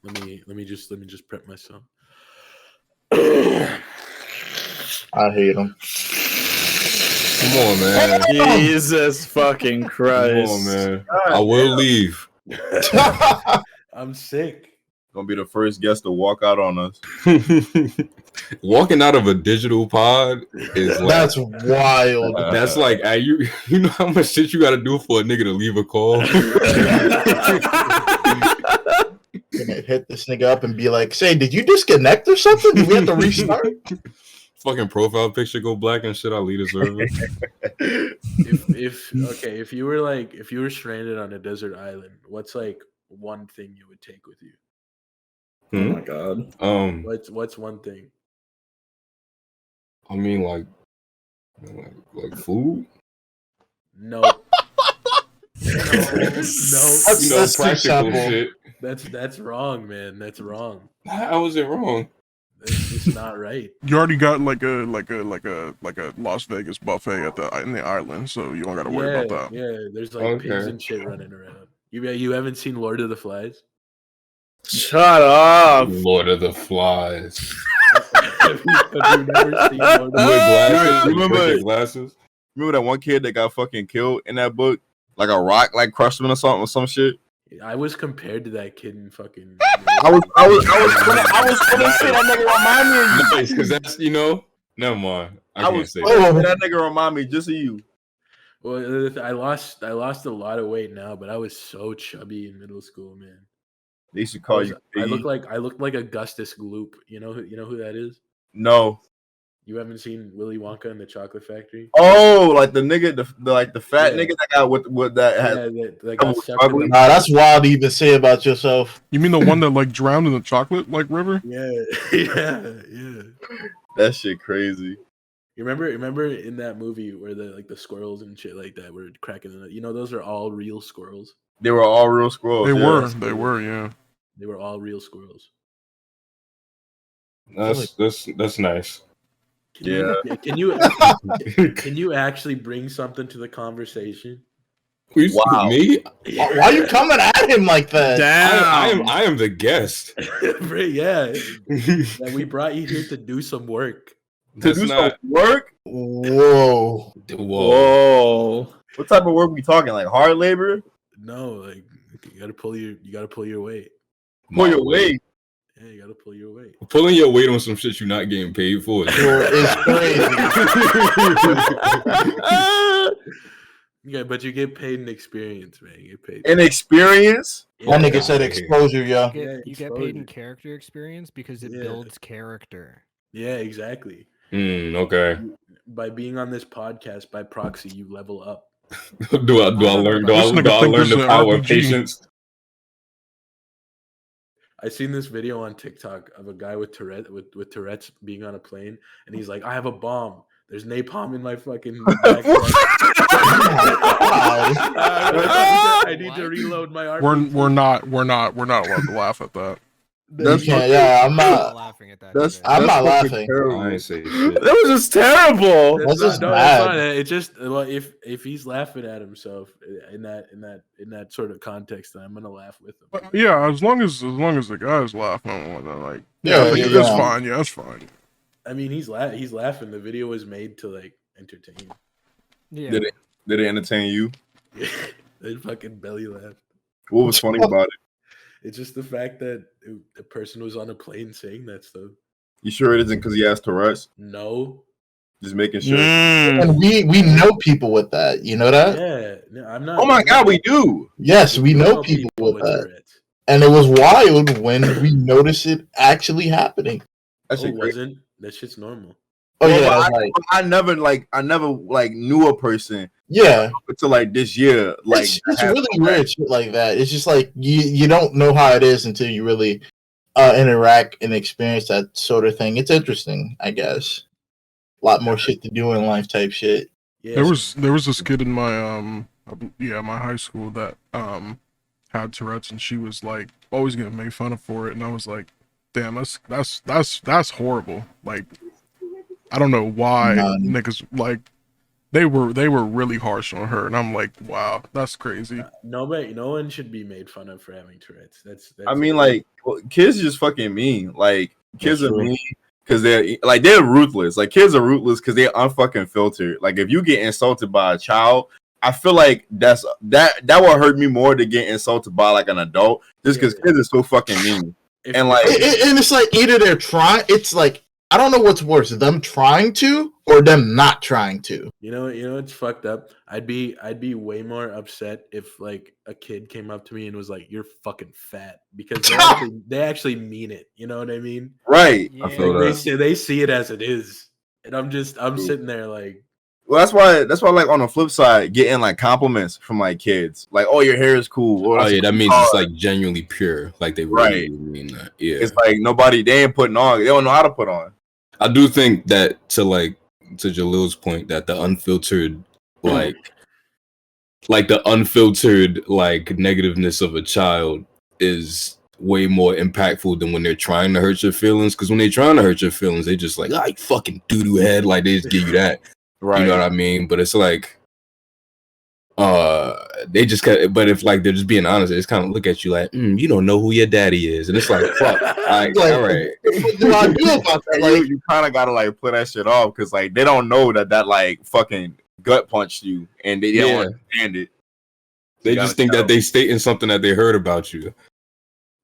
Let me just prep myself. I hate him. Come on, man. Jesus fucking Christ. Come on, man. I will leave. I'm sick. Gonna be the first guest to walk out on us. Walking out of a digital pod is like, That's wild. that's like you know how much shit you gotta do for a nigga to leave a call. Gonna hit this nigga up and be like, "Say, did you disconnect or something? Do we have to restart?" Fucking profile picture go black and shit. I'll leave the server. If you were stranded on a desert island, what's like one thing you would take with you? Oh my god. What's one thing? I mean, like food. No. No. That's Practical shit. That's wrong, man. That's wrong. How was it wrong? It's just not right. You already got like a Las Vegas buffet in the island, so you don't got to worry about that. Yeah, there's like pigs and shit running around. You haven't seen Lord of the Flies? Shut up. Lord of the Flies. Have you never seen Lord of the Flies? Glasses? Remember that one kid that got fucking killed in that book? Like a rock, like crushed him or something, or some shit. I was compared to that kid in fucking. I was gonna say that nigga remind me of you. Nice, because that's Never mind. I can't say that nigga remind me just of you. Well, I lost a lot of weight now, but I was so chubby in middle school, man. They used to call you. I look like Augustus Gloop. You know who that is? No. You haven't seen Willy Wonka and the Chocolate Factory? Oh, like the nigga, the fat nigga that got with that had. Nah, that's wild to even say about yourself. You mean the one that like drowned in the chocolate like river? Yeah. That shit crazy. You remember in that movie where the squirrels and shit like that were cracking the those are all real squirrels. They were all real squirrels. They were, yeah. They were all real squirrels. That's nice. Can you actually bring something to the conversation? Wow. Me? Why are you coming at him like that? Damn. I am the guest. Yeah. We brought you here to do some work. Some work? Whoa. What type of work we talking? Like hard labor? No, like you gotta pull your weight. Pull your weight. Yeah, you gotta pull your weight. Pulling your weight on some shit you're not getting paid for. It's crazy. Yeah, but you get paid in experience, man. You get paid in experience. That nigga said exposure, yo. You get paid in character experience because it builds character. Yeah, exactly. Okay. By being on this podcast by proxy, you level up. do I learn the power of patience? I seen this video on TikTok of a guy with Tourette's being on a plane, and he's like, "I have a bomb. There's napalm in my fucking backpack. I need to reload my arm." We're not allowed to laugh at that. I'm not laughing at that. I'm not laughing. I ain't say shit. That was just terrible. That's just bad. It's just if he's laughing at himself in that sort of context, then I'm gonna laugh with him. But yeah, as long as the guy's laughing, like it's fine. Yeah, it's fine. I mean, he's laughing. The video was made to like entertain. Yeah. Did it entertain you? Yeah, they fucking belly laughed. What was funny about it? It's just the fact that the person was on a plane saying that stuff. You sure it isn't because he has Tourette's? No. Just making sure. And we know people with that. You know that? Yeah. No, I'm not. Oh my God, we do. Yes, we know people with that. Tourette's. And it was wild when we noticed it actually happening. That shit wasn't. That shit's normal. Oh yeah, I never knew a person. Yeah, until like this year, like it's really weird shit like that. It's just like you don't know how it is until you really interact and experience that sort of thing. It's interesting, I guess. A lot more shit to do in life, type shit. Yeah, there was this kid in my my high school that had Tourette's, and she was like always getting made fun of for it, and I was like, damn, that's horrible. Like, I don't know why niggas like they were really harsh on her, and I'm like, wow, that's crazy. No one should be made fun of for having Tourette's. That's I mean, like, kids are just fucking mean. Like, kids That's are true. mean because they're ruthless. Like, kids are ruthless because they're unfucking filtered. Like, if you get insulted by a child, I feel like that will hurt me more to get insulted by like an adult, just because kids are so fucking mean. And like, and it's like either they're trying. It's like I don't know what's worse, them trying to or them not trying to. you know, it's fucked up. I'd be way more upset if like a kid came up to me and was like, "You're fucking fat," because they actually mean it. You know what I mean? right. I feel Like, that. they see it as it is, and I'm sitting there like. Well, that's why like on the flip side, getting like compliments from like kids, like, "Oh, your hair is cool." Oh yeah, that means it's like genuinely pure. Like they really mean that. Yeah, it's like they ain't putting on. They don't know how to put on. I do think that to Jalil's point that the unfiltered like the unfiltered like negativeness of a child is way more impactful than when they're trying to hurt your feelings. Because when they're trying to hurt your feelings, they just like, "Ah, you fucking doo-doo head," like they just give you that. Right. You know what I mean? But it's like, they just but if like they're just being honest, they just kind of look at you like, you don't know who your daddy is, and it's like, fuck, like, all right. What do I do about that? Like, You kind of gotta like put that shit off because like they don't know that like fucking gut punched you and they don't understand it. They just think that they stating something that they heard about you.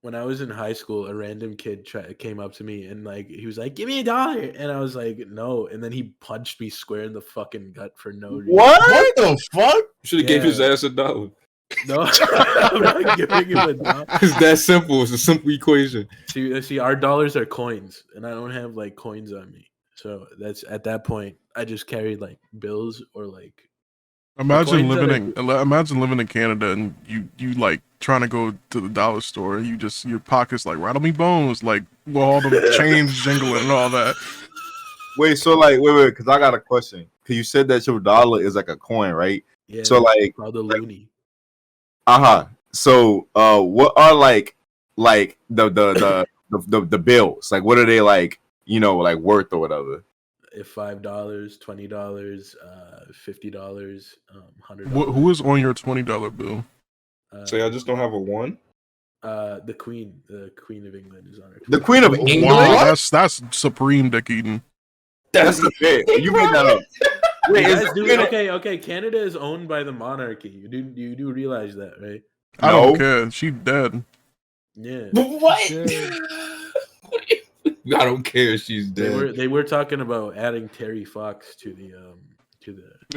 When I was in high school, a random kid came up to me and like he was like, "Give me $1," and I was like, "No," and then he punched me square in the fucking gut for no reason. what the fuck? You should have gave his ass $1. No, I'm not giving him $1. It's that simple. It's a simple equation. See, our dollars are coins, and I don't have like coins on me. So that's at that point, I just carried like bills or like. Imagine living in Canada and you like trying to go to the dollar store and your pockets like rattle me bones, like with all the change jingling and all that. Wait, so like wait, because I got a question. Because you said that your dollar is like a coin, right? Yeah. So like called the loonie. So what are like the bills? Like what are they like? You know, like worth or whatever. If $5, $20, $50, $100. Who is on your $20 bill? Say I just don't have a one. The Queen of England is on it. The Queen of England. Wow, that's supreme, Dick Eden. That's the bit. You made that up. Wait, okay. Canada is owned by the monarchy. You do realize that, right? I don't care. She dead. Yeah. What? I don't care if she's dead. They were talking about adding Terry Fox to the.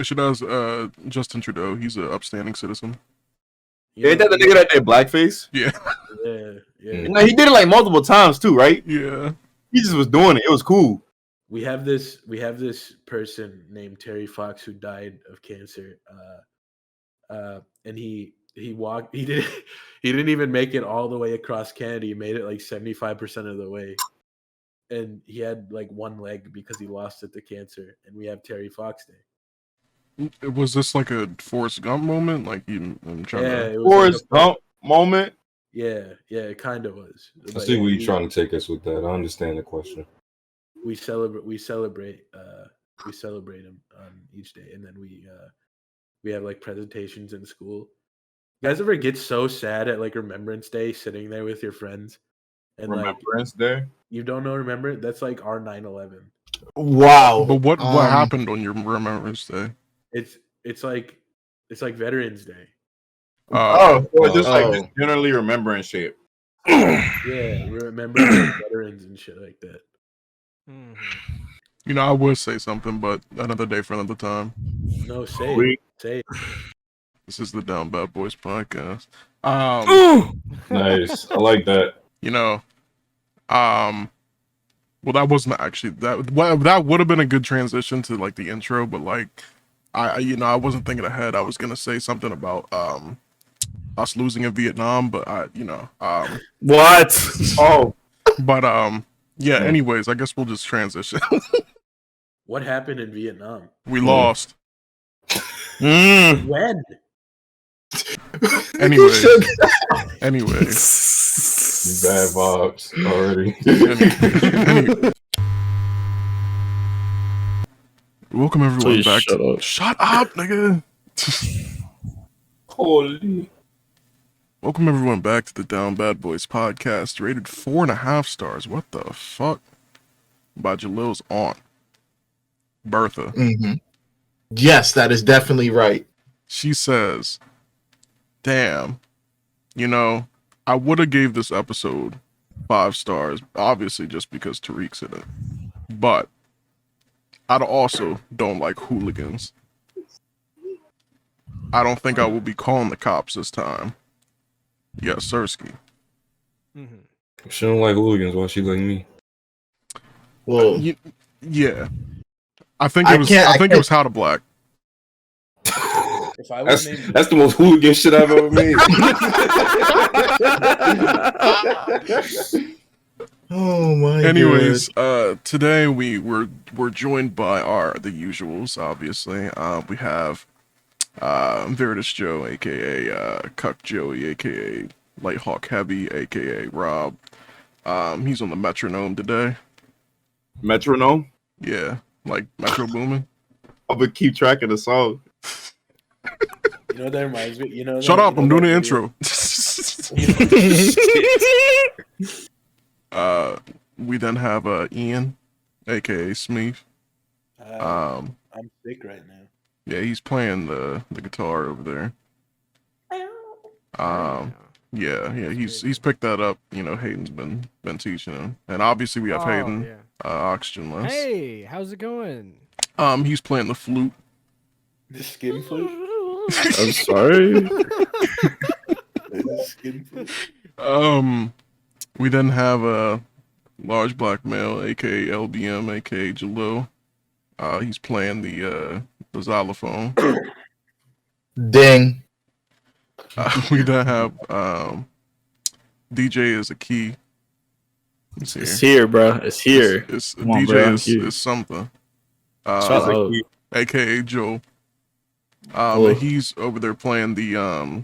She does. Justin Trudeau. He's an upstanding citizen. Ain't that the nigga that did blackface? Yeah. Yeah. No, he did it like multiple times too, right? Yeah. He just was doing it. It was cool. We have this person named Terry Fox who died of cancer. And he didn't even make it all the way across Canada. He made it like 75% of the way. And he had like one leg because he lost it to cancer. And we have Terry Fox Day. Was this like a Forrest Gump moment? Like I'm trying to... It was Forrest Gump moment. Yeah, it kind of was. I see where you're trying to take us with that. I understand the question. We celebrate him on each day, and then we have like presentations in school. You guys ever get so sad at like Remembrance Day, sitting there with your friends, and Remembrance Day? You don't know Remembrance? That's like our 9/11. Wow. But what happened on your Remembrance Day? It's like Veterans Day. So it's just like generally remembering shit. Yeah, remembering veterans and shit like that. You know, I would say something, but another day for another time. No, say it. This is the DownBadBoys podcast. Nice. I like that. You know, well, that wasn't actually that would have been a good transition to like the intro, but like I wasn't thinking ahead. I was gonna say something about us losing in Vietnam, but what? But yeah. Anyways, I guess we'll just transition. What happened in Vietnam? We lost. When? Anyways. Bad vibes already. Welcome everyone Please back. shut up. Shut up, nigga. Holy. Welcome everyone back to the DownBadBoys podcast, rated 4.5 stars. What the fuck? By Jalil's aunt, Bertha. Mm-hmm. Yes, that is definitely right. She says, "Damn, you know, I would have gave this episode 5 stars, obviously just because Tariq's in it. But I also don't like hooligans. I don't think I will be calling the cops this time. Yes, Sirski." She don't like hooligans. Why she like me? Well, Yeah, I think it was. I think it was How to Black. If I was That's the most hooligan shit I've ever made. oh my. Anyways, today we're joined by the usuals. Obviously, we have Veridis Joe, aka Cuck Joey, aka Lighthawk Heavy, aka Rob. He's on the metronome today. Metronome. Yeah, like Metro Boomin. I'm gonna keep track of the song. You know what that reminds me? You know. Shut up! I'm doing the intro. We then have Ian, aka Smeef. I'm sick right now. Yeah, he's playing the guitar over there. Yeah, he's picked that up. You know, Hayden's been teaching him, and obviously we have Hayden, OxygenLess. Hey, how's it going? He's playing the flute. The skin flute. I'm sorry. The skin flute. We then have LargeBlackMale, aka LBM, aka Jalil. He's playing the xylophone. Ding. We then have DJ is a key. It's here, bro. It's here. It's Come on, DJ bro. is something. Shut up. AKA Joe. Oh. And he's over there playing the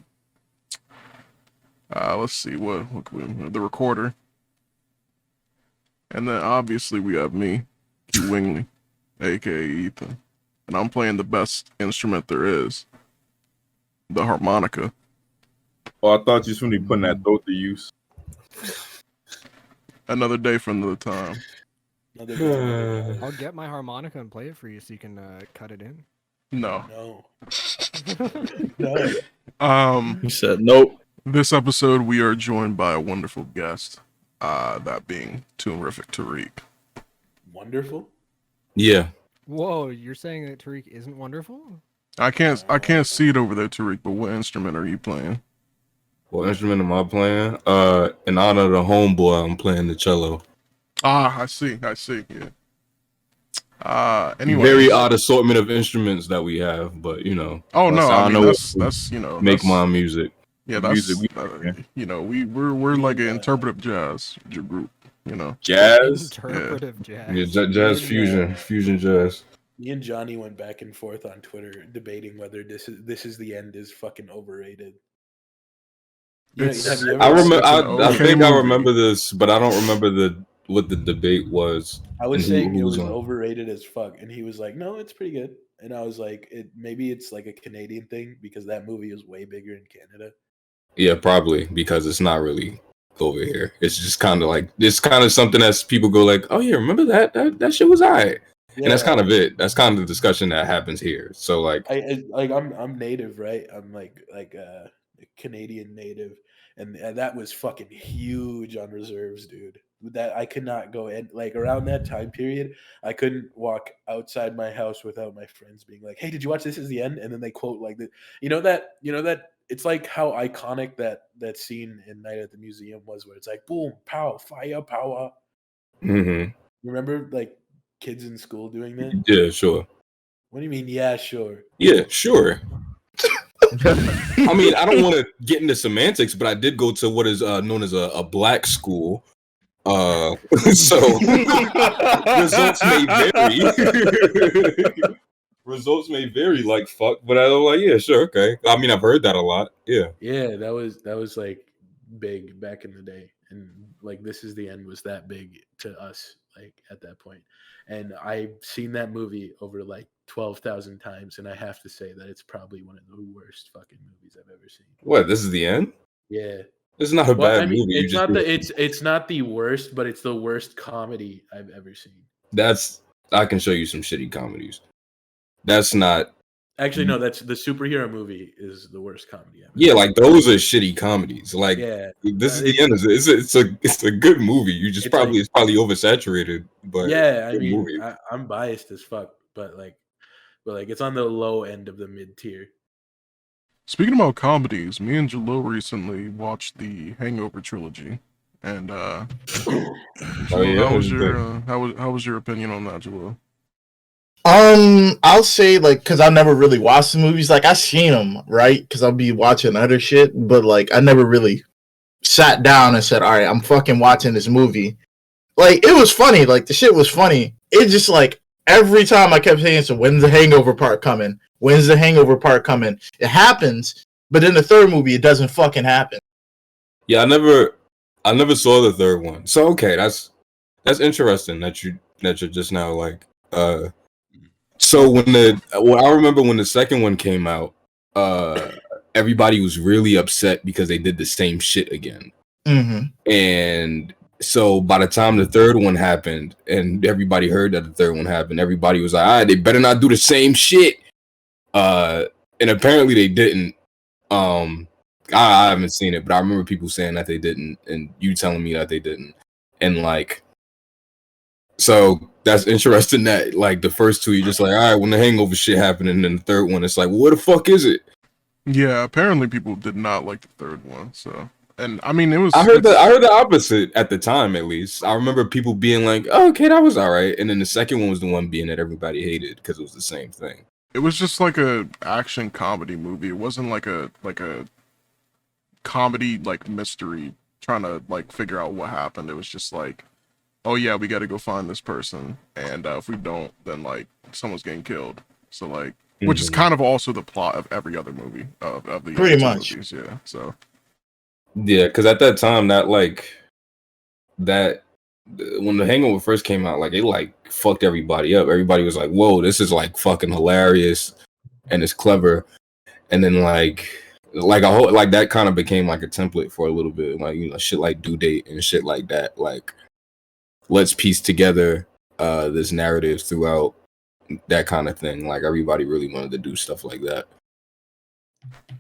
let's see what the recorder. And then obviously we have me, Kiwingly, aka Ethan. And I'm playing the best instrument there is, the harmonica. Oh, I thought you was gonna be putting that throat to use. Another day for another time. I'll get my harmonica and play it for you so you can cut it in. No. No. He said nope. This episode we are joined by a wonderful guest, that being ToonrificTariq. Wonderful. Yeah. Whoa, you're saying that Tariq isn't wonderful? I can't see it over there, Tariq, but what instrument are you playing? What instrument am I playing? In honor of the homeboy, I'm playing the cello. I see, yeah. Anyway. Very odd assortment of instruments that we have, but you know. Oh no, I mean, know that's you know, make that's, my music. Yeah, that's music you know, we're like an interpretive jazz group, you know. Jazz. Interpretive jazz. Yeah, jazz fusion jazz. Me and Johnny went back and forth on Twitter debating whether this is the end is fucking overrated. Have you ever I remember. I okay think I movie. remember this, but I don't remember what the debate was. I was and who saying it was on. overrated as fuck, and he was like, "No, it's pretty good." And I was like, maybe it's like a Canadian thing because that movie is way bigger in Canada." Yeah, probably because it's not really over here. It's just kind of like it's kind of something that people go like, "Oh yeah, remember that shit was alright." Yeah, And that's kind of it. That's kind of the discussion that happens here. So like, I'm native, right? I'm like a Canadian native, and that was fucking huge on reserves, dude. That I could not go in like around that time period. I couldn't walk outside my house without my friends being like, "Hey, did you watch This Is the End?" And then they quote like the, you know that it's like how iconic that scene in Night at the Museum was, where it's like boom, pow, fire, power. mm-hmm. You remember like kids in school doing that? Yeah, sure. What do you mean? Yeah, sure. Yeah, sure. I mean, I don't want to get into semantics, but I did go to what is known as a black school. So results may vary. Results may vary like fuck, but I was like, yeah, sure, okay. I mean, I've heard that a lot. Yeah. Yeah, that was like big back in the day. and like This Is the End was that big to us like at that point. And I've seen that movie over like 12,000 times, and I have to say that it's probably one of the worst fucking movies I've ever seen. What? This Is the End? Yeah. It's not a bad movie. It's not the worst, but it's the worst comedy I've ever seen. I can show you some shitty comedies. That's not actually no. That's the superhero movie is the worst comedy ever. Yeah, like those are shitty comedies. Like This Is the End. It's a good movie. You just it's probably oversaturated. But yeah, I mean, I'm biased as fuck, but it's on the low end of the mid tier. Speaking about comedies, me and Jalil recently watched the Hangover trilogy, and how was your opinion on that, Jalil? I'll say like because I never really watched the movies. Like I seen them, right? Because I'll be watching other shit, but like I never really sat down and said, "All right, I'm fucking watching this movie." Like it was funny. Like the shit was funny. It just like every time I kept saying, "So when's the Hangover part coming? When's the Hangover part coming?" It happens, but in the third movie, it doesn't fucking happen. Yeah, I never saw the third one. So okay, that's interesting that you're just now like. So I remember when the second one came out, everybody was really upset because they did the same shit again. Mm-hmm. And so by the time the third one happened, and everybody heard that the third one happened, everybody was like, "All right, they better not do the same shit." And apparently they didn't. I haven't seen it, but I remember people saying that they didn't, and you telling me that they didn't, and like, so that's interesting that like the first two, you're just like, all right, when the Hangover shit happened, and then the third one, it's like, well, where the fuck is it? Yeah, apparently people did not like the third one. So, and I mean, it was. I heard the opposite at the time. At least I remember people being like, oh, "Okay, that was all right," and then the second one was the one being that everybody hated because it was the same thing. It was just like a action comedy movie. It wasn't like a comedy like mystery trying to like figure out what happened. It was just like, oh yeah, we got to go find this person, and if we don't, then like someone's getting killed. So like, which is kind of also the plot of every other movie of the pretty much movies, yeah. So yeah, because at that time when the Hangover first came out, like it like fucked everybody up. Everybody was like, "Whoa, this is like fucking hilarious, and it's clever." And then like a whole like that kind of became like a template for a little bit, like shit like Due Date and shit like that. Like let's piece together this narrative throughout that kind of thing. Like everybody really wanted to do stuff like that.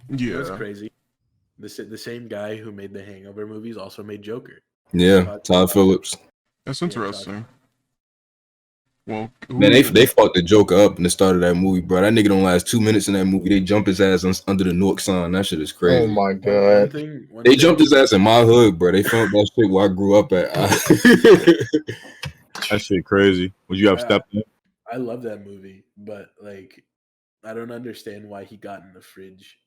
Yeah, that's crazy. The same guy who made the Hangover movies also made Joker. Yeah, Todd Phillips. That's interesting. Well, man, they fucked the Joker up in the start of that movie, bro. That nigga don't last 2 minutes in that movie. They jump his ass under the Newark sign. That shit is crazy. Oh my god! They jumped his ass in my hood, bro. They filmed that shit where I grew up at. That shit crazy. Would you have stepped in? I love that movie, but like, I don't understand why he got in the fridge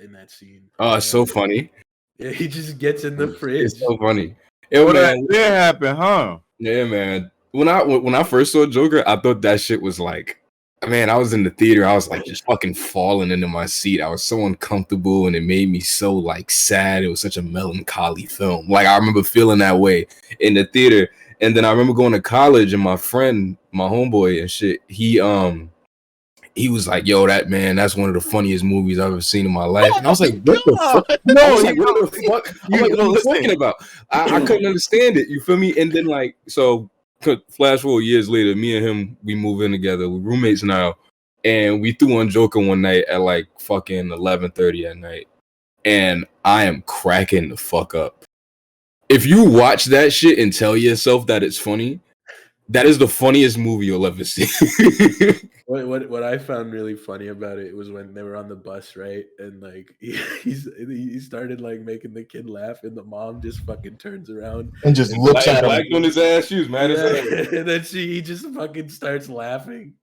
in that scene. Oh, it's so funny. Yeah, he just gets in the fridge. It's so funny. That happened, huh? Yeah, man. When I first saw Joker, I thought that shit was like, man, I was in the theater. I was like just fucking falling into my seat. I was so uncomfortable, and it made me so like sad. It was such a melancholy film. Like I remember feeling that way in the theater. And then I remember going to college, and my friend, my homeboy and shit, he was like, "Yo, that's one of the funniest movies I've ever seen in my life." And I was like, "What the fuck?" No, I was like, "What the fuck?" I'm like, "What are you talking about?" I couldn't understand it. You feel me? And then like, so flash forward years later, me and him, we move in together. We're roommates now, and we threw on Joker one night at like fucking 11:30 at night, and I am cracking the fuck up. If you watch that shit and tell yourself that it's funny, that is the funniest movie you'll ever see. What I found really funny about it was when they were on the bus, right? And like he started like making the kid laugh, and the mom just fucking turns around and just looks at him, blacked on his ass. She was mad as hell. And then he just fucking starts laughing.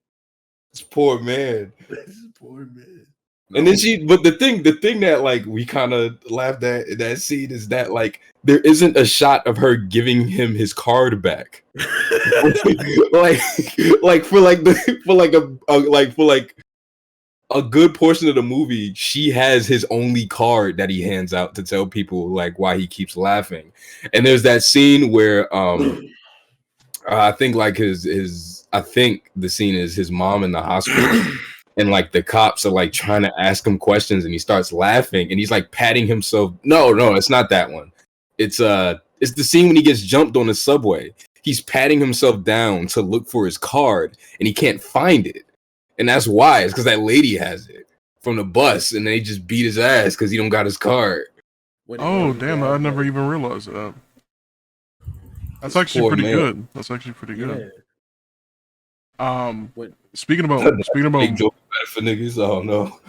This poor man. This poor man. And then but the thing that like we kind of laughed at in that scene is that like there isn't a shot of her giving him his card back. like a good portion of the movie, she has his only card that he hands out to tell people like why he keeps laughing. And there's that scene where I think like I think the scene is his mom in the hospital and like the cops are like trying to ask him questions and he starts laughing and he's like patting himself. No, it's not that one. It's the scene when he gets jumped on the subway. He's patting himself down to look for his card and he can't find it. And that's why. It's because that lady has it from the bus, and they just beat his ass because he don't got his card. Oh, damn! I never even realized that. That's actually pretty good. That's actually pretty good. Speaking about for niggas. Oh no.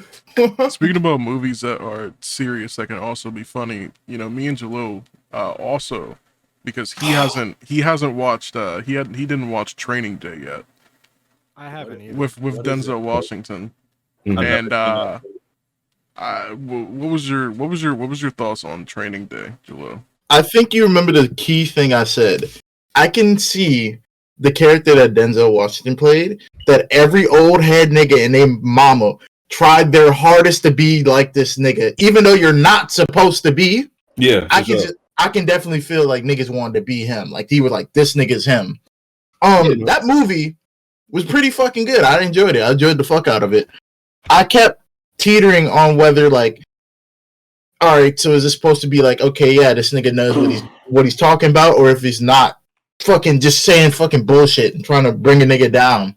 Speaking about movies that are serious that can also be funny, you know, me and Jalil also, because he hasn't watched he didn't watch Training Day yet. I haven't either. With Denzel Washington. And what was your thoughts on Training Day, Jalil? I think you remember the key thing I said. I can see the character that Denzel Washington played, that every old head nigga and their mama tried their hardest to be like this nigga, even though you're not supposed to be. Yeah, I can definitely feel like niggas wanted to be him. Like he was like, this nigga's him. That movie was pretty fucking good. I enjoyed it. I enjoyed the fuck out of it. I kept teetering on whether like, all right, so is this supposed to be like, okay, yeah, this nigga knows what he's talking about, or if he's not fucking just saying fucking bullshit and trying to bring a nigga down.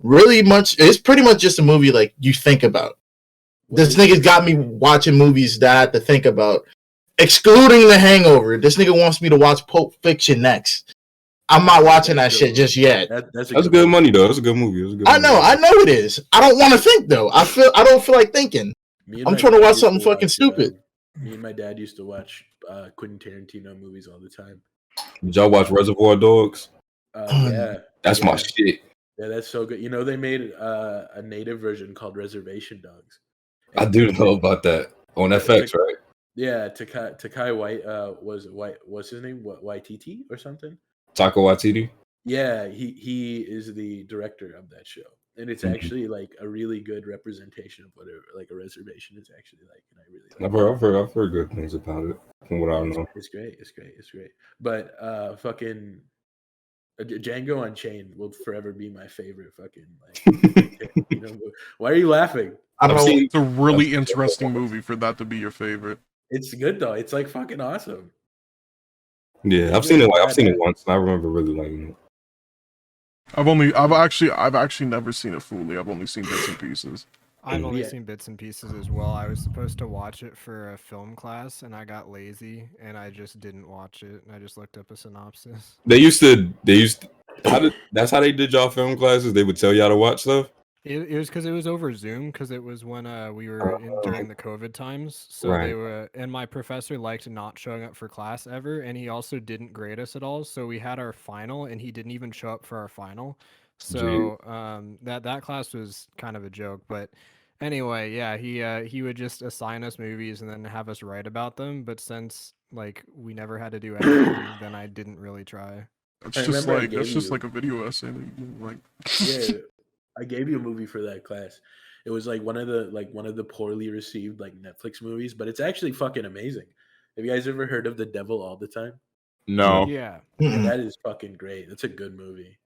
It's pretty much just a movie like you think about. This nigga's got me watching movies that I have to think about, excluding The Hangover. This nigga wants me to watch Pulp Fiction next. I'm not watching that shit just yet. That's good money though. That's a good movie. I know it is. I don't want to think though. I don't feel like thinking. I'm trying to watch something fucking stupid. Me and my dad used to watch Quentin Tarantino movies all the time. Did y'all watch Reservoir Dogs? Yeah, that's my shit. Yeah, that's so good. You know, they made a native version called Reservation Dogs. I do know about that on FX, right? Yeah, Takai White what's his name? Waititi or something? Taika Waititi? Yeah, he is the director of that show. And it's actually like a really good representation of what a reservation is actually like. And I really like I've heard good things about it from what I know. It's great. But fucking Django Unchained will forever be my favorite fucking like why are you laughing? It's a really interesting movie for that to be your favorite. It's good though. It's like fucking awesome. Yeah, I've seen it once and I remember really liking it. I've actually never seen it fully. I've only seen bits and pieces. I've only seen bits and pieces as well. I was supposed to watch it for a film class and I got lazy and I just didn't watch it. And I just looked up a synopsis. That's how they did y'all film classes? They would tell y'all to watch stuff? It was because it was over Zoom, because it was when we were during the COVID times. So they were, and my professor liked not showing up for class ever, and he also didn't grade us at all. So we had our final, and he didn't even show up for our final. So that class was kind of a joke. But anyway, yeah, he would just assign us movies and then have us write about them. But since like we never had to do anything, then I didn't really try. It's just like a video essay. Like yeah. I gave you a movie for that class. It was like one of the poorly received like Netflix movies, but it's actually fucking amazing. Have you guys ever heard of The Devil All the Time? No. Yeah. That is fucking great. That's a good movie.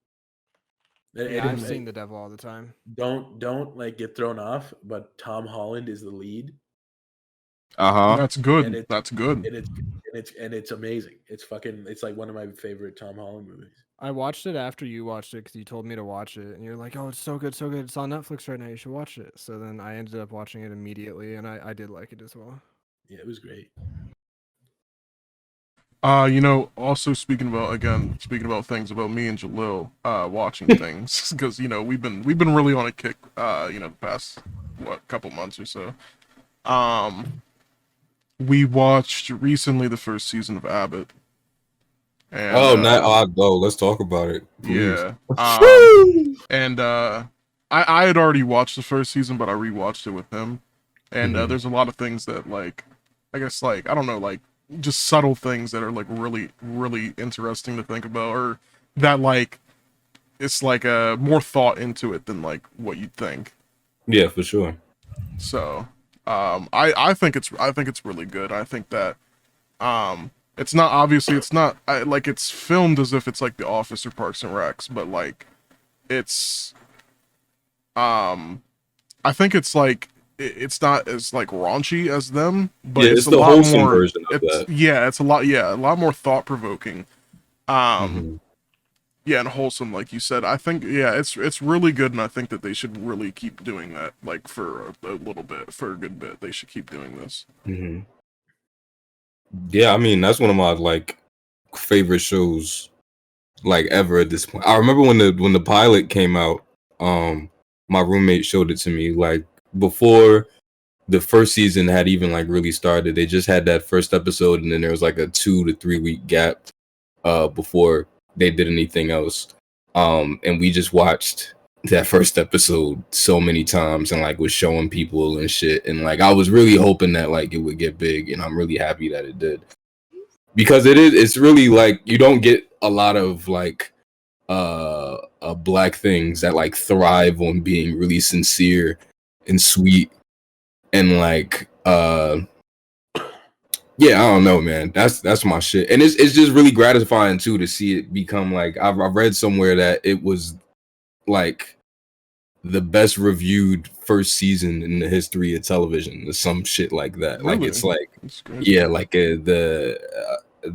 I've seen The Devil All the Time. Don't like get thrown off, but Tom Holland is the lead. That's good. That's good. And it's amazing. It's like one of my favorite Tom Holland movies. I watched it after you watched it because you told me to watch it, and you're like, "Oh, it's so good, so good. It's on Netflix right now. You should watch it." So then I ended up watching it immediately, and I did like it as well. Yeah, it was great. Also speaking about things about me and Jalil watching things, because we've been really on a kick the past couple months or so. We watched recently the first season of Abbott. And, let's talk about it. Please. Yeah. And I had already watched the first season, but I rewatched it with him. And there's a lot of things that I don't know, like just subtle things that are like really, really interesting to think about, or that it's like more thought into it than like what you'd think. Yeah, for sure. So, I think it's really good. I think that it's not obviously it's not like it's filmed as if it's like The Office or Parks and Recs, but like it's I think it's like it's not as like raunchy as them, but Yeah, it's it's a the lot wholesome more. version of It's that. yeah, it's a lot more thought provoking. Mhm. Yeah, and wholesome, like you said. I think it's really good, and I think that they should really keep doing that, like for a little bit, for a good bit. They should keep doing this. Mhm. Yeah, I mean that's one of my like favorite shows like ever at this point. I remember when the pilot came out, my roommate showed it to me like before the first season had even like really started. They just had that first episode and then there was like a 2 to 3 week gap before they did anything else. And we just watched that first episode so many times and like was showing people and shit, and like I was really hoping that like it would get big, and I'm really happy that it did. Because it's really like you don't get a lot of like black things that like thrive on being really sincere and sweet and like yeah, I don't know, man. That's my shit, and it's just really gratifying too to see it become like I've read somewhere that it was like the best reviewed first season in the history of television or some shit like that. Really? Like it's like Great. yeah, like the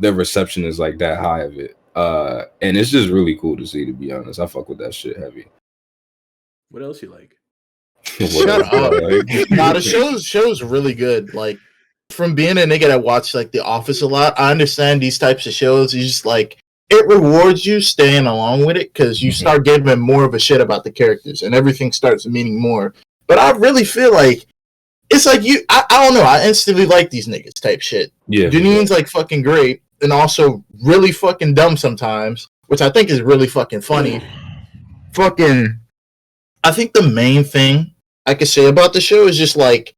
reception is like that high of it, and it's just really cool to see. To be honest, I fuck with that shit heavy. What else you like? Shut up. Nah, the show's really good. Like, from being a nigga that watched like The Office a lot, I understand these types of shows. You just like it rewards you staying along with it because you start giving more of a shit about the characters and everything starts meaning more. But I really feel like it's like I don't know. I instantly like these niggas type shit. Yeah, Janine's like fucking great and also really fucking dumb sometimes, which I think is really fucking funny. Fucking, I think the main thing I could say about the show is just like,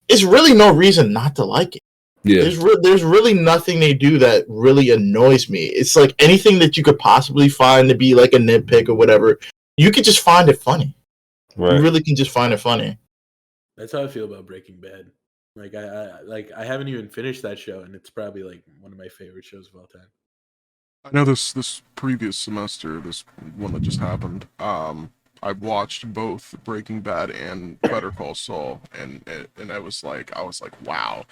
it's really no reason not to like it. yeah. There's really nothing they do that really annoys me. It's like anything that you could possibly find to be like a nitpick or whatever, you could just find it funny. Right. You really can just find it funny. That's how I feel about Breaking Bad. Like I haven't even finished that show, and it's probably like one of my favorite shows of all time. I know this previous semester, this one that just happened. I watched both Breaking Bad and Better Call Saul, and I was like, wow.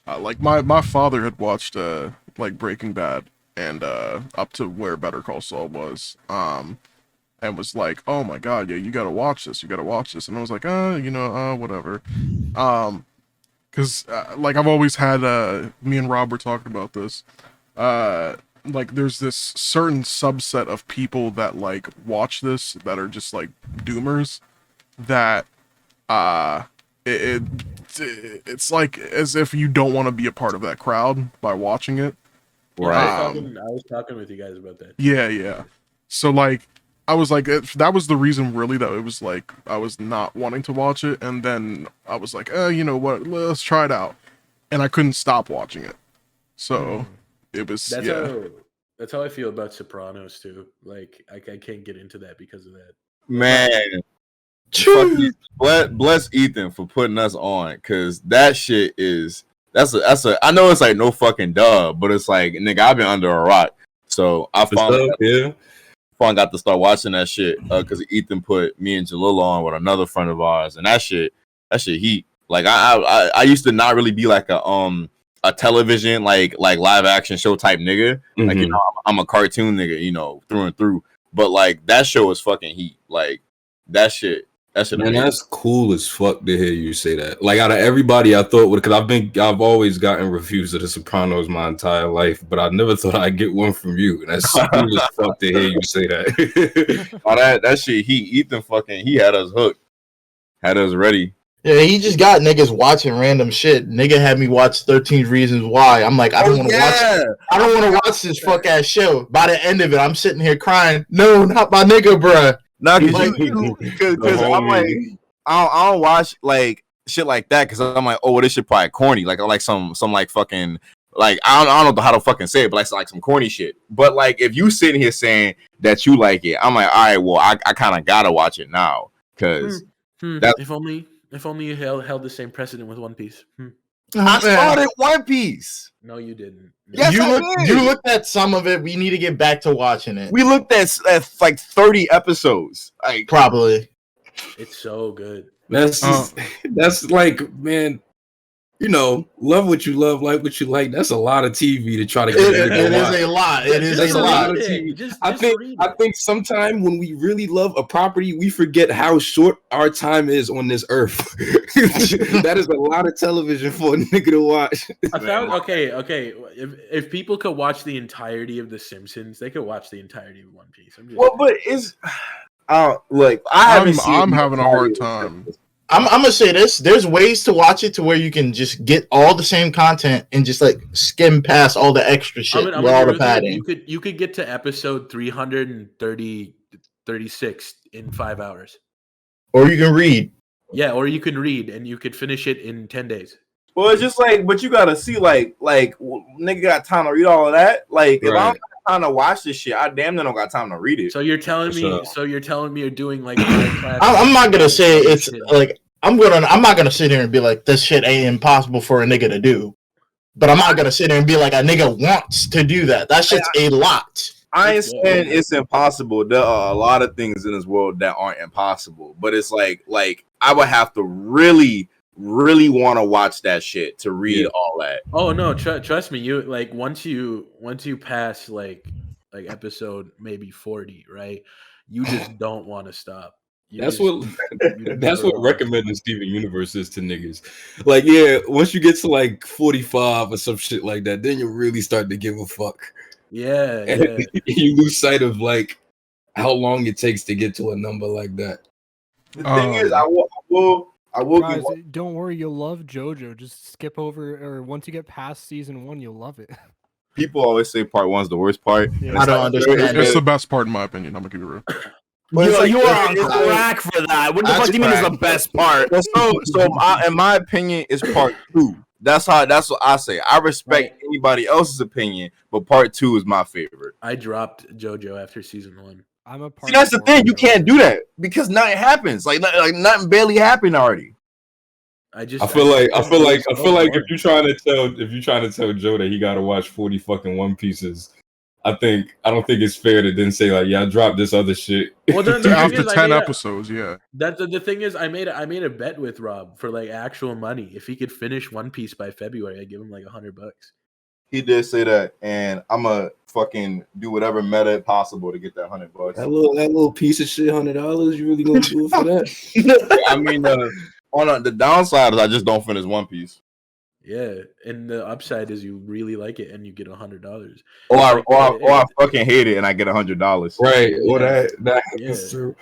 Like my father had watched like Breaking Bad and up to where Better Call Saul was, and was like, oh my god, yeah, you gotta watch this, and I was like, whatever, because like I've always had me and Rob were talking about this, like there's this certain subset of people that like watch this that are just like doomers that it's like as if you don't want to be a part of that crowd by watching it. Right. I was talking with you guys about that. Yeah. So like I was like that was the reason really that it was like I was not wanting to watch it, and then I was like, you know what, let's try it out, and I couldn't stop watching it. So it was that's how I feel about Sopranos too. Like I can't get into that because of that. Man, bless Ethan for putting us on, because that shit is that's a I know it's like no fucking dub, but it's like, nigga, I've been under a rock, so I finally got to start watching that shit because Ethan put me and Jalil on with another friend of ours, and that shit heat. Like I used to not really be like a television like live action show type nigga. Like, you know, I'm a cartoon nigga, you know, through and through. But like that show is fucking heat. Like that shit. Man, that's cool as fuck to hear you say that. Like out of everybody, I thought, because I've always gotten reviews of The Sopranos my entire life, but I never thought I'd get one from you. And that's cool as fuck to hear you say that. Oh, that shit, Ethan fucking, he had us hooked, had us ready. Yeah, he just got niggas watching random shit. Nigga had me watch 13 Reasons Why. I'm like, I don't want to watch. I don't want to watch this fuck ass show. By the end of it, I'm sitting here crying. No, not my nigga, bruh. No, because I'm like, I don't watch like shit like that because I'm like, oh, this shit probably corny. Like I like some like fucking like I don't know how to fucking say it, but like some corny shit. But like if you sitting here saying that you like it, I'm like, all right, well, I kind of gotta watch it now because If only you held the same precedent with One Piece. I started One Piece. No, you didn't. No. Yes, you looked at some of it. We need to get back to watching it. We looked at like 30 episodes. Like Probably. It's so good. That's like, man, you know, love what you love, like what you like. That's a lot of TV to try to get. It is a lot. It is a lot. I think sometimes when we really love a property, we forget how short our time is on this earth. That is a lot of television for a nigga to watch. Okay. If people could watch the entirety of The Simpsons, they could watch the entirety of One Piece. but it's like I'm having a hard time. I'm gonna say this: there's ways to watch it to where you can just get all the same content and just like skim past all the extra shit with all the padding. You could get to episode 336 in 5 hours, or you can read. Yeah, or you can read and you could finish it in 10 days. Well, it's just like, but you gotta see, like nigga got time to read all of that. Like, if I don't have time to watch this shit, I damn near don't got time to read it. So you're telling me? So you're telling me you're doing like? I'm not gonna say it's like I'm not gonna sit here and be like this shit ain't impossible for a nigga to do, but I'm not gonna sit here and be like a nigga wants to do that. That shit's a lot. I ain't saying it's impossible. There are a lot of things in this world that aren't impossible, but it's like I would have to really want to watch that shit to read all that. Oh no, trust me. You like once you pass like episode maybe 40, right? You just don't want to stop. That's what recommending Steven Universe is to niggas. Like, yeah, once you get to like 45 or some shit like that, then you really start to give a fuck. Yeah, and you lose sight of like how long it takes to get to a number like that. The thing is, I will. Guys, don't worry, you'll love JoJo. Just skip over, or once you get past season 1, you'll love it. People always say part 1's the worst part. Yeah. I don't understand. It's the best part in my opinion. I'm gonna keep it real. You are on crack for that. What the fuck do you mean is the best part? In my opinion, it's part 2. That's what I say. I respect anybody else's opinion, but part 2 is my favorite. I dropped JoJo after season 1. I'm a part. See, that's the thing. You can't do that because nothing happens. Like nothing barely happened already. I feel like if you're trying to tell Joe that he got to watch 40 fucking One Pieces, I don't think it's fair to then say like, yeah, I dropped this other shit. Well, after 10 episodes, yeah. The thing is, I made a bet with Rob for like actual money. If he could finish One Piece by February, I'd give him like $100. He did say that, and I'm gonna fucking do whatever meta possible to get that $100. That little piece of shit, $100. You really gonna do it for that? I mean, on the downside is I just don't finish One Piece. Yeah, and the upside is you really like it and you get $100. Or I fucking hate it and I get $100. Right. Or that is true.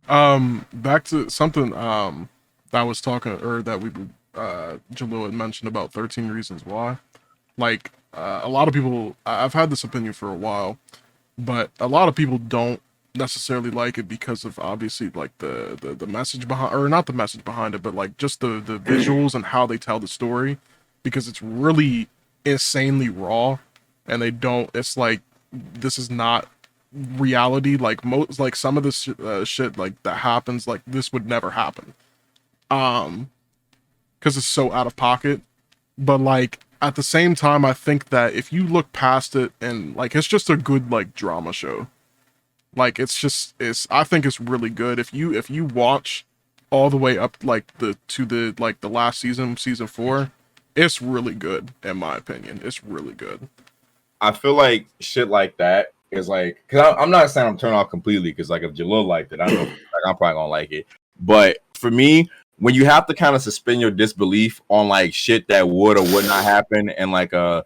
Back to something that was talking or that we Jalil had mentioned about 13 Reasons Why. Like a lot of people, I've had this opinion for a while, but a lot of people don't necessarily like it because of obviously like the message behind, or not the message behind it, but like just the visuals and how they tell the story, because it's really insanely raw, and it's like this is not reality. Like like some of this shit like that happens, like this would never happen, because it's so out of pocket. But like at the same time, I think that if you look past it and like it's just a good like drama show. Like I think it's really good. If you watch all the way up like the last season 4, it's really good in my opinion. It's really good. I feel like shit like that is like, because I'm not saying I'm turned off completely, because like if Jalil liked it, I know like, I'm probably gonna like it. But for me, when you have to kind of suspend your disbelief on like shit that would or would not happen and like a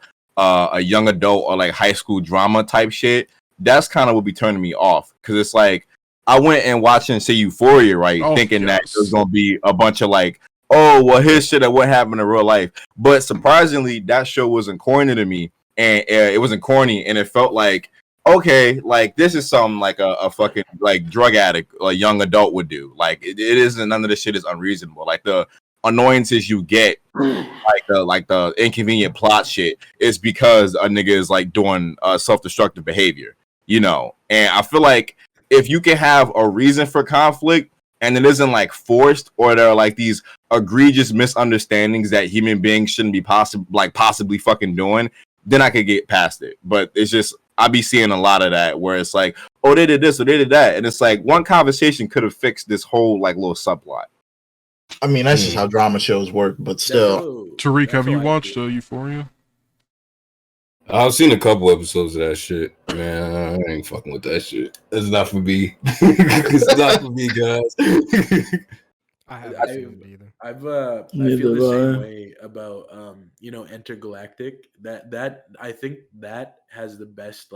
young adult or like high school drama type shit, that's kind of what be turning me off. Because it's like I went and watching say Euphoria, right, thinking that there's gonna be a bunch of like, oh well, here's shit that what happened in real life. But surprisingly, that show wasn't corny to me, and it wasn't corny, and it felt like, okay, like this is something like a fucking like drug addict, a young adult would do. Like it isn't, none of this shit is unreasonable. Like the annoyances you get, like the inconvenient plot shit, is because a nigga is like doing self-destructive behavior, you know. And I feel like if you can have a reason for conflict and it isn't like forced, or there are like these egregious misunderstandings that human beings shouldn't be possibly fucking doing, then I could get past it. But it's just I be seeing a lot of that where it's like, oh, they did this or they did that, and it's like one conversation could have fixed this whole like little subplot. I mean, that's just how drama shows work, but still. Tariq, have you watched Euphoria? I've seen a couple episodes of that shit. Man, I ain't fucking with that shit. It's not for me. It's not for me, guys. I haven't seen it either. I feel the same way about Intergalactic. That I think that has the best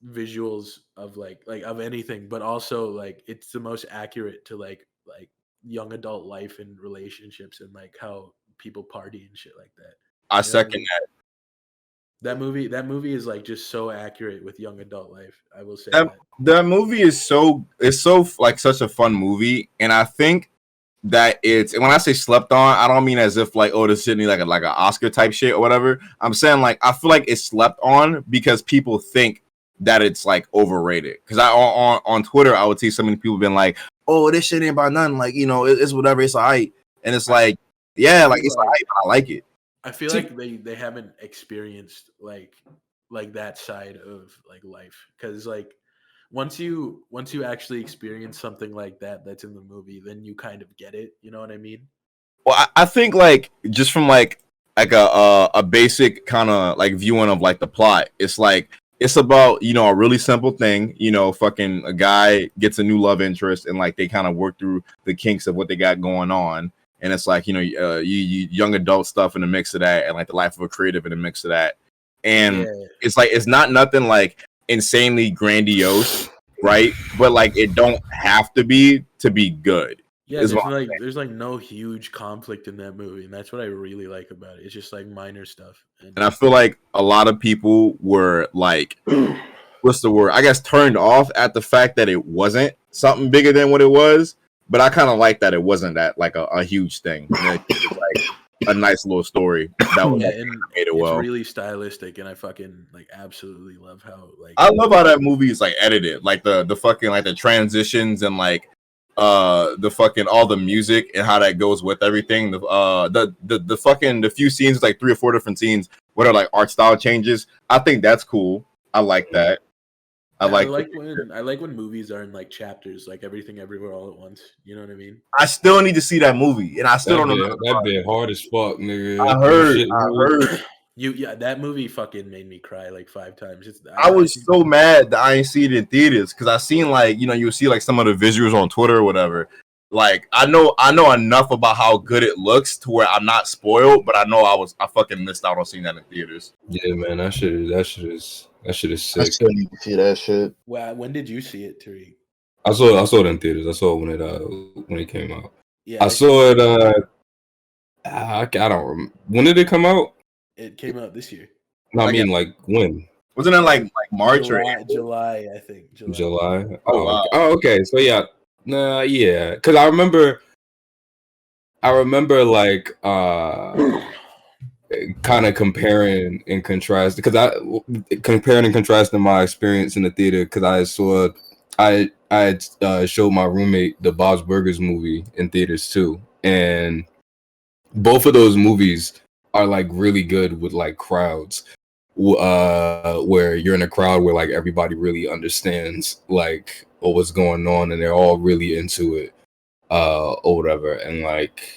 visuals of like of anything, but also like it's the most accurate to like young adult life and relationships and like how people party and shit like that. I second that. That movie is like just so accurate with young adult life. I will say that movie is so like such a fun movie, and I think that it's, and when I say slept on, I don't mean as if like, oh, this shouldn't be like an Oscar type shit or whatever. I'm saying like I feel like it's slept on because people think that it's like overrated. Because I on Twitter I would see so many people being like, oh, this shit ain't about nothing. Like, it's whatever. It's alright, and it's like, yeah, like it's alright, but I like it. I feel like they haven't experienced like that side of like life, because like once you actually experience something like that's in the movie, then you kind of get it. You know what I mean? Well, I think like just from like a basic kind of like viewing of like the plot, it's like it's about a really simple thing. Fucking a guy gets a new love interest, and like they kind of work through the kinks of what they got going on. And it's like, you young adult stuff in the mix of that, and like the life of a creative in the mix of that. And it's like, it's not nothing like insanely grandiose, right? But like, it don't have to be good. Yeah, there's like no huge conflict in that movie. And that's what I really like about it. It's just like minor stuff. And I feel like a lot of people were like, what's the word? I guess turned off at the fact that it wasn't something bigger than what it was. But I kind of like that it wasn't that like a huge thing. It was like a nice little story that was made it well. It's really stylistic, and I fucking like absolutely love how like I love how that movie is like edited, like the fucking like the transitions and like the fucking all the music and how that goes with everything. The fucking the few scenes, like 3 or 4 different scenes, what are like art style changes. I think that's cool. I like that. I like when movies are in like chapters, like Everything Everywhere All at Once. You know what I mean? I still need to see that movie, and I still don't know. That bit hard as fuck, nigga. I heard. That movie fucking made me cry like 5 times. I was so mad that I ain't see it in theaters, because I seen like you'll see like some of the visuals on Twitter or whatever. Like I know enough about how good it looks to where I'm not spoiled, but I know I fucking missed out on seeing that in theaters. Yeah, man, that shit is sick. I still need to see that shit. Wow, when did you see it, Tariq? I saw it in theaters. I saw it when it came out. Yeah, I saw it. I don't remember. When did it come out? It came out this year. No, I mean like when? Wasn't it like March July? I think July. Oh, wow. Oh, okay. So yeah, yeah. Because I remember like kind of comparing and contrasting my experience in the theater, because I had showed my roommate the Bob's Burgers movie in theaters too, and both of those movies are like really good with like crowds, where you're in a crowd where like everybody really understands like what's going on and they're all really into it, or whatever, and like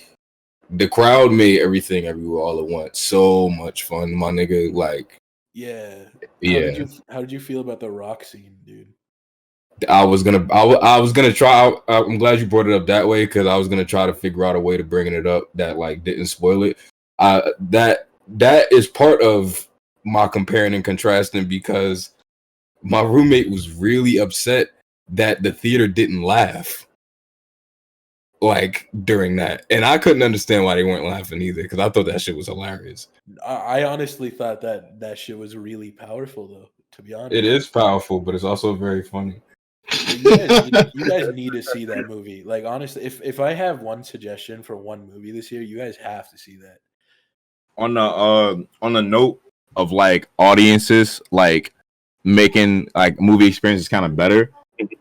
the crowd made Everything Everywhere All at Once so much fun, my nigga. Like, yeah. How did you feel about the rock scene, dude? I was gonna try. I'm glad you brought it up that way, because I was gonna try to figure out a way to bring it up that like didn't spoil it. That is part of my comparing and contrasting, because my roommate was really upset that the theater didn't laugh like during that, and I couldn't understand why they weren't laughing either, because I thought that shit was hilarious. I honestly thought that shit was really powerful, though. To be honest, it is powerful, but it's also very funny. You guys need to see that movie. Like, honestly, if I have one suggestion for one movie this year, you guys have to see that. On the note of like audiences like making like movie experiences kind of better,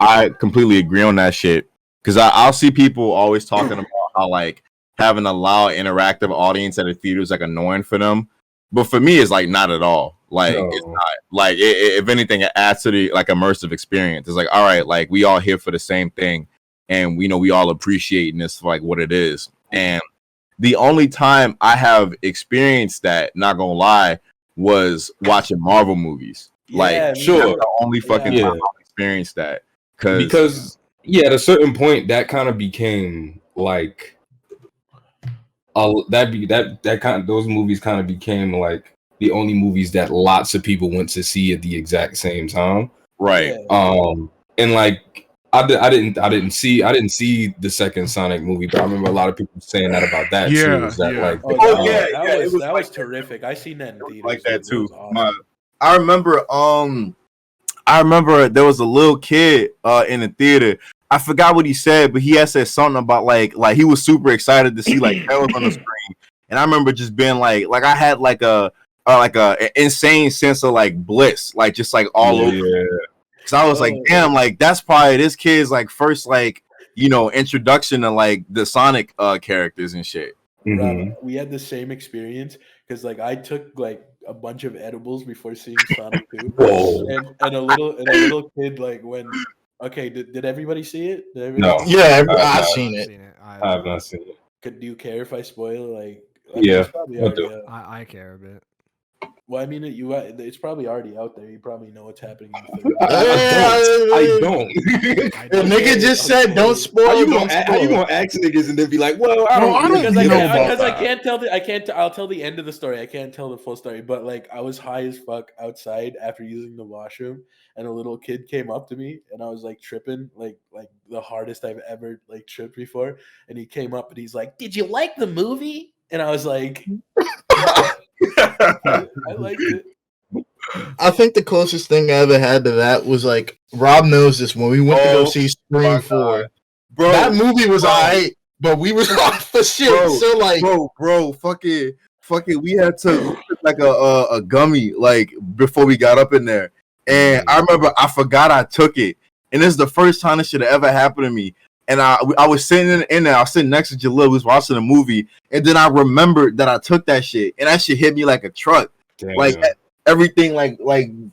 I completely agree on that shit. Because I'll see people always talking about how like having a loud interactive audience at a theater is like annoying for them. But for me, it's like not at all. Like it's not. Like if anything, it adds to the like immersive experience. It's like, all right, like we all here for the same thing, and we know we all appreciating this for like what it is. And the only time I have experienced that, not gonna lie, was watching Marvel movies. Like, Yeah, Sure. that's the only fucking Yeah. time I've experienced that. Because at a certain point that kind of became like those movies kind of became like the only movies that lots of people went to see at the exact same time. right. Yeah. And like I didn't see the second Sonic movie, but I remember a lot of people saying that about that too. Yeah, Is that yeah. like Oh, Oh, that, yeah, that yeah, was it was that like was terrific. I seen that in theaters. Like that dude. too. That was awesome. I remember there was a little kid in the theater. I forgot what he said, but he had said something about like he was super excited to see like Tails on the screen. And I remember just being like I had like a insane sense of like bliss, like just like all over. Cause I was like, damn, like that's probably this kid's like first like introduction to like the Sonic characters and shit. Rob, we had the same experience because like I took like a bunch of edibles before seeing Sonic 2. Whoa. And a little kid like when did everybody see it? Did everybody No. see it? Yeah, I've seen it. I have not seen it. Do you care if I spoil like Yeah, it's probably what already the- out. I care a bit. Well, I mean it's probably already out there. You probably know what's happening in the third. I don't. The nigga just said don't spoil. How you Don't gonna spoil. ask niggas and then be like, well, I No, I don't don't Because know about I that. can't tell I'll tell the end of the story. I can't tell the full story. But like I was high as fuck outside after using the washroom, and a little kid came up to me, and I was like tripping, like the hardest I've ever like tripped before. And he came up and he's like, "Did you like the movie?" And I was like, "I liked it." I think the closest thing I ever had to that was like Rob knows this when we went to go see Scream 4. Bro, That movie was alright, but we was off for shit. Bro, so like, bro, fucking, we had to like a gummy like before we got up in there, and I remember I forgot I took it, and this is the first time this should have ever happened to me. And I was sitting in there, I was sitting next to Jalil, who was watching the movie, and then I remembered that I took that shit, and that shit hit me like a truck. Damn. Like everything like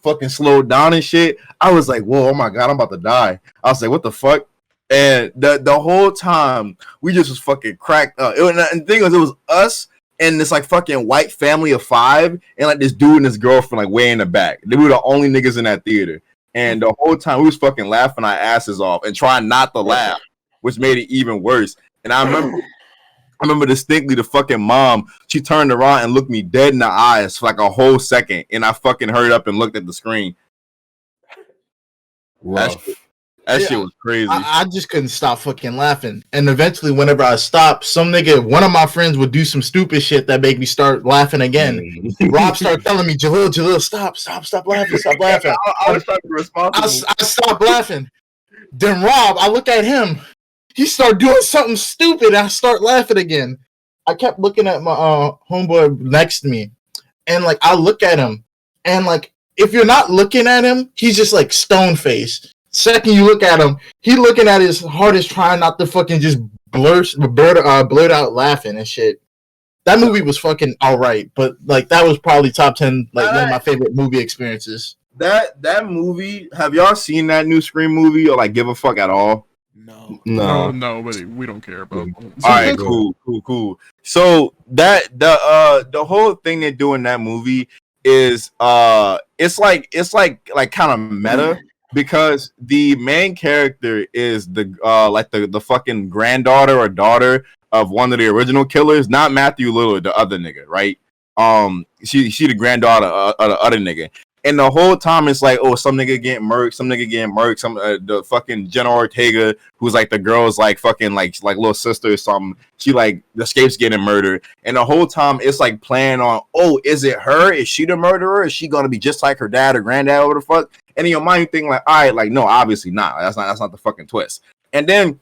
fucking slowed down and shit. I was like, whoa, oh my god, I'm about to die. I was like, what the fuck? And the whole time we just was fucking cracked up. And the thing was, it was us and this like fucking white family of 5 and like this dude and his girlfriend like way in the back. They were the only niggas in that theater. And the whole time we was fucking laughing our asses off and trying not to laugh, which made it even worse. And I remember distinctly the fucking mom, she turned around and looked me dead in the eyes for like a whole second, and I fucking hurried up and looked at the screen. Rough. That shit was crazy. I just couldn't stop fucking laughing. And eventually, whenever I stopped, one of my friends would do some stupid shit that made me start laughing again. Rob started telling me, Jalil, stop laughing. I was trying to be responsible. I stopped laughing. Then Rob, I look at him. He started doing something stupid, and I start laughing again. I kept looking at my homeboy next to me, and like I look at him, and like if you're not looking at him, he's just like stone faced. Second you look at him, he looking at his hardest, trying not to fucking just blurt out laughing and shit. That movie was fucking alright, but like that was probably top 10, like one of my favorite movie experiences. That movie, have y'all seen that new Scream movie or like give a fuck at all? No, but we don't care about. All right, cool. So that the whole thing they do in that movie is it's like kind of meta because the main character is the fucking granddaughter or daughter of one of the original killers, not Matthew Lillard, the other nigga, right? She the granddaughter of the other nigga. And the whole time it's like, oh, some nigga getting murked, some the fucking Jenna Ortega, who's like the girl's like fucking like little sister or something. She like escapes getting murdered, and the whole time it's like playing on, oh, is it her? Is she the murderer? Is she gonna be just like her dad or granddad or the fuck? And in your mind you think like, all right, like no, obviously not. That's not the fucking twist. And then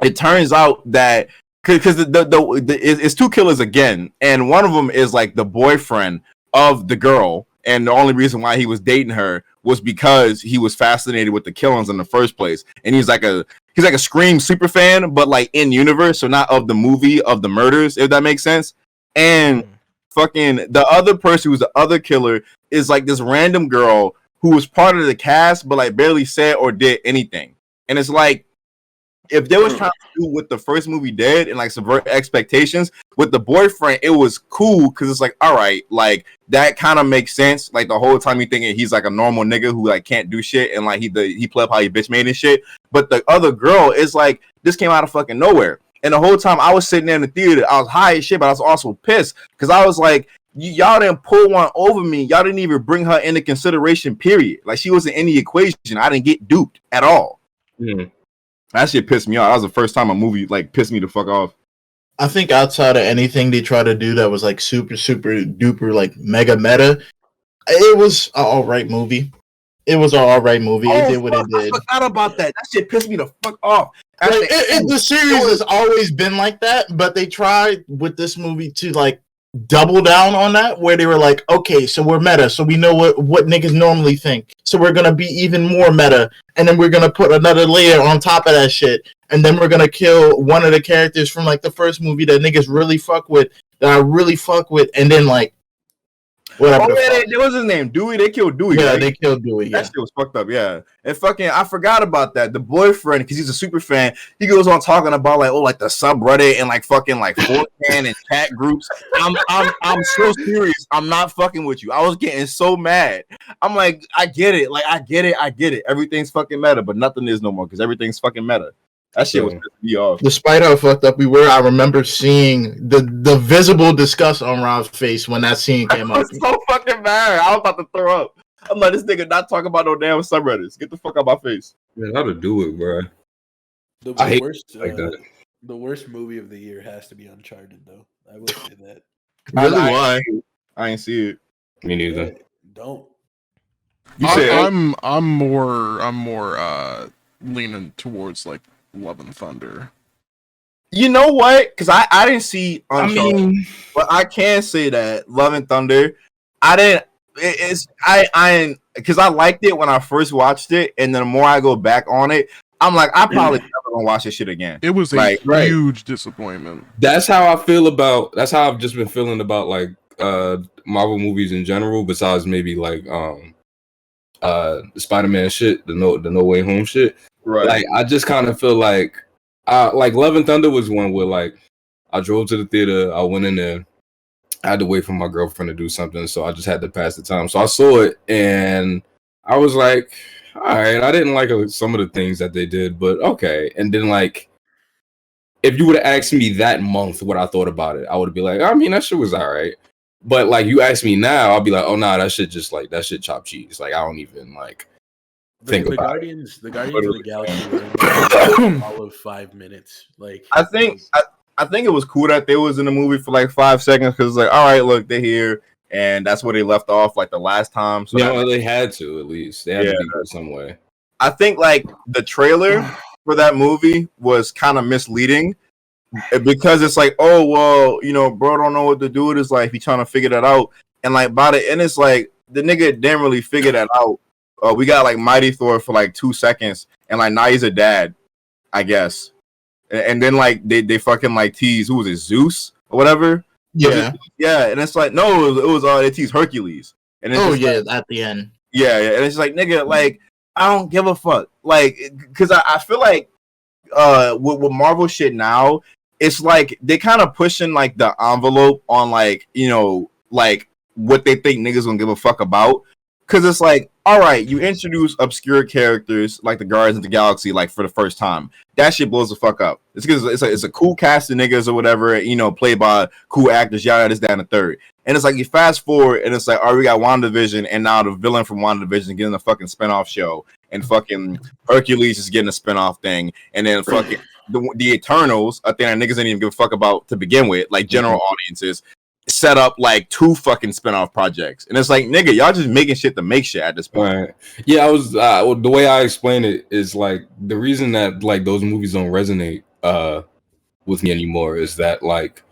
it turns out that because it's 2 killers again, and one of them is like the boyfriend of the girl. And the only reason why he was dating her was because he was fascinated with the killings in the first place, and he's like a Scream super fan, but like in universe, so not of the movie, of the murders, if that makes sense. And fucking the other person who's the other killer is like this random girl who was part of the cast, but like barely said or did anything. And it's like, if they was trying to do what the first movie did and like subvert expectations with the boyfriend, it was cool because it's like, all right, like that kind of makes sense. Like the whole time you thinking he's like a normal nigga who like can't do shit and like he play up how he bitch made and shit. But the other girl is like, this came out of fucking nowhere. And the whole time I was sitting there in the theater, I was high as shit, but I was also pissed because I was like, y'all didn't pull one over me. Y'all didn't even bring her into consideration, period. Like she wasn't in the equation. I didn't get duped at all. That shit pissed me off. That was the first time a movie like pissed me the fuck off. I think outside of anything they try to do that was like super duper like mega meta, it was an alright movie. It was an alright movie. It did what it did. I forgot about that. That shit pissed me the fuck off. Like, the series has always been like that, but they tried with this movie to like double down on that, where they were like, okay, so we're meta, so we know what niggas normally think, so we're gonna be even more meta, and then we're gonna put another layer on top of that shit, and then we're gonna kill one of the characters from like the first movie that niggas really fuck with, that I really fuck with, and then like whatever. Oh yeah, what was his name? Dewey. They killed Dewey. Yeah, right? they killed Dewey. That shit was fucked up. Yeah, and fucking, I forgot about that. The boyfriend, because he's a super fan, he goes on talking about like, oh, like the subreddit and like fucking like 4chan and chat groups. I'm so serious. I'm not fucking with you. I was getting so mad. I'm like, I get it. Like, I get it. Everything's fucking meta, but nothing is no more because everything's fucking meta. That shit was pissing me off. Despite how fucked up we were, I remember seeing the visible disgust on Rob's face when that scene came up. I was so fucking mad. I was about to throw up. I'm like, this nigga not talking about no damn subreddits. Get the fuck out my face. Man, how to do it, bro? I hate worst, like that. The worst movie of the year has to be Uncharted, though. I will say that. Really? Why? I ain't see it. Me neither. Don't. You say I'm more leaning towards like Love and Thunder. You know what? Because I didn't see Uncharted, but I can say that Love and Thunder, I didn't. I because I liked it when I first watched it, and then the more I go back on it, I'm like, I probably never gonna watch this shit again. It was a huge disappointment. That's how I feel about. That's how I've just been feeling about like Marvel movies in general. Besides maybe like Spider-Man shit, the No Way Home shit. Right. Like I just kind of feel like Love and Thunder was one where like I drove to the theater, I went in there, I had to wait for my girlfriend to do something, so I just had to pass the time. So I saw it and I was like, all right, I didn't like some of the things that they did, but okay. And then like, if you would have asked me that month what I thought about it, I would be like, I mean, that shit was all right. But like, you ask me now, I'll be like, oh nah, that shit just like that shit chopped cheese. Like I don't even like. The Guardians of the Galaxy were all of 5 minutes. Like I think it was cool that they was in the movie for like 5 seconds because it's like, all right, look, they're here, and that's where they left off like the last time. So yeah, they had to at least they had to be good some way. I think like the trailer for that movie was kind of misleading because it's like, oh well, you know, bro don't know what to do with his life. He trying to figure that out, and like by the end, it's like the nigga didn't really figure that out. We got like Mighty Thor for like 2 seconds, and like now he's a dad, I guess. And then like they fucking like tease, who was it, Zeus or whatever? Yeah, and it's like no, it was they tease Hercules. And it's at the end. Yeah, and it's like nigga, like I don't give a fuck, like because I feel like with Marvel shit now, it's like they kind of pushing like the envelope on like, you know, like what they think niggas gonna give a fuck about. Because it's like, all right, you introduce obscure characters like the Guardians of the Galaxy, like for the first time. That shit blows the fuck up. It's because it's a cool cast of niggas or whatever, you know, played by cool actors, yada, this, that, and the third. And it's like you fast forward, and it's like, all right, we got WandaVision, and now the villain from WandaVision getting a fucking spinoff show, and fucking Hercules is getting a spinoff thing, and then fucking the Eternals, a thing that niggas didn't even give a fuck about to begin with, like general audiences. Set up like 2 fucking spinoff projects, and it's like, nigga, y'all just making shit to make shit at this point. Right. Yeah, I was the way I explain it is like the reason that like those movies don't resonate with me anymore is that like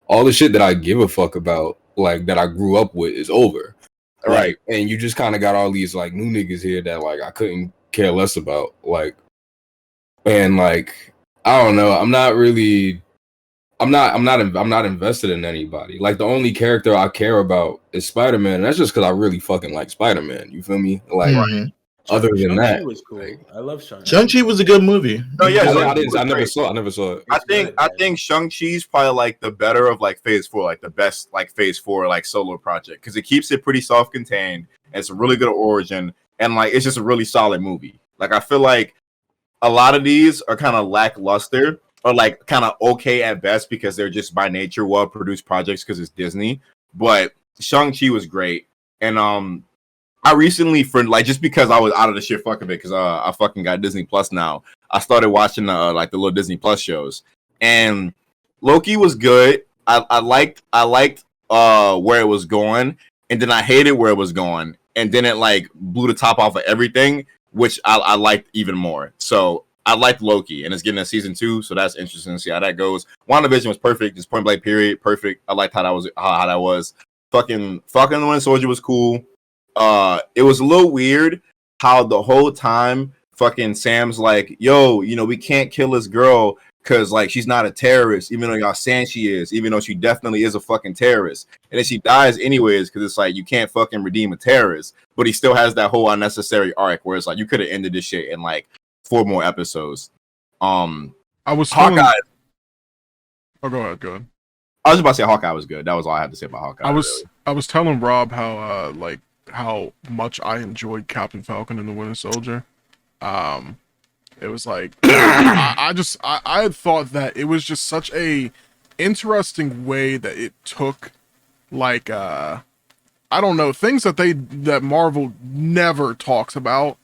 all the shit that I give a fuck about, like that I grew up with, is over. Right. And you just kind of got all these like new niggas here that like I couldn't care less about. Like, and like I don't know. I'm not invested in anybody. Like the only character I care about is Spider-Man. And that's just because I really fucking like Spider-Man. You feel me? Like other than Shang-Chi that, was cool. I love Shang-Chi. Shang-Chi was a good movie. No, yeah, I never saw it. I think Shang-Chi's probably like the better of like Phase 4, like the best like Phase 4 like solo project because it keeps it pretty self-contained. And it's a really good origin, and like it's just a really solid movie. Like I feel like a lot of these are kind of lackluster or like kind of okay at best because they're just by nature well-produced projects because it's Disney. But Shang-Chi was great, and I recently, for like, just because I was out of the shit fuck of it, because I fucking got Disney Plus now. I started watching like the little Disney Plus shows, and Loki was good. I liked where it was going, and then I hated where it was going, and then it like blew the top off of everything, which I liked even more. So I liked Loki, and it's getting a season 2, so that's interesting to see how that goes. WandaVision was perfect, just point blank period, perfect. I liked how that was. Fucking Falcon and the Winter Soldier was cool. It was a little weird how the whole time fucking Sam's like, yo, you know, we can't kill this girl because like she's not a terrorist, even though y'all saying she is, even though she definitely is a fucking terrorist. And then she dies anyways because it's like you can't fucking redeem a terrorist. But he still has that whole unnecessary arc where it's like you could have ended this shit in like 4 more episodes. I was Hawkeye. Oh, go ahead. I was about to say Hawkeye was good. That was all I had to say about Hawkeye. I was telling Rob how much I enjoyed Captain Falcon and the Winter Soldier. It was like I had thought that it was just such a interesting way that it took like I don't know, things that Marvel never talks about.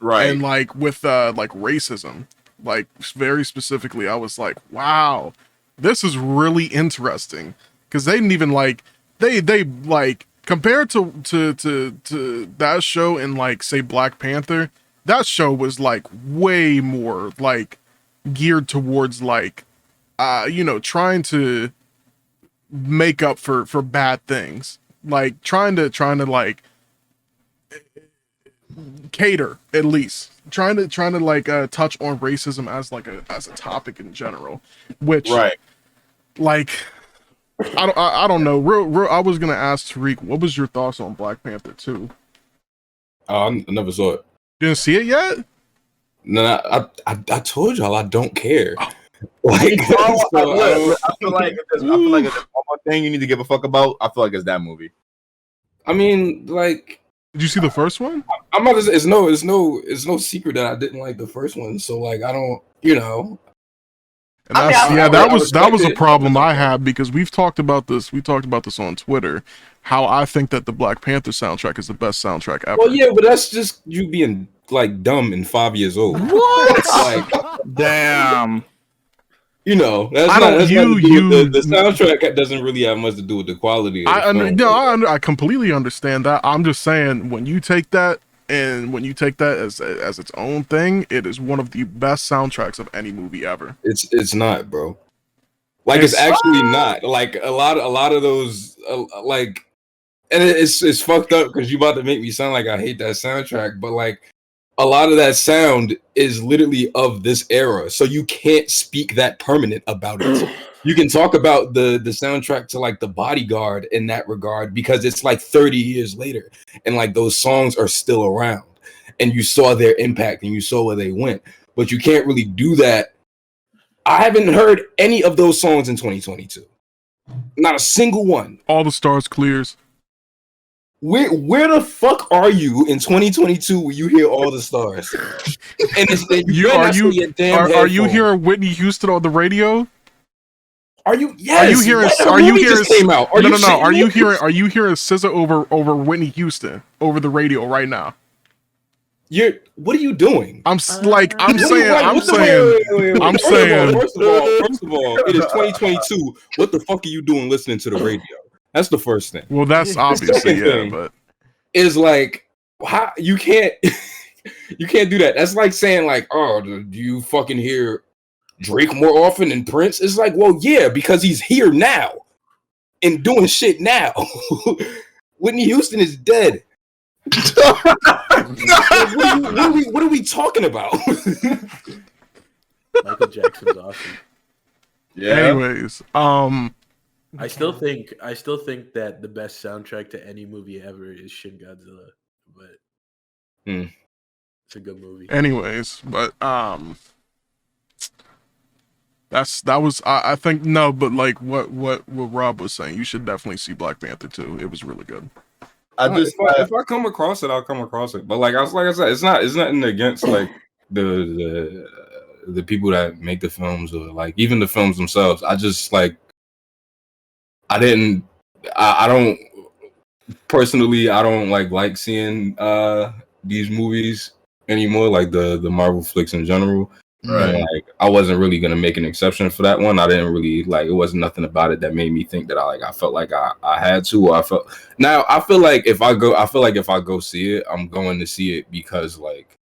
Right. And like with like racism, like very specifically, I was like, wow, this is really interesting. Because they didn't even like they like compared to that show in like say Black Panther, that show was like way more like geared towards like you know, trying to make up for bad things, like trying to like cater, at least trying to like touch on racism as a topic in general, which right, like I don't know. Real, I was gonna ask Tariq, what was your thoughts on Black Panther 2? I never saw it. You didn't see it yet? No, I told y'all I don't care. Like, I feel like if there's one more thing you need to give a fuck about, I feel like it's that movie. I mean, like, did you see the first one? I'm not. It's no secret that I didn't like the first one. So like, I don't, you know. And that was a problem I had because we've talked about this. We talked about this on Twitter. How I think that the Black Panther soundtrack is the best soundtrack ever. Well, yeah, but that's just you being like dumb and 5 years old. What? Like, damn. You know, the soundtrack doesn't really have much to do with the quality. I completely understand that. I'm just saying when you take that as its own thing, it is one of the best soundtracks of any movie ever. It's not, bro. Like it's actually not. Like a lot of those like, and it's fucked up because you about to make me sound like I hate that soundtrack, but like a lot of that sound is literally of this era, so you can't speak that permanent about it. You can talk about the soundtrack to like The Bodyguard in that regard because it's like 30 years later and like those songs are still around and you saw their impact and you saw where they went, but you can't really do that. I haven't heard any of those songs in 2022. Not a single one. All the Stars clears. Where the fuck are you in 2022 when you hear All the Stars? And are you hearing Whitney Houston on the radio? Are you? Yes. Are you hearing? Came out. No. Are you hearing SZA over Whitney Houston over the radio right now? What are you doing? I'm saying. First of all, it is 2022. What the fuck are you doing listening to the radio? That's the first thing. Well, that's obviously but is like how you can't do that. That's like saying like, oh, do you fucking hear Drake more often than Prince? It's like, well, yeah, because he's here now and doing shit now. Whitney Houston is dead. What are we talking about? Michael Jackson's awesome. Yeah. Anyways, I still think that the best soundtrack to any movie ever is Shin Godzilla, but it's a good movie. anyways, but I think no, but like what Rob was saying, you should definitely see Black Panther 2. It was really good. If I come across it, I'll come across it. But like I said, it's nothing against like the people that make the films or like even the films themselves. I just like I don't personally like seeing these movies anymore, like the Marvel flicks in general. Right. And, like I wasn't really gonna make an exception for that one. I didn't really like it wasn't nothing about it that made me think that I felt like I had to, or I feel like if I go see it, I'm going to see it because like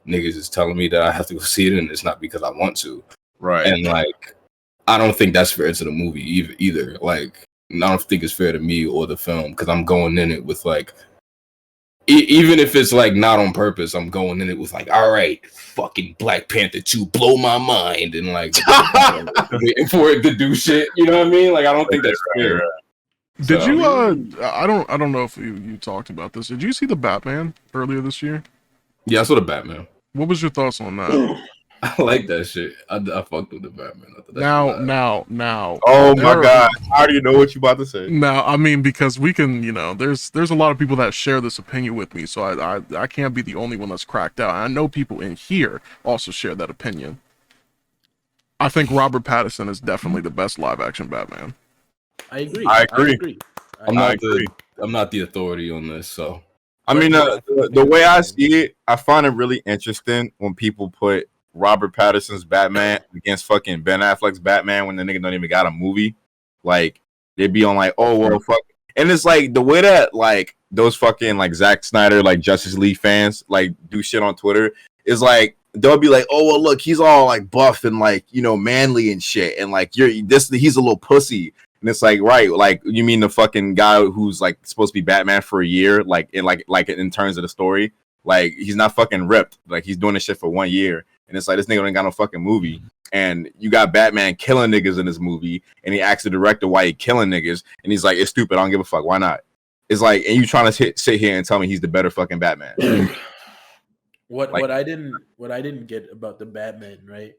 niggas is telling me that I have to go see it, and it's not because I want to. Right. And like I don't think that's fair to the movie either. Like I don't think it's fair to me or the film because I'm going in it with like even if it's like not on purpose, I'm going in it with like, all right, fucking Black Panther 2, blow my mind, and like waiting for it to do shit. You know what I mean? Like I don't think that's fair. Did you? I don't know if you talked about this. Did you see the Batman earlier this year? Yeah, I saw the Batman. What was your thoughts on that? I like that shit. I fucked with the Batman. Now. Oh my god! I already know what you about to say. Now, I mean, because we can, there's a lot of people that share this opinion with me, so I can't be the only one that's cracked out. I know people in here also share that opinion. I think Robert Pattinson is definitely the best live action Batman. I agree. I'm not the authority on this, so. I mean, the way I see it, I find it really interesting when people put Robert Pattinson's Batman against fucking Ben Affleck's Batman when the nigga don't even got a movie. Like, they'd be on like, oh, well, fuck. And it's like the way that like those fucking like Zack Snyder, like Justice League fans, like do shit on Twitter is like, they'll be like, oh, well, look, he's all like buff and like, manly and shit. And like, he's a little pussy. And it's like, right, like you mean the fucking guy who's like supposed to be Batman for a year, like in terms of the story, like he's not fucking ripped, like he's doing this shit for 1 year, and it's like this nigga ain't got no fucking movie, and you got Batman killing niggas in this movie, and he asks the director why he killing niggas, and he's like, it's stupid, I don't give a fuck, why not? It's like, and you trying to sit here and tell me he's the better fucking Batman? What I didn't get about the Batman, right?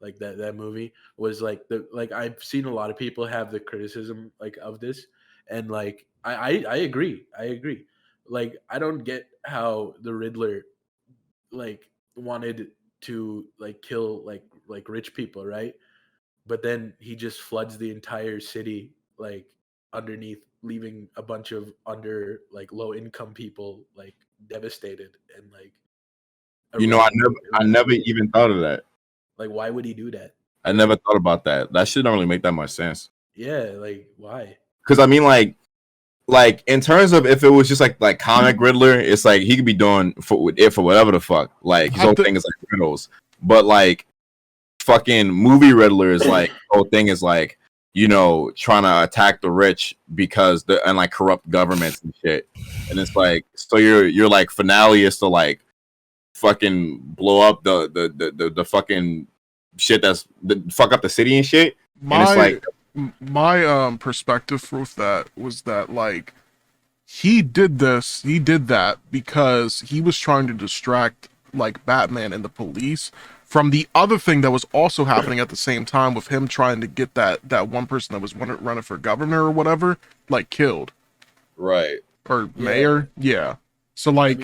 Like that movie was like I've seen a lot of people have the criticism like of this, and like I agree. Like I don't get how the Riddler like wanted to like kill like rich people, right? But then he just floods the entire city like underneath, leaving a bunch of low income people like devastated and like. I never even thought of that. Like, why would he do that? I never thought about that. That shit don't really make that much sense. Yeah, like why? Because I mean, like in terms of if it was just like comic Riddler, it's like he could be doing for whatever the fuck. Like his whole thing is like riddles, but like fucking movie Riddler is like whole thing is like trying to attack the rich because and like corrupt governments and shit. And it's like so your like finale is to like fucking blow up the fucking shit fuck up the city and shit. And it's like my perspective with that was that like he did that because he was trying to distract like Batman and the police from the other thing that was also happening at the same time with him trying to get that one person that was running for governor or whatever like killed, right? Or mayor, yeah. So like.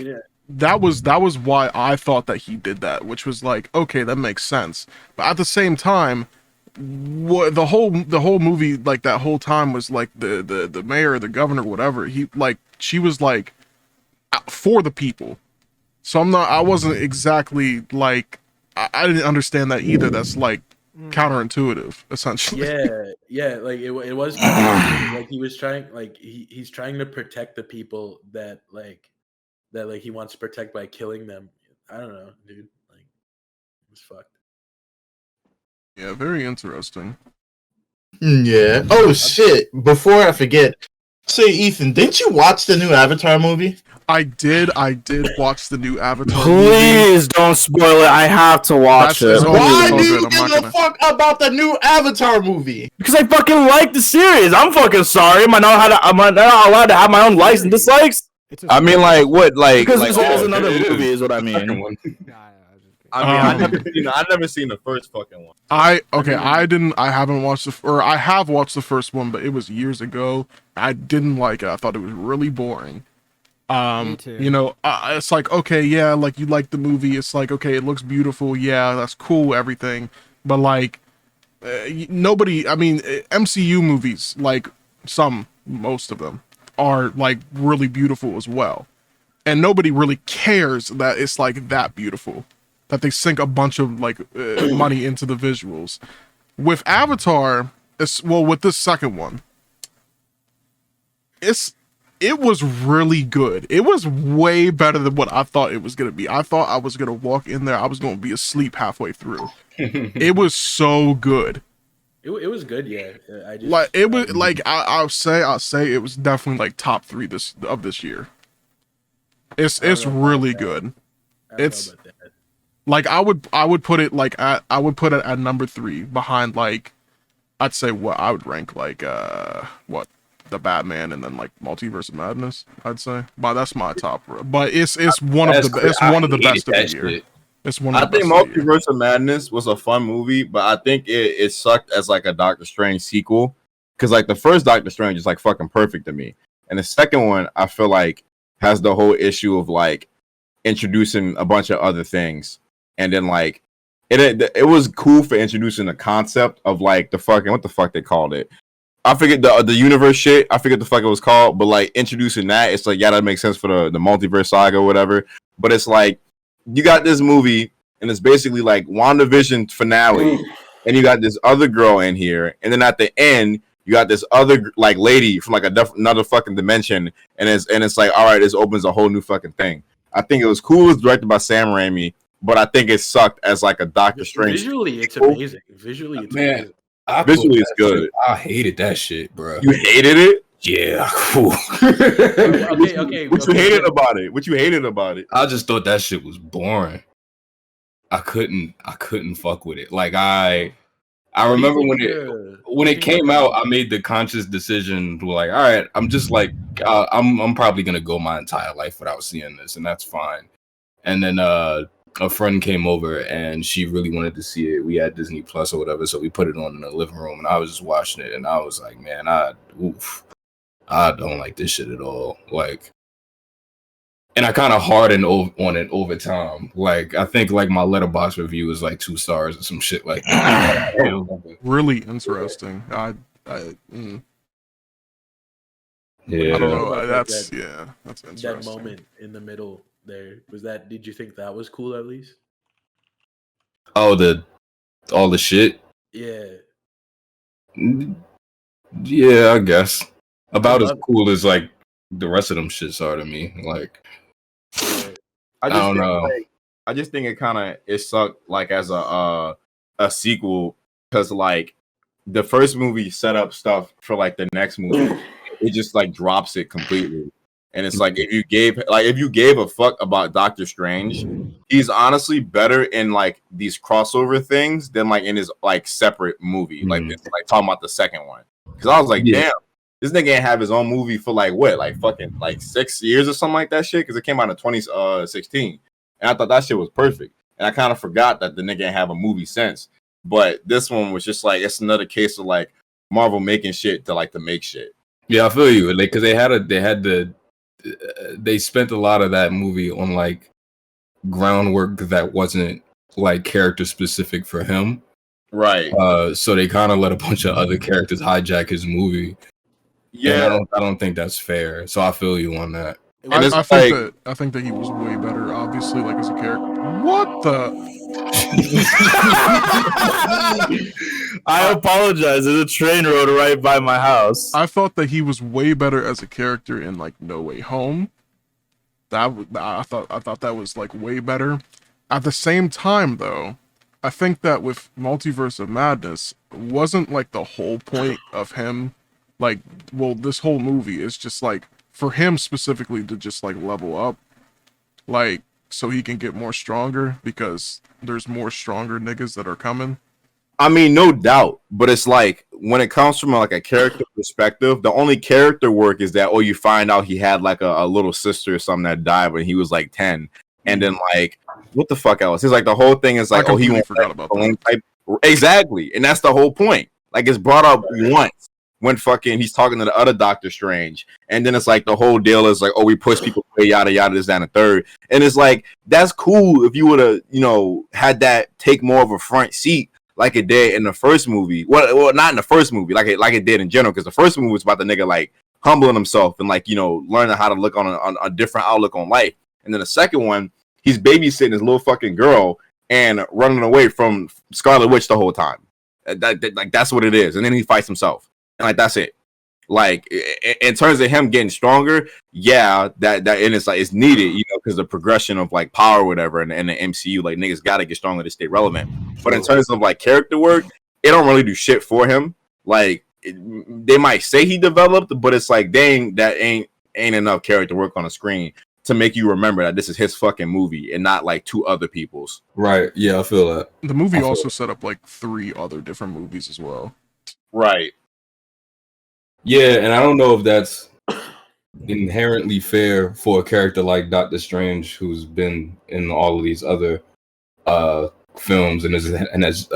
That was why I thought that he did that, which was like, okay, that makes sense. But at the same time, the whole movie, like that whole time was like the mayor, the governor, whatever. She was like for the people. So I wasn't exactly like, I didn't understand that either. That's like counterintuitive, essentially. Yeah. Like it was like he was trying, like he's trying to protect the people that he wants to protect by killing them. I don't know, dude. Like, it's fucked. Yeah, very interesting. Yeah. Oh shit! Before I forget, Say, Ethan, didn't you watch the new Avatar movie? I did watch the new Avatar. Please don't spoil it. I have to watch That's- it. it's all Why good, do you I'm give not a gonna- fuck about the new Avatar movie? Because I fucking like the series. I'm fucking sorry. Am I not allowed to have my own likes and dislikes? I mean, like what? Like, Because like there's oh, another it is. movie, is what I Second mean. one. I mean, I've never seen the first fucking one. I haven't watched I have watched the first one, but it was years ago. I didn't like it. I thought it was really boring. Me too. You know, it's like, okay, yeah, like you like the movie. It's like, okay, it looks beautiful. Yeah, that's cool, everything. But like, nobody, I mean, MCU movies, like most of them are like really beautiful as well. And nobody really cares that it's like that beautiful, that they sink a bunch of like money into the visuals. With Avatar, with this second one, it was really good. It was way better than what I thought it was gonna be. I thought I was gonna walk in there, I was gonna be asleep halfway through. It was so good. It was good, yeah. I just Like it was like I'll say it was definitely like top 3 of this year. It's really good. I don't know It's about that. like I would put it like I would put it at number 3 behind like I'd say what I would rank like the Batman and then like Multiverse of Madness. I'd say, but that's my top. But it's one of the best of the year. Shit. It's one of I the think best of the year. Multiverse of Madness was a fun movie, but I think it sucked as like a Doctor Strange sequel. Because like the first Doctor Strange is like fucking perfect to me, and the second one I feel like has the whole issue of like introducing a bunch of other things, and then like it was cool for introducing the concept of like the fucking what the fuck they called it. I forget the universe shit. I forget the fuck it was called, but like introducing that, it's like yeah, that makes sense for the multiverse saga or whatever. But it's like you got this movie and it's basically like WandaVision finale, and you got this other girl in here, and then at the end you got this other like lady from like another fucking dimension, and it's like all right, this opens a whole new fucking thing. I think it was cool. It was directed by Sam Raimi, but I think it sucked as like a Doctor Strange. Visually, it's amazing. Visually, it's Man, amazing. Visually, it's good. Shit. I hated that shit, bro. You hated it? Yeah. Okay. What you hated about it? What you hated about it? I just thought that shit was boring. I couldn't fuck with it. Like I remember when it came out, I made the conscious decision to like, all right, I'm just like, I'm probably gonna go my entire life without seeing this, and that's fine. And then a friend came over and she really wanted to see it. We had Disney Plus or whatever, so we put it on in the living room, and I was just watching it, and I was like, man, I don't like this shit at all. Like, and I kind of hardened on it over time. Like, I think like my Letterboxd review was like 2 stars or some shit like that. Really interesting. I Yeah. don't know. Like That's that- that's That interesting. moment in the middle there was that. Did you think that was cool at least? Oh, all the shit. Yeah. Yeah, I guess. About as love- cool as like the rest of them shits are to me. Like, I don't know. Like, I just think it sucked like as a sequel because like the first movie set up stuff for like the next movie. It just like drops it completely. And it's like if you gave a fuck about Doctor Strange, he's honestly better in like these crossover things than like in his like separate movie. Like it's like talking about the second one. Because I was like, damn, this nigga ain't have his own movie for like what, like fucking like 6 years or something like that shit. Because it came out in 2016, and I thought that shit was perfect. And I kind of forgot that the nigga ain't have a movie since. But this one was just like it's another case of like Marvel making shit to make shit. Yeah, I feel you. Like, because they spent a lot of that movie on like groundwork that wasn't like character specific for him. Right. So they kind of let a bunch of other characters hijack his movie. Yeah. And I don't think that's fair. So I feel you on that. I think that he was way better, obviously, like as a character. What the? I apologize. There's a train rode right by my house. I thought that he was way better as a character in like No Way Home. I thought that was like way better. At the same time, though, I think that with Multiverse of Madness wasn't like the whole point of him Like, well, this whole movie is just like for him specifically to just like level up, like so he can get more stronger because there's more stronger niggas that are coming. I mean, no doubt, but it's like when it comes from like a character perspective, the only character work is that you find out he had like a little sister or something that died when he was like 10, and then like what the fuck else? It's like the whole thing is like he forgot about that. Type. Exactly, and that's the whole point. Like it's brought up once when fucking he's talking to the other Doctor Strange, and then it's like the whole deal is like, we push people away, yada yada, this, that, and the third, and it's like that's cool if you would have had that take more of a front seat. Like it did in the first movie. Well, not in the first movie, like it did in general, because the first movie was about the nigga like humbling himself and like learning how to look on a different outlook on life. And then the second one, he's babysitting his little fucking girl and running away from Scarlet Witch the whole time. Like that's what it is. And then he fights himself, and like that's it. Like in terms of him getting stronger, yeah, that and it's like it's needed, because the progression of like power or whatever in the MCU, like niggas gotta get stronger to stay relevant. But in terms of like character work, it don't really do shit for him. Like they might say he developed, but it's like ain't enough character work on the screen to make you remember that this is his fucking movie and not like two other people's. Right. Yeah, I feel that. The movie also set up like 3 other different movies as well. Right. Yeah, and I don't know if that's inherently fair for a character like Doctor Strange, who's been in all of these other films and has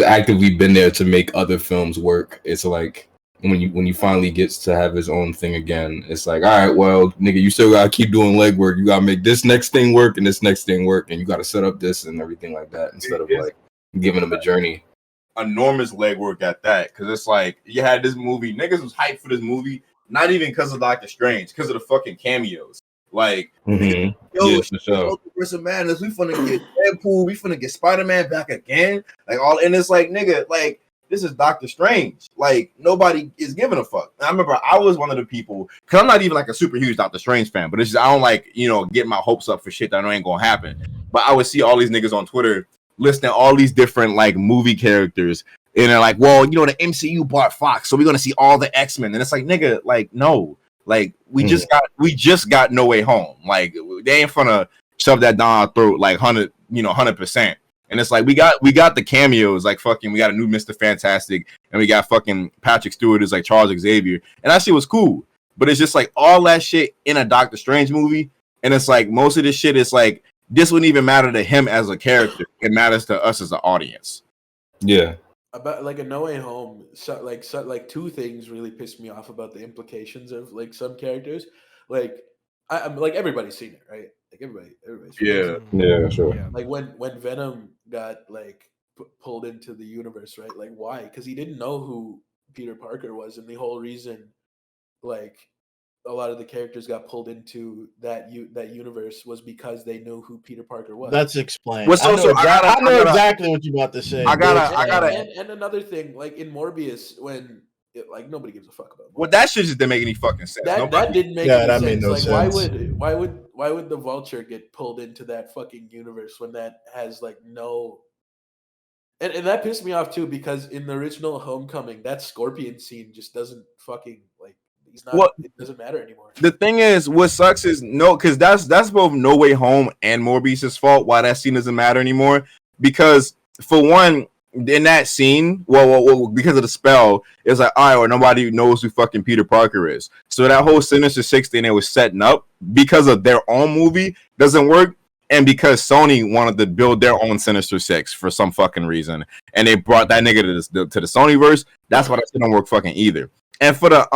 actively been there to make other films work. It's like when you finally gets to have his own thing again, it's like, all right, well, nigga, you still gotta keep doing legwork. You gotta make this next thing work and this next thing work, and you gotta set up this and everything like that instead of like giving him a journey. Enormous legwork at that, because it's like you had this movie, niggas was hyped for this movie, not even because of Doctor Strange, because of the fucking cameos. Like, Multiverse of Madness, we finna get Deadpool, we finna get Spider-Man back again, and it's like, nigga, like this is Doctor Strange. Like nobody is giving a fuck. And I remember I was one of the people, because I'm not even like a super huge Doctor Strange fan, but it's just I don't like get my hopes up for shit that I know ain't gonna happen. But I would see all these niggas on Twitter listing all these different like movie characters, and they're like, well, the MCU bought Fox, so we're gonna see all the X-Men, and it's like, nigga, like no, like we just got No Way Home, like they ain't finna shove that down our throat like 100%. And it's like we got the cameos, like fucking we got a new Mr. Fantastic, and we got fucking Patrick Stewart as like Charles Xavier, and that shit was cool. But it's just like all that shit in a Doctor Strange movie, and it's like most of this shit is like, this wouldn't even matter to him as a character. It matters to us as an audience. Yeah. About like a No Way Home, like two things really pissed me off about the implications of like some characters. Like I'm like everybody's seen it, right? Like everybody's seen it. Yeah, sure. Yeah. Like when Venom got like pulled into the universe, right? Like why? Because he didn't know who Peter Parker was, and the whole reason, like, a lot of the characters got pulled into that universe was because they knew who Peter Parker was. That's explained. Well, I know exactly what you're about to say. And another thing, like in Morbius, when like nobody gives a fuck about Morbius. Well, that shit just didn't make any fucking sense. That didn't make any sense. Made no like sense. why would the Vulture get pulled into that fucking universe when that has like no. And that pissed me off too, because in the original Homecoming, that Scorpion scene just doesn't fucking like. He's not. Well, it doesn't matter anymore. The thing is, what sucks is because that's both No Way Home and Morbius' fault. Why that scene doesn't matter anymore? Because for one, in that scene, well, because of the spell, it's like, all right, well, nobody knows who fucking Peter Parker is. So that whole Sinister Six thing they was setting up because of their own movie doesn't work, and because Sony wanted to build their own Sinister Six for some fucking reason, and they brought that nigga to the Sonyverse. That's why that shit don't work fucking either. And for the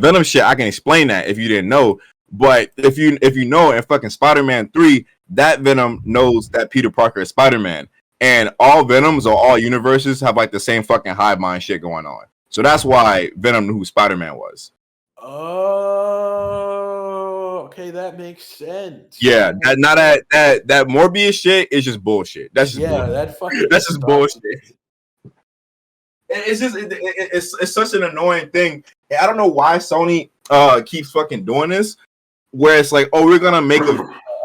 Venom shit, I can explain that if you didn't know. But if you know, in fucking Spider-Man 3, that Venom knows that Peter Parker is Spider-Man, and all Venoms or all universes have like the same fucking hive mind shit going on. So that's why Venom knew who Spider-Man was. Oh, okay, that makes sense. Yeah, that Morbius shit is just bullshit. That's just bullshit. That's just bullshit. It's just it's such an annoying thing. I don't know why Sony keeps fucking doing this, where it's like, oh, we're gonna make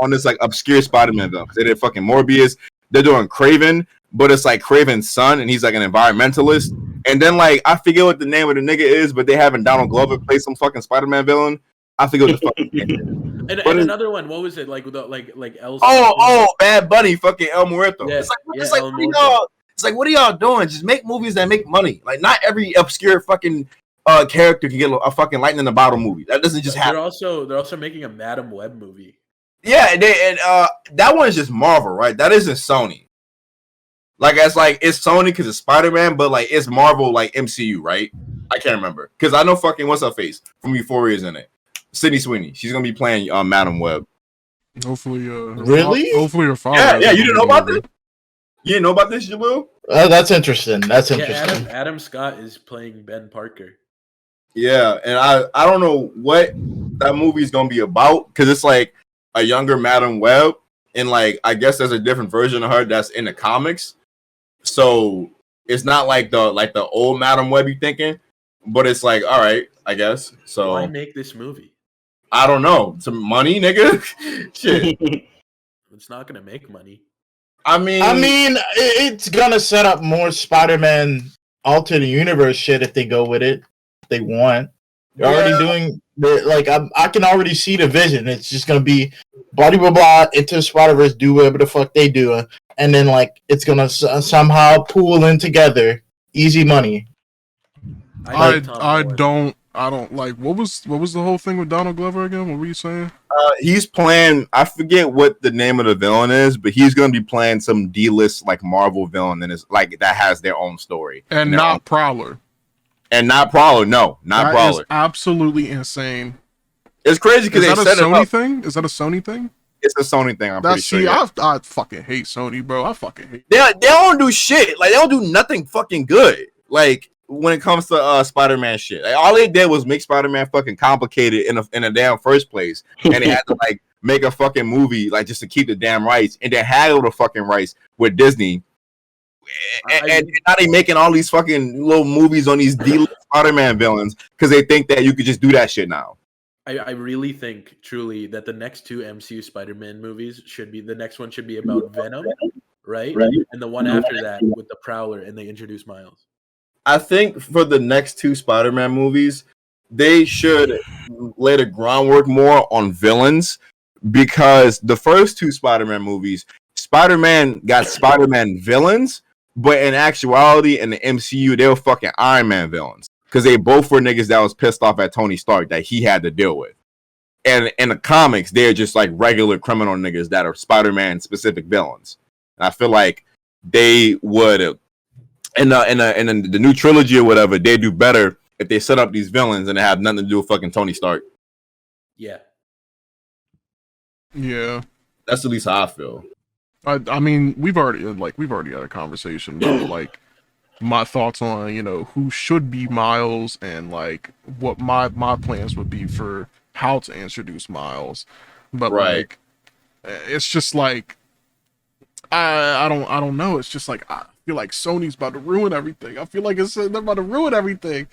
on this like obscure Spider-Man film. They did fucking Morbius. They're doing Kraven, but it's like Kraven's son, and he's like an environmentalist. And then like I forget what the name of the nigga is, but they having Donald Glover play some fucking Spider-Man villain. I forget what the fucking name is. And another one, what was it like? Without like El. Bad Bunny, fucking El Muerto. Yeah, It's like what are y'all? It's like what are y'all doing? Just make movies that make money. Like not every obscure fucking character can get a fucking lightning in the bottle movie. That doesn't just happen. They're also making a Madam Web movie. Yeah, and that one is just Marvel, right? That isn't Sony. Like it's Sony because it's Spider-Man, but like it's Marvel like MCU, right? I can't remember because I know fucking what's her face from Euphoria is in it. Sydney Sweeney. She's gonna be playing Madam Web. Hopefully, really? Hopefully, her father. Yeah. You didn't know about this? You didn't know about this, Jalil? That's interesting. That's Yeah, interesting. Adam Scott is playing Ben Parker. Yeah, and I don't know what that movie is gonna be about because it's like a younger Madam Web, and like I guess there's a different version of her that's in the comics. So it's not like the old Madam Web you thinking, but it's like all right, I guess. So why make this movie? I don't know. Some money, nigga. Shit. It's not gonna make money. I mean, it's gonna set up more Spider-Man alternate universe shit if they go with it. If they want. They're already doing like I can already see the vision. It's just gonna be blah blah blah into Spider-Verse, do whatever the fuck they do, and then like it's gonna somehow pool in together. Easy money. I don't like what was the whole thing with Donald Glover again? What were you saying? He's playing. I forget what the name of the villain is, but he's gonna be playing some D-list like Marvel villain, and it's like that has their own story and not Prowler. And not Prowler. No, not Prowler. Is absolutely insane. It's crazy because is they that set a Sony it up. thing? Is that a Sony thing? It's a Sony thing. I'm pretty sure. Yeah. I fucking hate Sony, bro. I fucking hate. They don't do shit. Like they don't do nothing fucking good. Like when it comes to Spider-Man shit, like all they did was make Spider-Man fucking complicated in a damn first place, and they had to like make a fucking movie like just to keep the damn rights, and then haggle the fucking rights with Disney. And now they making all these fucking little movies on these D-list Spider-Man villains because they think that you could just do that shit now. I really think truly that the next two MCU Spider-Man movies the next one should be about Venom, right? And the one after that with the Prowler, and they introduce Miles. I think for the next two Spider-Man movies, they should lay the groundwork more on villains because the first two Spider-Man movies, Spider-Man got Spider-Man villains, but in actuality, in the MCU, they were fucking Iron Man villains because they both were niggas that was pissed off at Tony Stark that he had to deal with. And in the comics, they're just like regular criminal niggas that are Spider-Man specific villains. And I feel like they would, in the new trilogy or whatever, they do better if they set up these villains and they have nothing to do with fucking Tony Stark. Yeah. Yeah. That's at least how I feel. I mean, we've already had a conversation about like my thoughts on, who should be Miles and like what my plans would be for how to introduce Miles. But like it's just like I don't know. It's just like I feel like Sony's about to ruin everything. I feel like they're about to ruin everything.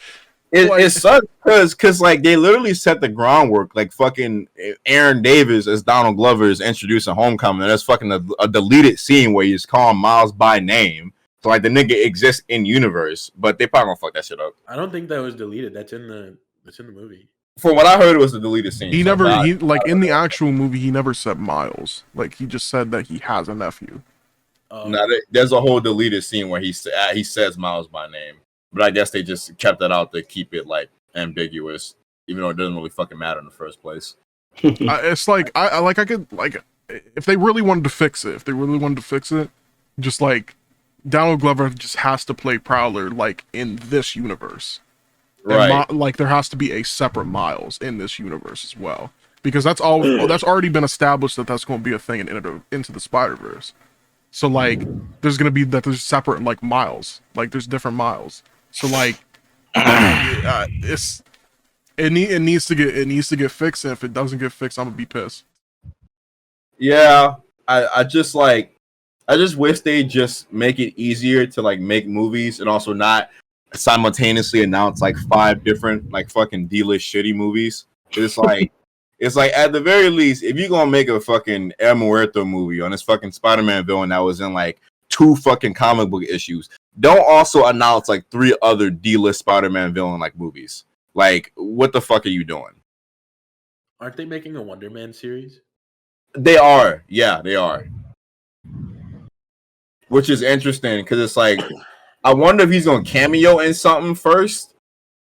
It sucks because like they literally set the groundwork. Like fucking Aaron Davis as Donald Glover is introducing Homecoming, and that's fucking a deleted scene where he's calling Miles by name. So like the nigga exists in universe, but they probably gonna fuck that shit up. I don't think that was deleted. That's in the movie. From what I heard, it was a deleted scene. In the actual movie, he never said Miles. Like he just said that he has a nephew. No, there's a whole deleted scene where he says Miles by name. But I guess they just kept that out to keep it like ambiguous, even though it doesn't really fucking matter in the first place. It's like I could like if they really wanted to fix it, just like Donald Glover just has to play Prowler like in this universe, right? Like there has to be a separate Miles in this universe as well, because that's already been established that's going to be a thing in Into the Spider-Verse. So like there's there's separate like Miles, like there's different Miles. So like, it needs to get fixed. And if it doesn't get fixed, I'm gonna be pissed. Yeah, I just wish they just make it easier to like make movies and also not simultaneously announce like 5 different like fucking D-list shitty movies. It's like at the very least, if you're gonna make a fucking El Muerto movie on this fucking Spider-Man villain that was in like 2 fucking comic book issues. Don't also announce like 3 other D-list Spider-Man villain like movies. Like, what the fuck are you doing? Aren't they making a Wonder Man series? They are. Yeah, they are. Which is interesting because it's like, I wonder if he's gonna cameo in something first,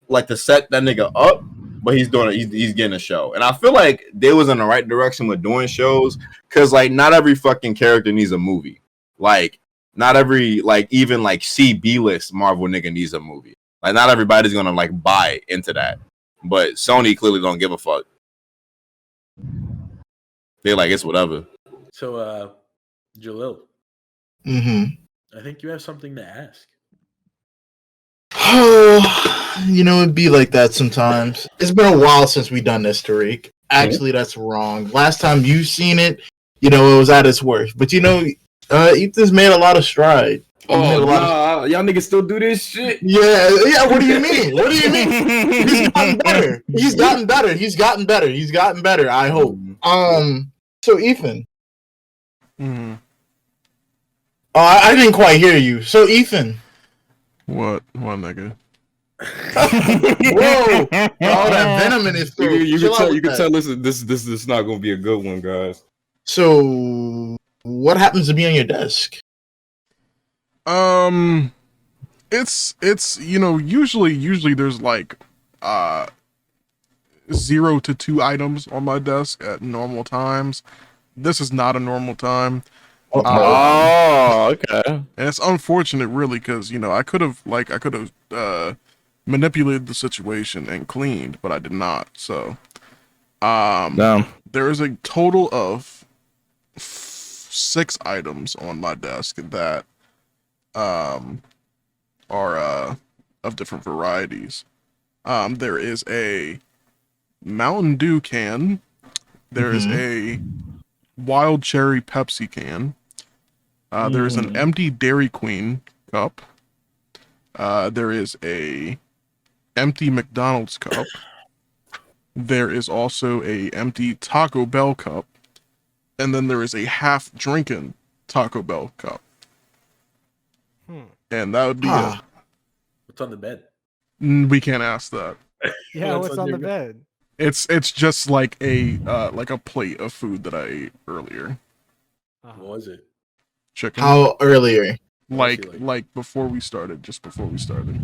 like to set that nigga up. But he's doing it. He's getting a show, and I feel like they was in the right direction with doing shows because like not every fucking character needs a movie. Like not every like even like B list Marvel nigga needs a movie. Like not everybody's gonna like buy into that. But Sony clearly don't give a fuck. They like it's whatever. So, Jalil, Mm-hmm. I think you have something to ask. Oh, you know, it'd be like that sometimes. It's been a while since we done this, Tariq. Actually, that's wrong. Last time you seen it, you know, it was at its worst. But you know, Ethan's made a lot of stride. Oh, nah, y'all niggas still do this shit? Yeah. What do you mean? What do you mean? He's gotten better. He's gotten better. He's gotten better. He's gotten better. I hope. So Ethan. Mm-hmm. Oh, I didn't quite hear you. So Ethan. What nigga? Whoa! All that venom in his throat. You can tell this is not gonna be a good one, guys. So, what happens to be on your desk? It's you know, usually there's like 0 to 2 items on my desk at normal times. This is not a normal time. Oh, okay. And it's unfortunate, really, because you know I could have manipulated the situation and cleaned, but I did not. So, there is a total of 6 items on my desk that are of different varieties. There is a Mountain Dew can. There is a Wild Cherry Pepsi can. There is an empty Dairy Queen cup. There is a empty McDonald's cup. There is also a empty Taco Bell cup. And then there is a half drinking Taco Bell cup. And that would be it. What's on the bed? We can't ask that. Yeah, what's on the bed? It's just like a plate of food that I ate earlier. What was it? Chicken. How earlier? Like before we started, just before we started.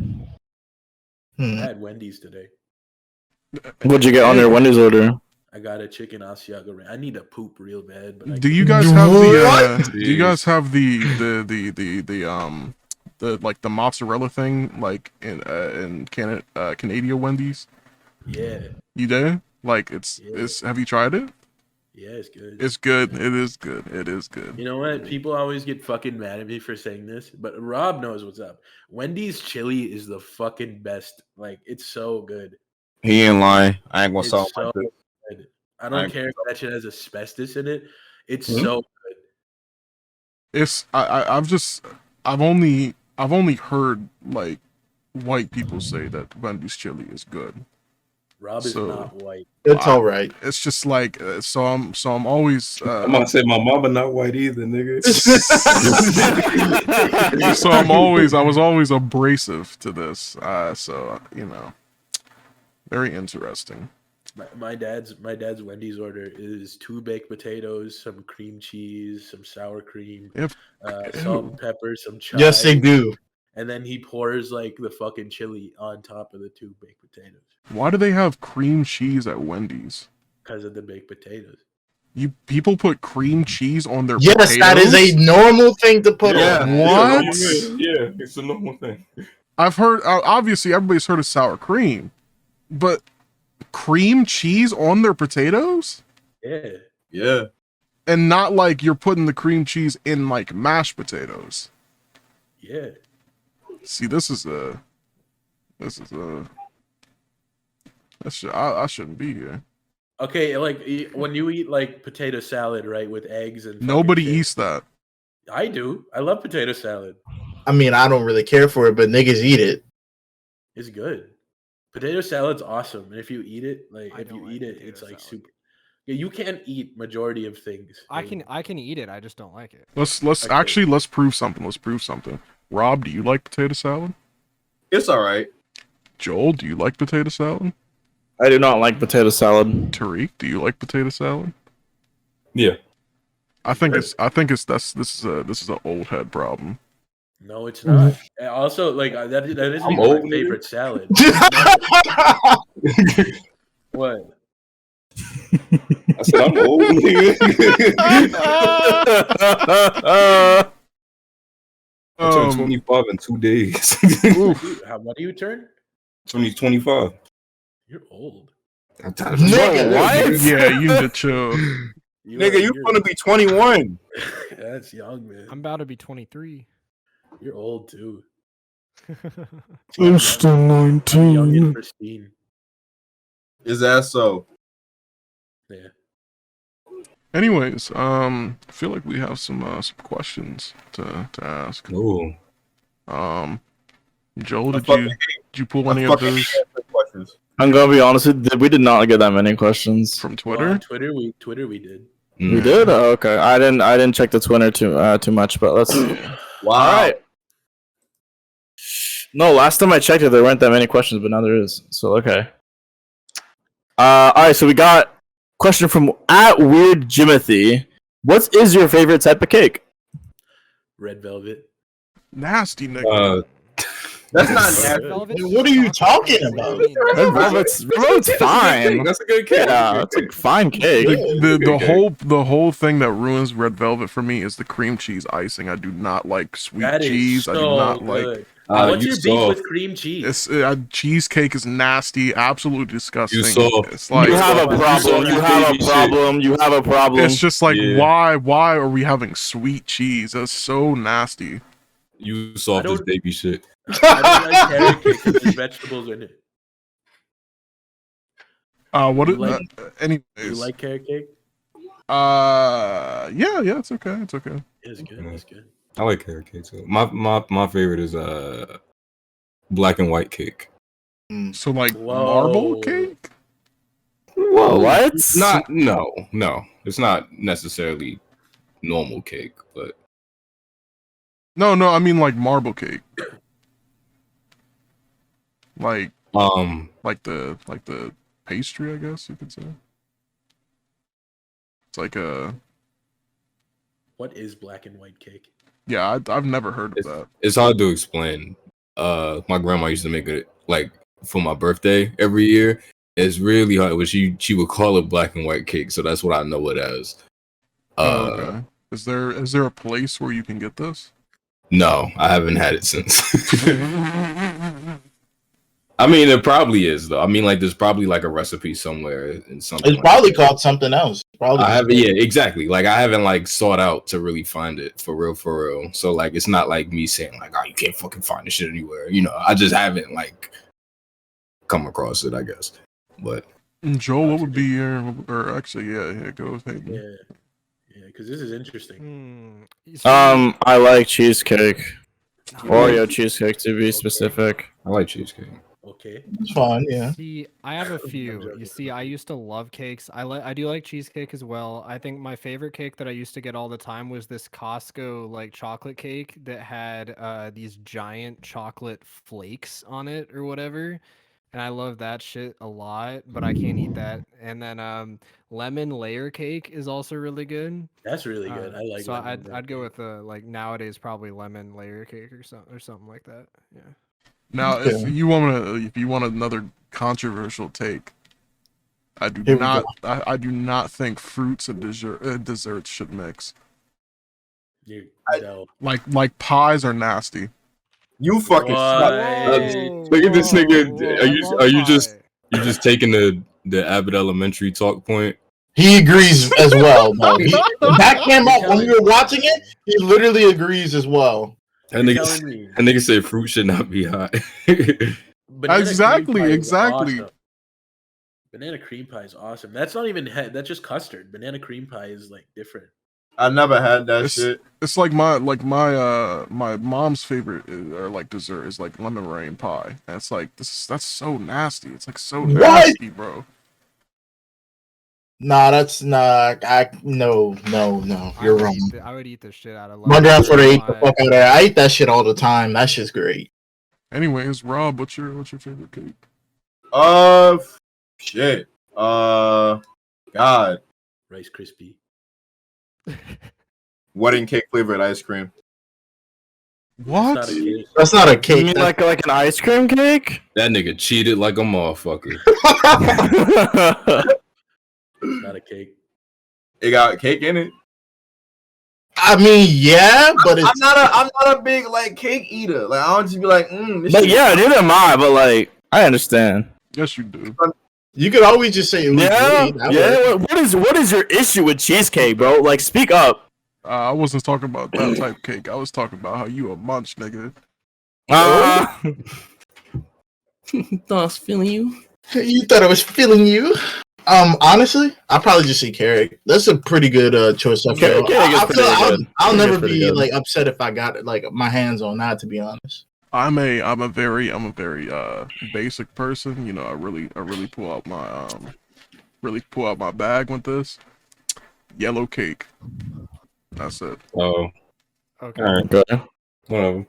I had Wendy's today. What'd you get on your Wendy's order? I got a chicken Asiago. I need to poop real bad. But Do you guys have the? Do you guys have the like the mozzarella thing like in Canadian Wendy's? Yeah. You do? Like it's have you tried it? Yeah, it's good. It's good. It is good. It is good. You know what? People always get fucking mad at me for saying this, but Rob knows what's up. Wendy's chili is the fucking best. Like, it's so good. He ain't lying. I ain't gonna It's sell so good. I don't care if that shit has asbestos in it. It's so good. It's I've only heard like white people say that Wendy's chili is good. Rob is not white. It's all right. It's just like so I'm always I'm gonna say my mama not white either, nigga. So I was always abrasive to this. So you know, very interesting. My dad's Wendy's order is 2 baked potatoes, some cream cheese, some sour cream, salt and pepper, some chives. Yes, they do. And then he pours like the fucking chili on top of the 2 baked potatoes. Why do they have cream cheese at Wendy's? Because of the baked potatoes. People put cream cheese on their potatoes? Yes, that is a normal thing to put on. What? Yeah, it's a normal thing. I've heard, obviously everybody's heard of sour cream, but cream cheese on their potatoes? Yeah. And not like you're putting the cream cheese in like mashed potatoes. Yeah. See, I shouldn't be here. Okay, like when you eat like potato salad, right, with eggs and nobody eats that. I do. I love potato salad. I mean, I don't really care for it, but niggas eat it. It's good. Potato salad's awesome, and if you eat it, it's like super. Yeah, you can't eat majority of things. I can eat it. I just don't like it. Let's Okay. let's prove something. Let's prove something. Rob, do you like potato salad? It's all right. Joel, do you like potato salad? I do not like potato salad. Tariq, do you like potato salad? Yeah. I think it's this is an old head problem. No, it's not. And also, like that isn't I'm even old, my nigga. favorite salad. What? I said I'm old. Nigga. I turned 25 in 2 days. What do you turn? 25. You're old. Nigga, what? Yeah, you need to chill. Nigga, you gonna be 21. That's young, man. I'm about to be 23. You're old too. I'm still Young 19. and pristine. Is that so? Yeah. Anyways, I feel like we have some questions to ask. Oh. Joel, did you pull any of those questions? I'm gonna be honest with you, we did not get that many questions. from Well, Twitter? on Twitter we did. We did? Oh, okay. I didn't check the Twitter too much, but let's see. Wow. All right. No, last time I checked it, there weren't that many questions, but now there is. So okay. All right. So we got question from @WeirdJimothy. What is your favorite type of cake? Red velvet. Nasty nigga. That's not Red nasty. velvet's What are you chocolate. talking about? Red velvet's fine. That's a good cake. Yeah, it's a fine cake. The whole thing that ruins red velvet for me is the cream cheese icing. I do not like sweet That is cheese. so I do not good. like. What's you your saw- beef with cream cheese? It's cheesecake is nasty, absolutely disgusting. You saw- It's like You have a You problem. saw You that have a baby shit. problem. You have a problem. it's just like Yeah. why are we having sweet cheese? That's so nasty. You saw I this don't- baby shit. I don't like carrot cake because there's vegetables in it. What? You like- Anyways, You like carrot cake? yeah, it's okay. It's okay. It's good. It's good. I like carrot cake too. My favorite is black and white cake. So like Whoa. marble cake. Whoa, what? No. It's not necessarily normal cake, but No, I mean like marble cake. Like the pastry, I guess you could say. It's like a What is black and white cake? yeah. I've never heard of that. it's hard to explain. My grandma used to make it like for my birthday every year. It's really hard, but she would call it black and white cake, so that's what I know it as. Okay. Is there a place where you can get this? No, I haven't had it since. I mean, it probably is though. I mean, like there's probably like a recipe somewhere in something. It's probably called something else. Probably. I haven't, yeah, exactly. Like I haven't like sought out to really find it for real. So like, it's not like me saying like, oh, you can't fucking find this shit anywhere. You know, I just haven't like come across it, I guess. But Joel, what would be your or actually yeah, go with Hayden. Yeah, because this is interesting. I like cheesecake. Oreo cheesecake to be specific. I like cheesecake. Okay. It's fine, yeah. See, I have a few. You see, I used to love cakes. I do like cheesecake as well. I think my favorite cake that I used to get all the time was this Costco like chocolate cake that had these giant chocolate flakes on it or whatever. And I love that shit a lot, but I can't eat that. And then lemon layer cake is also really good. That's really good. I like. So lemon I'd go cake. with like nowadays probably lemon layer cake or something like that. Yeah. Now, Okay. if you want another controversial take, I do Here we not. I do not think fruits and desserts should mix. No. Like pies are nasty. You fucking suck. Look at this nigga. Whoa, Are you just pie. you just taking the Abbott Elementary talk point? He agrees as well, bro. That came up when we were watching it. He literally agrees as well. And You're nigga, telling me and nigga say fruit should not be hot. banana Exactly, cream pie is exactly. awesome. Banana cream pie is awesome. That's not even that's just custard. Banana cream pie is like different. I never had that It's- shit. It's like my mom's favorite or like dessert is like lemon meringue pie. And it's like that's so nasty. It's like so What? nasty, bro. Nah, that's nah. No. You're wrong. I would eat the shit out of. My grandfather ate the fuck out of that. I eat that shit all the time. That shit's great. Anyways, Rob, what's your favorite cake? Shit. God. Rice Krispie. Wedding cake flavored ice cream. What? That's not a cake. That's not a cake. You mean like an ice cream cake? That nigga cheated like a motherfucker. It's not a cake. It got cake in it. I mean, yeah, but it's I'm not a big like cake eater. Like I don't just be like, this But shit- yeah, neither am I. But like, I understand. Yes, you do. you could always just say Yeah, that yeah. What is your issue with cheesecake, bro? Like, speak up. I wasn't talking about that type of cake. I was talking about how you a munch, nigga. I was feeling you. You thought I was feeling you. Honestly, I'll probably just say carrot. That's a pretty good choice. I feel. Carrot is pretty good. I'll Carrot is never pretty be good. like upset if I got like my hands on that. To be honest, I'm a very basic person. You know, I really pull out my bag with this. Yellow cake. That's it. Oh, Okay. all right. Okay. Whatever.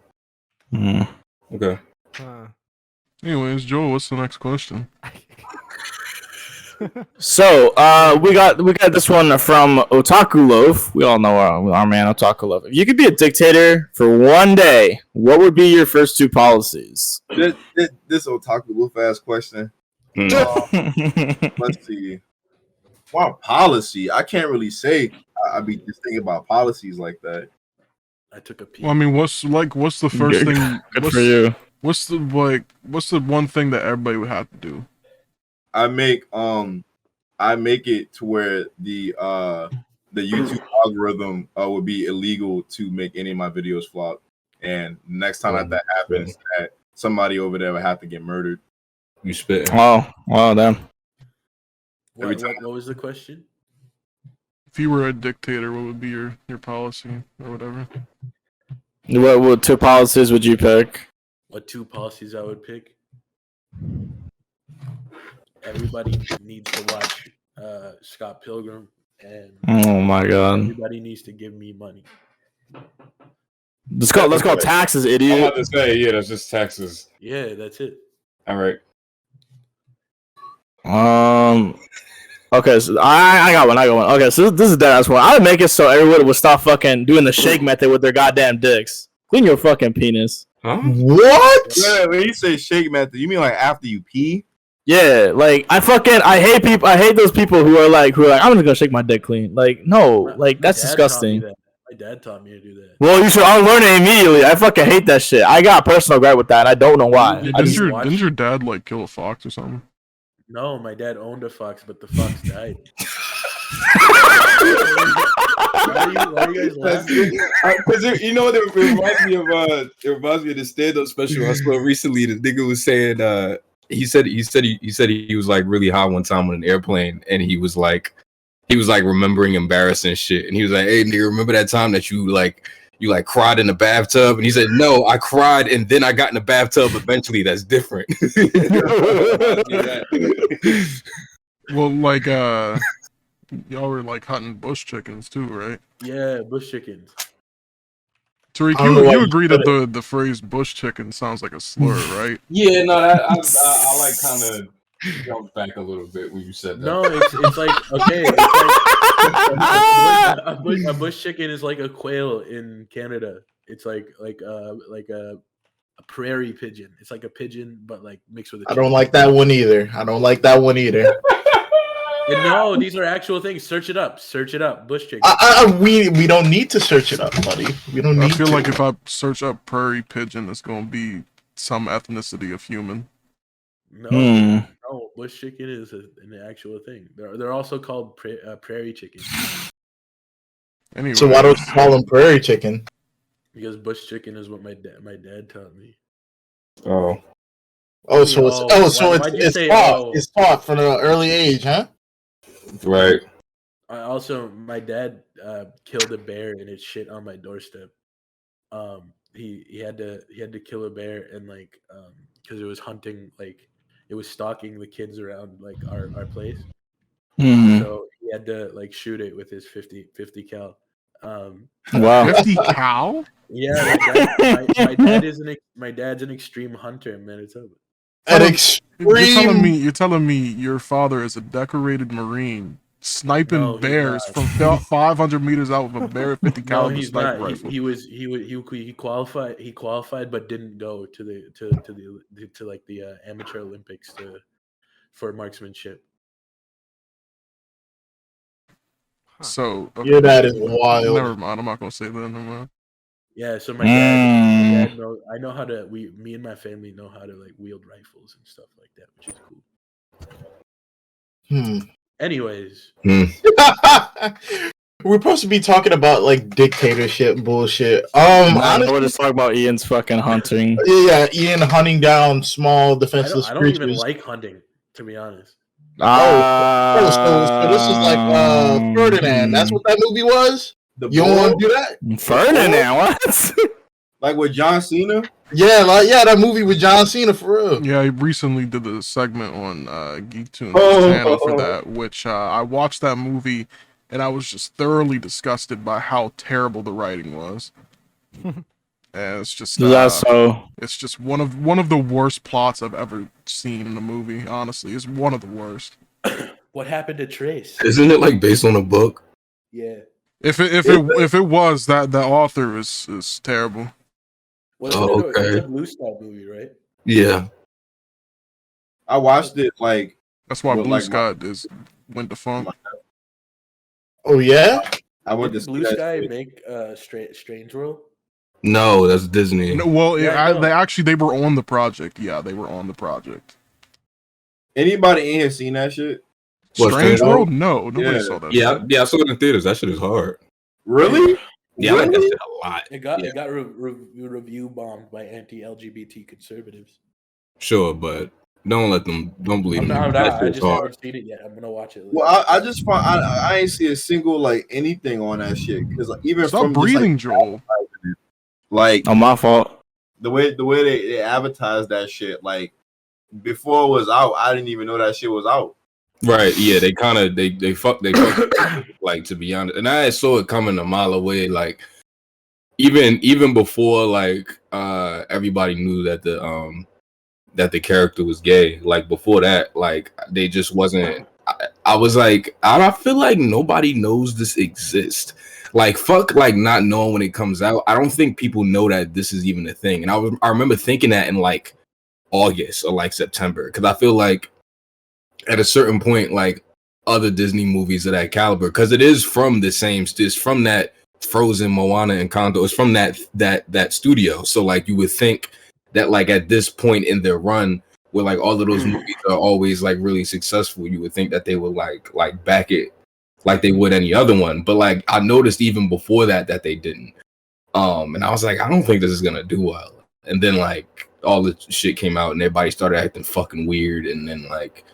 Mm. Okay. Huh. Anyways, Joel, what's the next question? So, we got this one from Otaku Loaf. We all know our man Otaku Loaf. If you could be a dictator for one day, what would be your first two policies? This otaku wolf ass question. Hmm. Let's see. Wow, policy. I can't really say. I be just thinking about policies like that. I took a pee. Well, I mean, what's the first Good- thing? Good for you. What's the one thing that everybody would have to do? I make it to where the YouTube algorithm would be illegal to make any of my videos flop, and next time that happens, that somebody over there would have to get murdered. You spit. Oh, damn. What was the question? If you were a dictator, what would be your policy or whatever? What two policies would you pick? What two policies I would pick? Everybody needs to watch Scott Pilgrim, and Oh my god. everybody needs to give me money. Let's go taxes, I'm idiot. about to say, yeah, that's just taxes. Yeah, that's it. All right. Okay, so I got one. Okay, so this is dead ass one. I would make it so everyone would stop fucking doing the shake method with their goddamn dicks. Clean your fucking penis. Huh? what? Yeah, when you say shake method, you mean like after you pee? Yeah, like I hate people. I hate those people who are like I'm just gonna shake my dick clean. Like no, like My that's dad taught me disgusting. that. My dad taught me to do that. Well, you should unlearn it immediately. I fucking hate that shit. I got a personal gripe with that. And I don't know why. Yeah, I Didn't just, didn't your dad like kill a fox or something? No, my dad owned a fox, but the fox died. Why are you guys laughing? Because you know what it reminds me of? It reminds me of the stand-up special I saw recently. The nigga was saying, he said he was like really high one time on an airplane, and he was like remembering embarrassing shit, and he was like, "Hey, nigga, remember that time that you cried in the bathtub?" And he said, "No, I cried, and then I got in the bathtub eventually. That's different." Well, like y'all were like hunting bush chickens too, right? Yeah, bush chickens. Tariq, I don't know why you you agree said that the phrase bush chicken sounds like a slur, right? Yeah, no, I like kind of jumped back a little bit when you said that. No, it's like okay. It's like a bush chicken is like a quail in Canada. It's like a prairie pigeon. It's like a pigeon, but like mixed with a I don't chicken. like that one either. And no, these are actual things. Search it up. Bush chicken. We don't need to search it up, buddy. We don't I need feel to. like if I search up prairie pigeon, it's gonna be some ethnicity of human. No, Hmm. no, bush chicken is an actual thing. They're also called prairie chicken Anyway, So why don't you call them prairie chicken? because bush chicken is what my dad taught me. Oh, Why'd you say, oh? It's taught from an early age, huh? right. My dad killed a bear and it shit on my doorstep. He had to kill a bear and like because it was hunting, like it was stalking the kids around like our place. Hmm. So he had to like shoot it with his 50 cal. Wow. 50 cal? Yeah, my dad's an extreme hunter in Manitoba. You're telling me your father is a decorated Marine sniping bears from 500 meters out with a bear 50 caliber sniper rifle. He qualified but didn't go to the amateur Olympics for marksmanship. So okay. Yeah, that is wild. Never mind. I'm not gonna say that anymore. Yeah, so my dad I know how to. Me and my family know how to like wield rifles and stuff like that, which is cool. Anyways, we're supposed to be talking about like dictatorship bullshit. Honestly, we're just talking about Ian's fucking hunting. Yeah, Ian hunting down small defenseless I don't creatures. even like hunting, to be honest. So this is like Ferdinand. That's what that movie was. You don't want to do that? Ferdinand, what? Like with John Cena? Yeah, that movie with John Cena for real. Yeah, I recently did a segment on GeekTune's channel for that, which I watched that movie and I was just thoroughly disgusted by how terrible the writing was. And it's just it's just one of the worst plots I've ever seen in a movie. Honestly, it's one of the worst. What happened to Trace? Isn't it like based on a book? Yeah. If it was, that the author is terrible. Okay. It's a Blue Sky movie, right? Yeah. I watched it like. That's why Blue Sky went defunct. Oh yeah. I went to Blue Sky make Strange World. No, that's Disney. No, well, they were on the project. Yeah, they were on the project. Anybody in here seen that shit? Strange World? No, nobody saw that. Yeah, I saw it in theaters. That shit is hard. Really? Yeah, I like that shit a lot. It got review bombed by anti-LGBT conservatives. Sure, but don't believe them. I just haven't seen it yet. I'm gonna watch it later. Well, I just found I ain't see a single like anything on that shit because like, even stop from breathing, just, like, Joel. Like, my fault. The way they advertised that shit, like before it was out, I didn't even know that shit was out. Right? Yeah, they kind of they fucked like, to be honest, and I saw it coming a mile away. Like even before like everybody knew that the character was gay. Like before that, like they just wasn't. I was like, I feel like nobody knows this exists. Like fuck, like not knowing when it comes out. I don't think people know that this is even a thing. And I remember thinking that in like August or like September, because I feel like at a certain point, like other Disney movies of that caliber, because it is from the same, it's from that Frozen, Moana, and Encanto. It's from that studio. So like you would think that like at this point in their run, where like all of those movies are always like really successful, you would think that they would like back it like they would any other one. But like I noticed even before that they didn't. And I was like, I don't think this is gonna do well. And then like all the shit came out and everybody started acting fucking weird. And then like,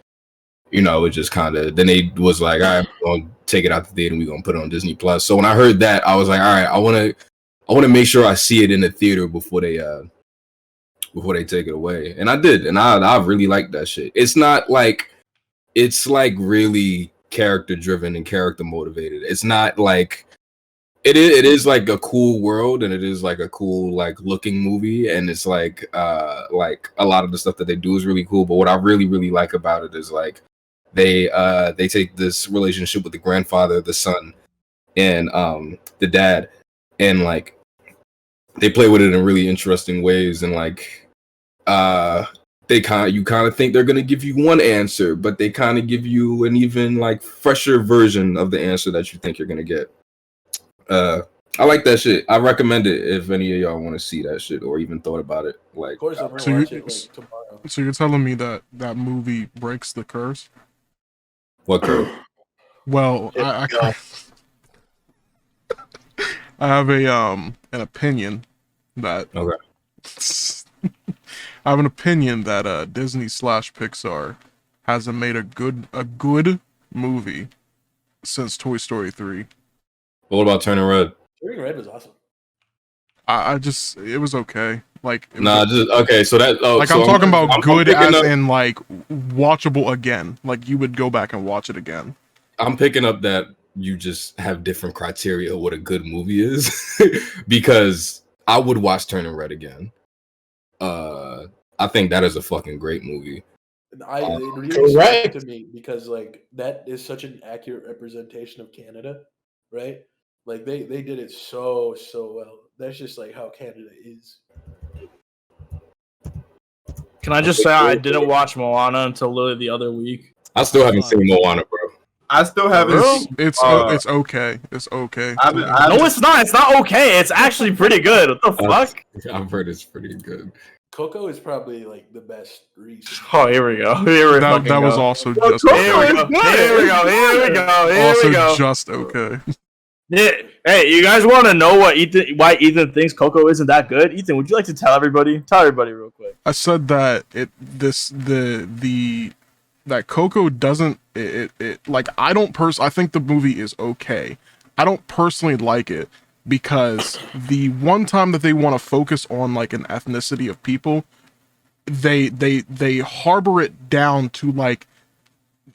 you know, it just kind of, then they was like, all right, we're gonna take it out the theater and we're gonna put it on Disney Plus. So when I heard that, I was like, all right, I want to make sure I see it in the theater before they take it away. And I did, and I really liked that shit. It's not like, it's like really character driven and character motivated. It's not like, it is like a cool world, and it is like a cool like looking movie, and it's like a lot of the stuff that they do is really cool. But what I really like about it is like they take this relationship with the grandfather, the son, and the dad, and like they play with it in really interesting ways. And like you kind of think they're gonna give you one answer, but they kind of give you an even like fresher version of the answer that you think you're gonna get. I like that shit. I recommend it if any of y'all want to see that shit or even thought about it. Like, of course, I'm gonna watch it like tomorrow. So you're telling me that movie breaks the curse? What curse? Well, I have an opinion that I have an opinion that Disney / Pixar hasn't made a good movie since Toy Story 3. What about Turning Red? Turning Red was awesome. It was okay. Like okay. So that like so I'm talking about good as in like watchable again. Like you would go back and watch it again. I'm picking up that you just have different criteria of what a good movie is, because I would watch Turning Red again. I think that is a fucking great movie. It really stuck to me because like that is such an accurate representation of Canada, right? Like they did it so well. That's just like how Canada is. Can I just say I didn't watch Moana until literally the other week? I still haven't seen Moana, bro. I still haven't. It's okay. It's okay. No, it's not. It's not okay. It's actually pretty good. What the fuck? I've heard it's pretty good. Coco is probably like the best recent. Oh, here we go. That was also just. Here we go. Just okay. Yeah. Hey, you guys want to know why Ethan thinks Coco isn't that good? Ethan, would you like to tell everybody? Tell everybody real quick. I said that that Coco doesn't like I think the movie is okay. I don't personally like it because the one time that they want to focus on like an ethnicity of people, they harbor it down to like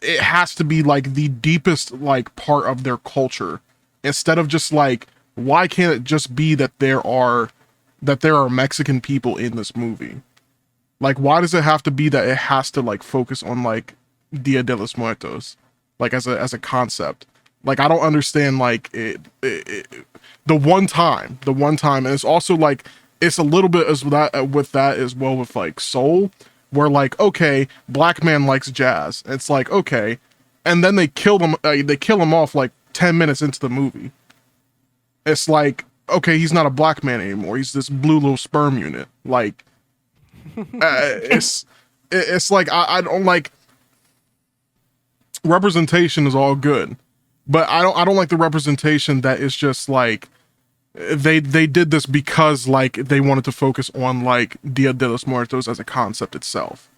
it has to be like the deepest like part of their culture, instead of just like, why can't it just be that there are Mexican people in this movie? Like, why does it have to be that it has to like focus on like Dia de los Muertos, like as a concept? Like, I don't understand like the one time, and it's also like it's a little bit as with that as well with like Soul, where like, okay, black man likes jazz. It's like, okay, and then they kill him off like 10 minutes into the movie. It's like, okay, he's not a black man anymore. He's this blue little sperm unit. Like, it's like I don't like representation is all good, but I don't like the representation that is just like they did this because like they wanted to focus on like Dia de los Muertos as a concept itself.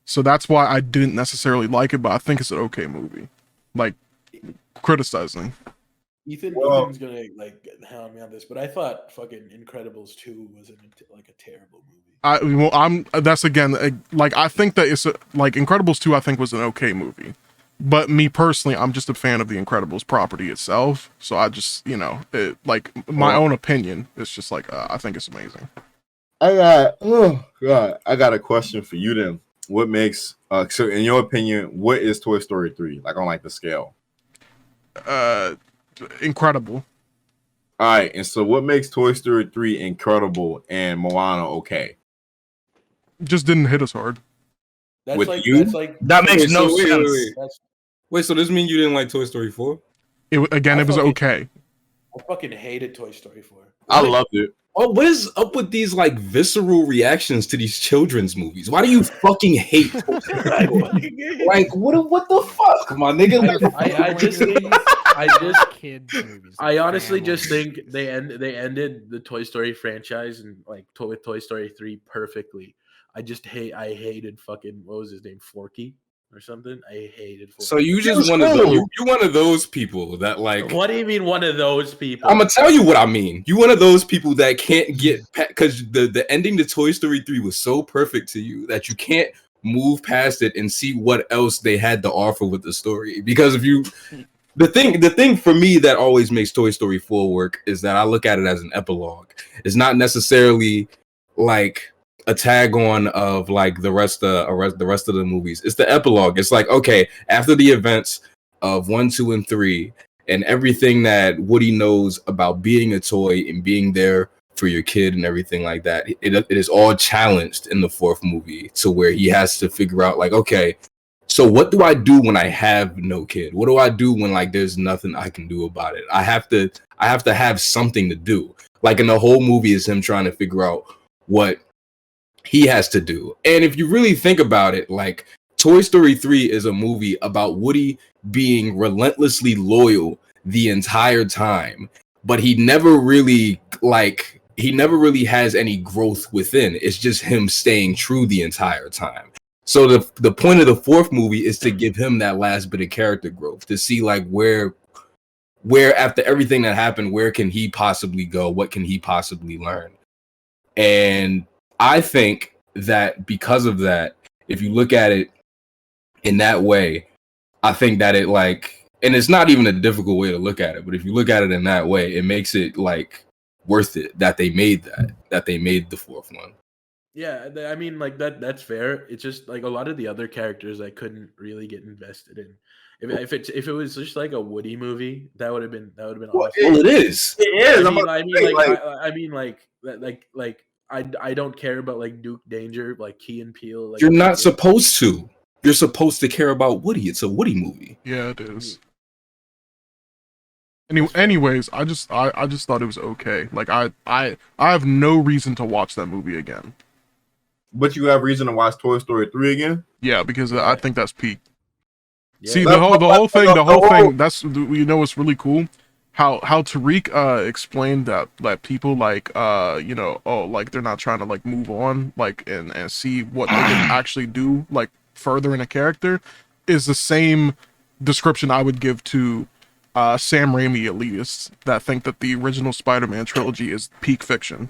So that's why I didn't necessarily like it, but I think it's an okay movie. Like, criticizing. Ethan's gonna like hound me on this, but I thought fucking Incredibles 2 was like a terrible movie. That's again like I think that it's like Incredibles 2 I think was an okay movie, but me personally I'm just a fan of the Incredibles property itself, so I just like my own opinion. It's just like I think it's amazing. I got a question for you then. What makes so in your opinion, what is Toy Story 3 like on like the scale? Incredible. All right, and so what makes Toy Story 3 incredible and Moana okay? Just didn't hit us hard. That's With like, you? that's like That makes no wait, sense. Wait, so does this mean you didn't like Toy Story 4? It was okay. I fucking hated Toy Story 4. I loved it. Oh, what is up with these like visceral reactions to these children's movies? Why do you fucking hate Toy Story 4? Like, what the fuck, my nigga? I honestly just think they ended the Toy Story franchise and like with Toy Story 3 perfectly. I hated fucking, what was his name, Forky or something. I hated Forky. So you just you're one of those people that like. What do you mean one of those people? I'm gonna tell you what I mean. You one of those people that can't get because the ending to Toy Story 3 was so perfect to you that you can't move past it and see what else they had to offer with the story. Because if you the thing for me that always makes Toy Story 4 work is that I look at it as an epilogue. It's not necessarily like a tag on of like the rest of the movies. It's the epilogue. It's like, okay, after the events of 1, 2, and 3 and everything that Woody knows about being a toy and being there for your kid and everything like that, it is all challenged in the 4th movie to where he has to figure out like, okay, so what do I do when I have no kid? What do I do when like there's nothing I can do about it? I have to have something to do. Like, in the whole movie is him trying to figure out what he has to do. And if you really think about it, like Toy Story 3 is a movie about Woody being relentlessly loyal the entire time, but he never really has any growth within. It's just him staying true the entire time. So the point of the 4th movie is to give him that last bit of character growth, to see like where after everything that happened, where can he possibly go? What can he possibly learn? And I think that because of that, if you look at it in that way, I think that it like And it's not even a difficult way to look at it, but if you look at it in that way, it makes it like worth it that they made that they made the fourth one. Yeah, I mean, like that's fair. It's just like a lot of the other characters I couldn't really get invested in. If it was just like a Woody movie, that would have been awesome. Well, it is. It is. I don't care about like Duke Danger, like Key and Peele. Like, You're not supposed to. You're supposed to care about Woody. It's a Woody movie. Yeah, it is. Anyways, I just thought it was okay. Like I have no reason to watch that movie again. But you have reason to watch Toy Story 3 again? Yeah, because I think that's peak. Yeah. See, the whole thing. That's what's really cool. How Tariq explained that people like like they're not trying to like move on like and see what they can actually do like further in a character is the same description I would give to Sam Raimi elitists that think that the original Spider-Man trilogy is peak fiction.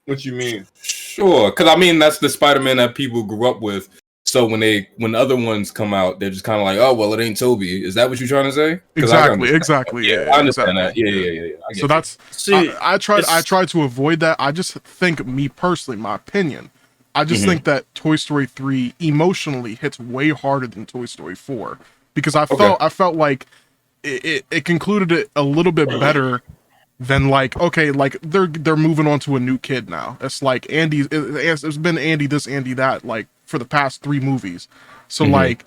What you mean? Sure, because I mean that's the Spider-Man that people grew up with. So when other ones come out, they're just kind of like, oh well, it ain't Toby. Is that what you're trying to say? Exactly. Yeah, I understand that. Yeah. So that's I tried to avoid that. I just think, me personally, my opinion, I just think that Toy Story 3 emotionally hits way harder than Toy Story 4 because I felt like it concluded it a little bit better than like, okay, like they're moving on to a new kid now. It's like it's been Andy this, Andy that, like for the past 3 movies. So like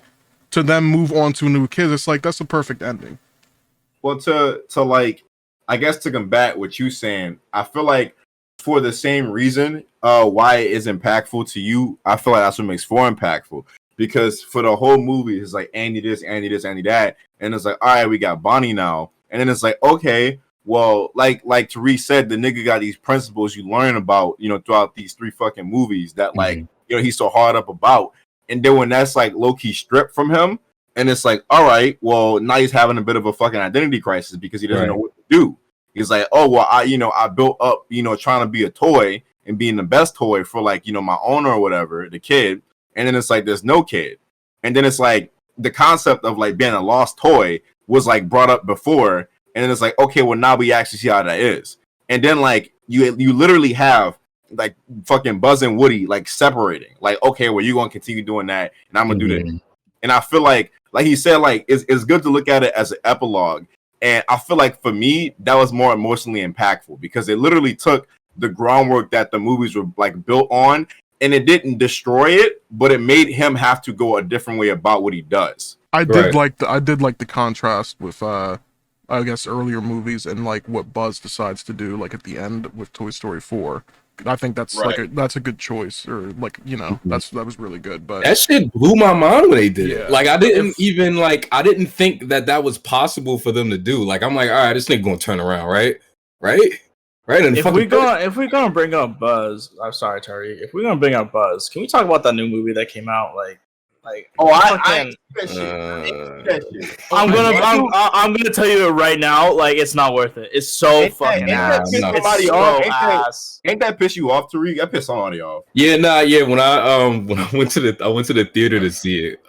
to them move on to a new kid, it's like that's the perfect ending. Well, to like, I guess to combat what you saying, I feel like for the same reason why it is impactful to you, I feel like that's what makes 4 impactful. Because for the whole movie, it's like Andy this, Andy this, Andy that, and it's like, all right, we got Bonnie now, and then it's like, okay, well, like Tariq said, the nigga got these principles you learn about, throughout these 3 fucking movies that like, he's so hard up about, and then when that's like low key stripped from him, and it's like, all right, well, now he's having a bit of a fucking identity crisis because he doesn't know what to do. He's like, oh well, I built up, trying to be a toy and being the best toy for like, my owner or whatever, the kid. And then it's like, there's no kid. And then it's like the concept of like being a lost toy was like brought up before. And then it's like, okay, well now we actually see how that is. And then like you literally have like fucking Buzz and Woody like separating. Like, okay, well, you're gonna continue doing that, and I'm gonna do this. And I feel like he said, like it's good to look at it as an epilogue. And I feel like for me, that was more emotionally impactful because it literally took the groundwork that the movies were like built on, and it didn't destroy it, but it made him have to go a different way about what he does. I did like the contrast with I guess earlier movies and like what Buzz decides to do like at the end with Toy Story 4. I think that's that's a good choice, or like that was really good. But that shit blew my mind when they did it. Like I didn't think that was possible for them to do. Like I'm like, all right, this nigga gonna turn around, right? And if we're gonna bring up Buzz, I'm sorry, Tariq. If we're gonna bring up Buzz, can we talk about that new movie that came out? I'm gonna tell you it right now. Like, it's not worth it. It's so fucking ass. Ain't that piss you off, Tariq? That piss somebody off. Yeah, when I went to the theater to see it,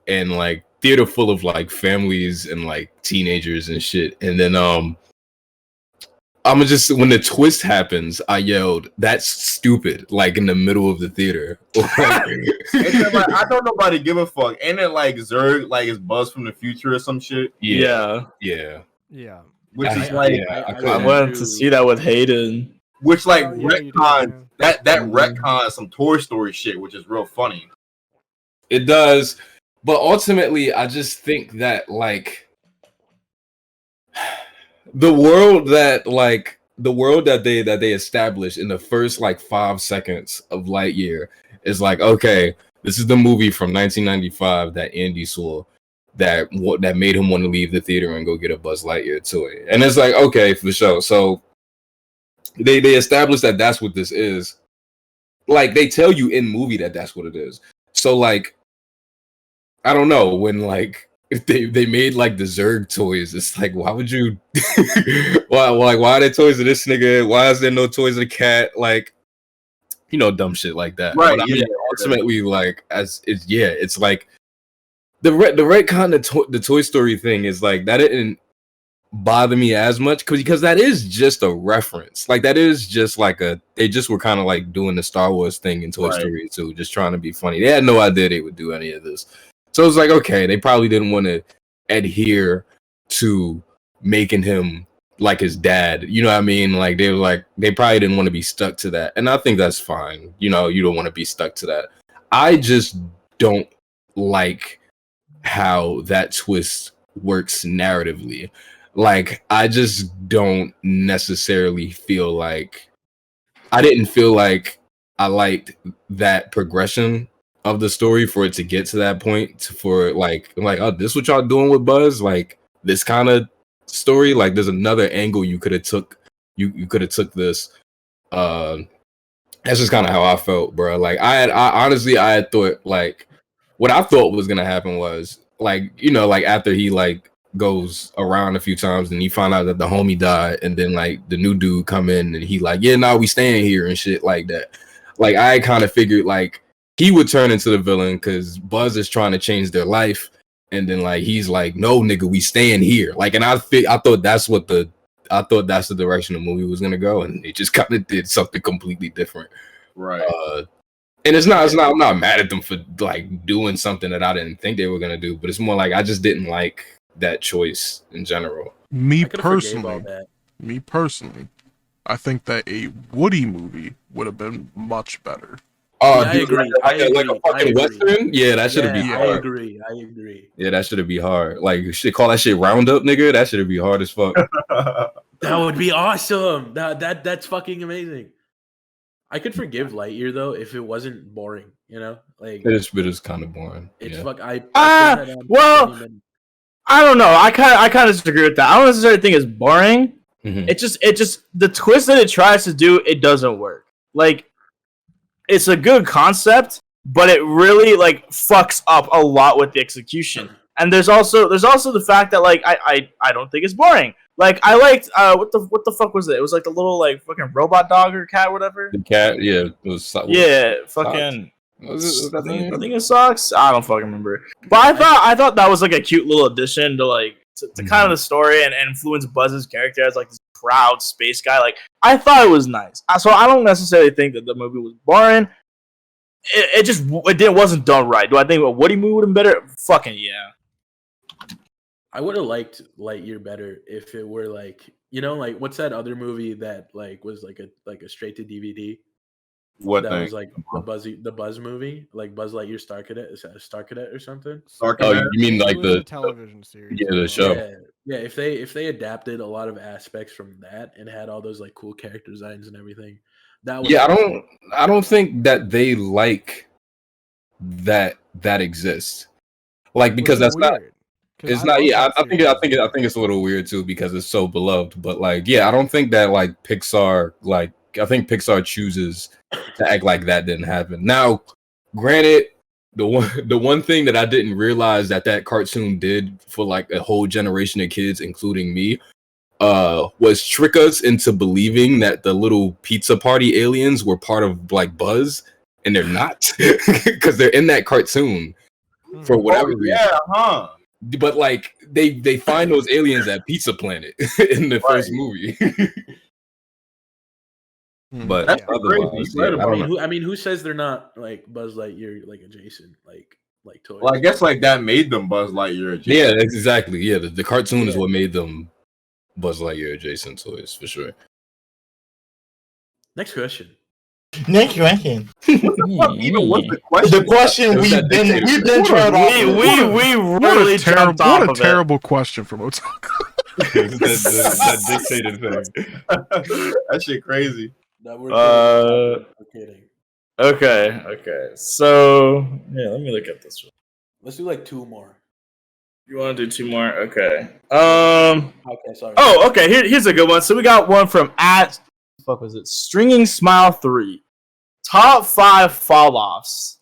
and like theater full of like families and like teenagers and shit, and then when the twist happens, I yelled, "That's stupid!" Like in the middle of the theater. I don't nobody give a fuck. Ain't it like Zurg, like it's Buzz from the future or some shit? Yeah. Which is like I went to see that with Hayden. Which like retcon that retcon some Toy Story shit, which is real funny. It does, but ultimately, I just think that like. The world that they established in the first like 5 seconds of Lightyear is like, okay, this is the movie from 1995 that Andy saw that made him want to leave the theater and go get a Buzz Lightyear toy. And it's like, okay, for sure. So they established that that's what this is. Like they tell you in movie that that's what it is. So like, I don't know, when like if they made like the Zurg toys, it's like, why would you why are there toys of this nigga? Why is there no toys of the cat? Like, dumb shit like that. Right. But I mean, ultimately, like it's like the retcon the Toy Story thing is like that didn't bother me as much because that is just a reference. Like that is just like they just were kind of like doing the Star Wars thing in Toy Story 2, just trying to be funny. They had no idea they would do any of this. So it's like, okay, they probably didn't want to adhere to making him like his dad. You know what I mean? Like they probably didn't want to be stuck to that. And I think that's fine. You know, you don't want to be stuck to that. I just don't like how that twist works narratively. Like, I just don't necessarily feel like I didn't feel like I liked that progression of the story for it to get to that point for like oh, this what y'all doing with Buzz? Like this kind of story? Like there's another angle you could have took you could have took this. That's just kind of how I felt, bro. Like I honestly had thought like what I thought was gonna happen was like, you know, like after he like goes around a few times and he found out that the homie died, and then like the new dude come in and he like, yeah, nah, we staying here and shit like that. Like I kind of figured like he would turn into the villain because Buzz is trying to change their life, and then like he's like, no nigga, we staying here. Like, and I thought that's the direction the movie was gonna go, and it just kind of did something completely different. Right. And it's not I'm not mad at them for like doing something that I didn't think they were gonna do, but it's more like I just didn't like that choice in general. Me personally, I think that a Woody movie would have been much better. Oh, yeah, I agree. Like a fucking Western? Yeah, that should have been hard. I agree. Yeah, that should have been hard. Like, shit, call that shit Roundup, nigga? That should have been hard as fuck. That would be awesome. That's fucking amazing. I could forgive Lightyear though if it wasn't boring. You know, like it is kind of boring. It's yeah. fuck. Well, I don't know. I kind of disagree with that. I don't necessarily think it's boring. Mm-hmm. It just the twist that it tries to do, it doesn't work. Like, it's a good concept, but it really like fucks up a lot with the execution. And there's also the fact that like I don't think it's boring. Like I liked what the fuck was it? It was like the little like fucking robot dog or cat, or whatever. The cat, yeah, it was. Fucking. Was it, I think it sucks. I don't fucking remember. But I thought that was like a cute little addition to like to kind of the story and influence Buzz's character as like this proud space guy. Like I thought it was nice. So I don't necessarily think that the movie was boring. It wasn't done right. Do I think a Woody movie would have been better? Fucking yeah. I would have liked Lightyear better if it were like, you know, like what's that other movie that like was like a straight to DVD? What that thing? was like the Buzz movie, like Buzz Lightyear Star Cadet or something? Oh, you mean like the television series? Yeah, the show. Yeah. If they adapted a lot of aspects from that and had all those like cool character designs and everything, that was I don't think that they like that exists. Like because that's weird. not. It's not. Yeah, I think it's a little weird too because it's so beloved. But like, yeah, I don't think that like Pixar like. I think Pixar chooses to act like that didn't happen. Now, granted, the one thing that I didn't realize that cartoon did for like a whole generation of kids, including me, was trick us into believing that the little pizza party aliens were part of like Buzz, and they're not because they're in that cartoon for whatever reason. Yeah, huh? But like they find those aliens at Pizza Planet in the first movie. But That's otherwise, crazy. I mean, who says they're not like Buzz Lightyear, like adjacent, like toys? Well, I guess like that made them Buzz Lightyear adjacent. Yeah, exactly. Yeah, the cartoon is what made them Buzz Lightyear adjacent toys for sure. Next question. What's the question? The question we've been trying to. We really jumped off of it. What a terrible question from Otaku. that dictated thing. That shit crazy. We're kidding. Okay. So yeah, let me look at this one. Let's do like two more. You want to do two more? Okay. Okay, sorry. Oh, okay. Here's a good one. So we got one from fuck was it? Stringing Smile 3. Top 5 fall-offs.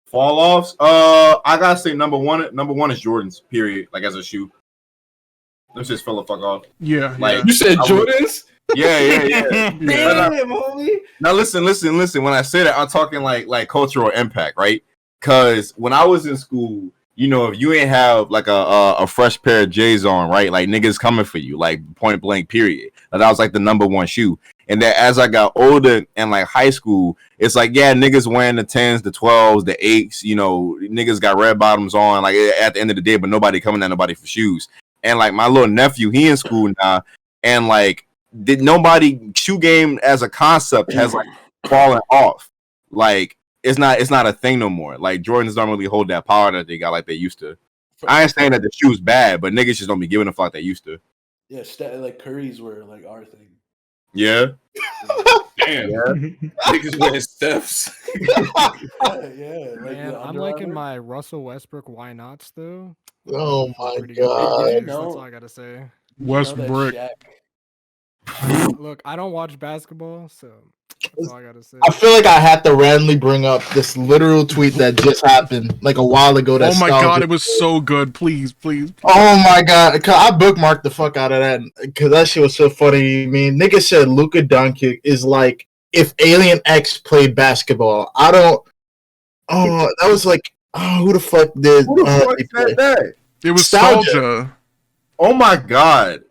Fall-offs? I gotta say number one is Jordan's, period. Like as a shoe. Let's just fill the fuck off. Yeah. Like You said Jordans? Yeah. Damn, homie. Now listen. When I say that, I'm talking like cultural impact, right? Because when I was in school, you know, if you ain't have like a fresh pair of J's on, right? Like niggas coming for you, like point blank, period. Like, that was like the number one shoe. And then as I got older and like high school, it's like, yeah, niggas wearing the 10s, the 12s, the 8s, you know, niggas got red bottoms on, like at the end of the day, but nobody coming at nobody for shoes. And like my little nephew, he in school now, and like did nobody shoe game as a concept has like fallen off. Like it's not a thing no more. Like Jordans don't really hold that power that they got like they used to. I ain't saying that the shoe's bad, but niggas just don't be giving a fuck they used to. Yeah, like Curry's were like our thing. Yeah. Damn. Niggas wearing Steph's. Yeah. Like Man, I'm liking my Russell Westbrook why nots though. Oh my Pretty good. god. Did you That's know- all I gotta say. Westbrook. Look, I don't watch basketball, so that's all I gotta say. I feel like I had to randomly bring up this literal tweet that just happened like a while ago. Oh my god, it was so good. Please. Oh my god, 'cause I bookmarked the fuck out of that because that shit was so funny. I mean, nigga said Luka Doncic is like if Alien X played basketball. I don't. Oh, that was like, who the fuck did? Who the fuck said that? It was Nostalgia. nostalgia. Oh my god.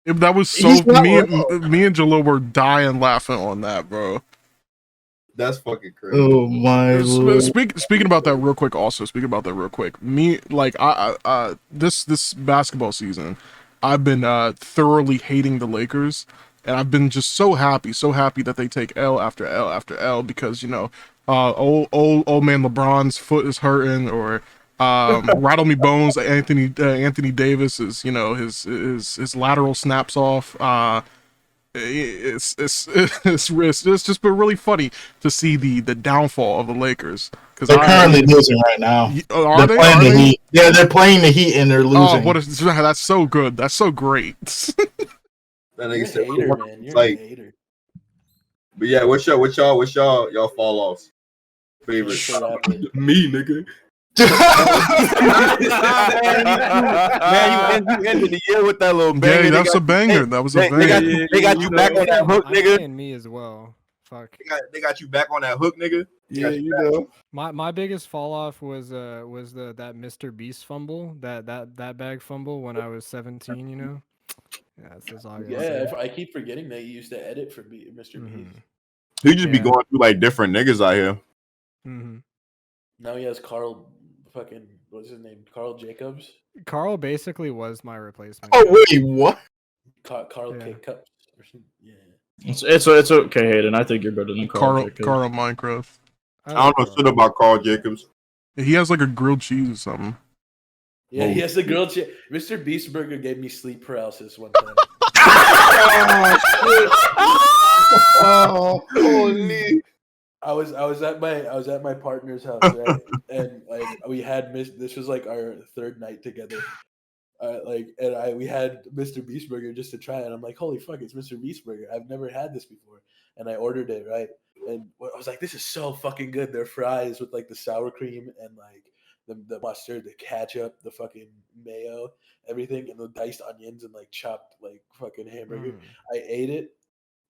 That was so. He's not Me wrong. and Jalil were dying laughing on that, bro. That's fucking crazy. Oh my lord. Speaking about that real quick. Also, speaking about that real quick. Me, like, I this basketball season, I've been thoroughly hating the Lakers, and I've been just so happy that they take L after L after L because, you know, old man LeBron's foot is hurting, or rattle me bones. Anthony Davis is, you know, his lateral snaps off. It's just been really funny to see the downfall of the Lakers because They're currently losing right now. Are They're they? playing Are the they? Heat. Yeah, they're playing the Heat and they're losing. Oh, what is that's so good. That's so great. That You're nigga a said, hater, man. You're like, a hater. but yeah, what's y'all fall offs? Favorite. So rapid. Me, nigga. Man, you ended the year with that little banger. Yeah, that's a banger. That was a banger. They got you back on that hook, I'm nigga. saying me as well. Fuck. They got you back on that hook, nigga. Yeah, you know. My biggest fall off was that Mr. Beast fumble, that bag fumble when I was 17. You know. Yeah, that's all I gotta say. Yeah, I keep forgetting that you used to edit for Mr. Mhm. Beast. He just be Yeah. going through like different niggas out here. Now he has Carl, fucking what's his name? Carl Jacobs. Carl basically was my replacement. Oh wait, what? Carl Yeah. K. Cups. Or something. Yeah. It's okay, Hayden. I think you're better than Carl. Carl Minecraft. I don't know shit about Carl Jacobs. He has like a grilled cheese or something. Yeah, he has the grilled cheese. Mr. Beast Burger gave me sleep paralysis one time. Oh, holy! I was at my partner's house, right? And like we had this was like our third night together. We had Mr. Beast Burger just to try it. I'm like, holy fuck, it's Mr. Beast Burger. I've never had this before. And I ordered it, right? And I was like, this is so fucking good. Their fries with like the sour cream and like the mustard, the ketchup, the fucking mayo, everything, and the diced onions and like chopped like fucking hamburger. I ate it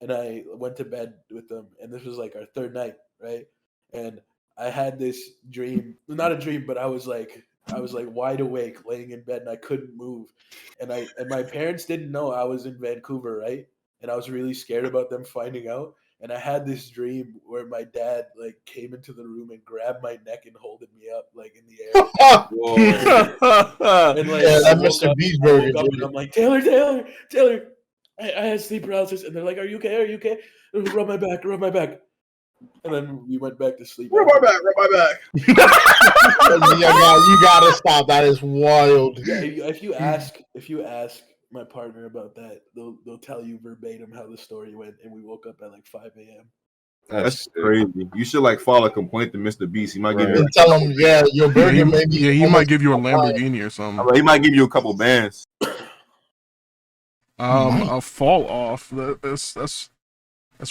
and I went to bed with them. And this was like our third night, right? And I had this dream, not a dream, but I was like wide awake, laying in bed, and I couldn't move. And my parents didn't know I was in Vancouver, right? And I was really scared about them finding out. And I had this dream where my dad like came into the room and grabbed my neck and holded me up like in the air. And like Yeah, that I woke Mr. up- Beast I woke Burger up did and it. I'm like, Taylor, I had sleep paralysis. And they're like, are you okay? Rub my back. And then we went back to sleep. Rub my back. You gotta stop. That is wild. Yeah, if you ask my partner about that, they'll tell you verbatim how the story went, and we woke up at like 5 a.m. That's crazy. You should like file a complaint to Mr. Beast. He might give you. And tell him, yeah, your burger maybe. Yeah, he might give you a Lamborghini or something. He might give you a couple bands. A fall off. That's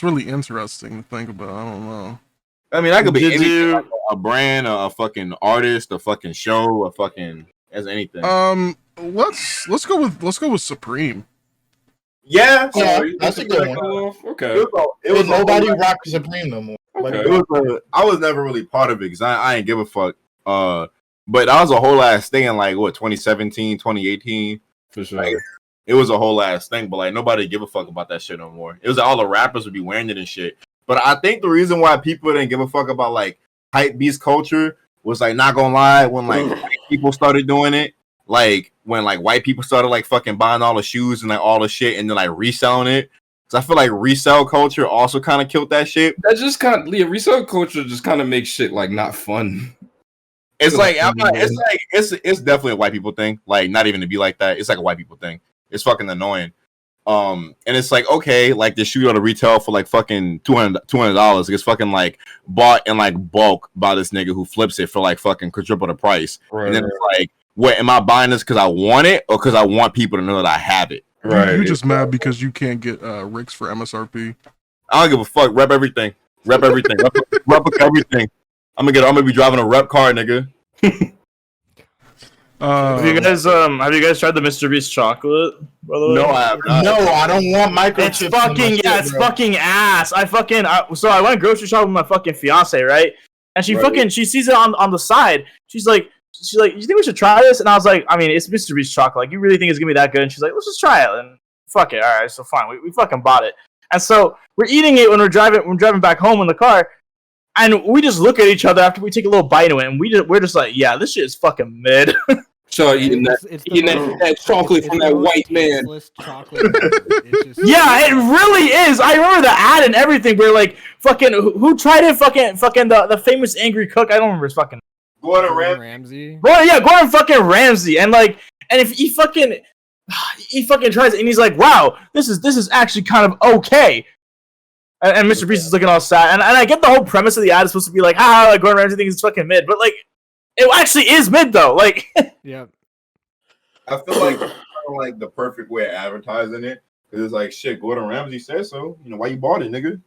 really interesting to think about. I don't know. I mean, that could be Did anything, you- like a brand, a fucking artist, a fucking show, a fucking as anything. Let's go with Supreme. Yeah, Yeah, you that's a think good that one. go off? Okay. it was Nobody a- rocks Supreme no more. Like, Okay. I was never really part of it because I ain't give a fuck. But that was a whole ass thing in like what 2017, 2018. For sure. Like, it was a whole ass thing, but like nobody give a fuck about that shit no more. It was like, all the rappers would be wearing it and shit. But I think the reason why people didn't give a fuck about like hype beast culture was like, not gonna lie, when like white people started doing it, like when like white people started like fucking buying all the shoes and like all the shit and then like reselling it. So I feel like resale culture also kind of killed that shit. That just kind of resale culture just kind of makes shit like not fun. It's like it's definitely a white people thing. Like not even to be like that. It's like a white people thing. It's fucking annoying. And it's like, okay, like the shoe ought to retail for like fucking $200. It's fucking like bought in like bulk by this nigga who flips it for like fucking quadruple the price. Right. And then it's like, what am I buying this because I want it or because I want people to know that I have it? Right. You're just mad because you can't get Ricks for MSRP. I don't give a fuck. Rep everything. Rep everything. Rep everything. I'm gonna be driving a rep car, nigga. Have you guys tried the Mr. Beast chocolate? By the way? No, I have not. No, I don't want microchips. It's fucking it's fucking ass. So I went grocery shopping with my fucking fiance, right? And she sees it on the side. She's like, you think we should try this? And I was like, I mean, it's Mr. Beast chocolate. Like, you really think it's gonna be that good? And she's like, let's just try it. And fuck it. All right, so fine. We fucking bought it. And so we're eating it when we're driving back home in the car. And we just look at each other after we take a little bite of it, and we're just like, yeah, this shit is fucking mid. So eating that chocolate from that white man. Yeah, it really is. I remember the ad and everything. Where like fucking who tried it? Fucking the famous angry cook. I don't remember his fucking. Gordon Ramsay. Gordon fucking Ramsay, and if he fucking tries it, and he's like, wow, this is actually kind of okay. And Mr. Beast is looking all sad, and I get the whole premise of the ad is supposed to be like, like Gordon Ramsay thinks it's fucking mid, but like, it actually is mid though. Like, yeah. I feel like it's kind of like the perfect way of advertising it. Cause it's like, shit, Gordon Ramsay said so. You know why you bought it, nigga?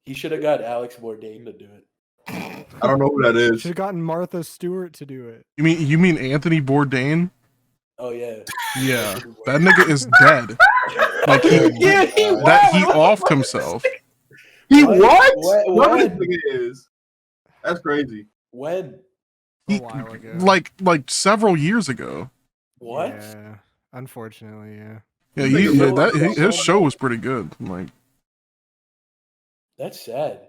He should have got Alex Bourdain to do it. I don't know who that is. Should have gotten Martha Stewart to do it. You mean Anthony Bourdain? Oh yeah. Yeah, that nigga is dead. Like he offed himself. He what? What this nigga is? That's crazy. When? A while ago. Like several years ago. What? Yeah, unfortunately, yeah. Yeah, his show was pretty good. Like, that's sad.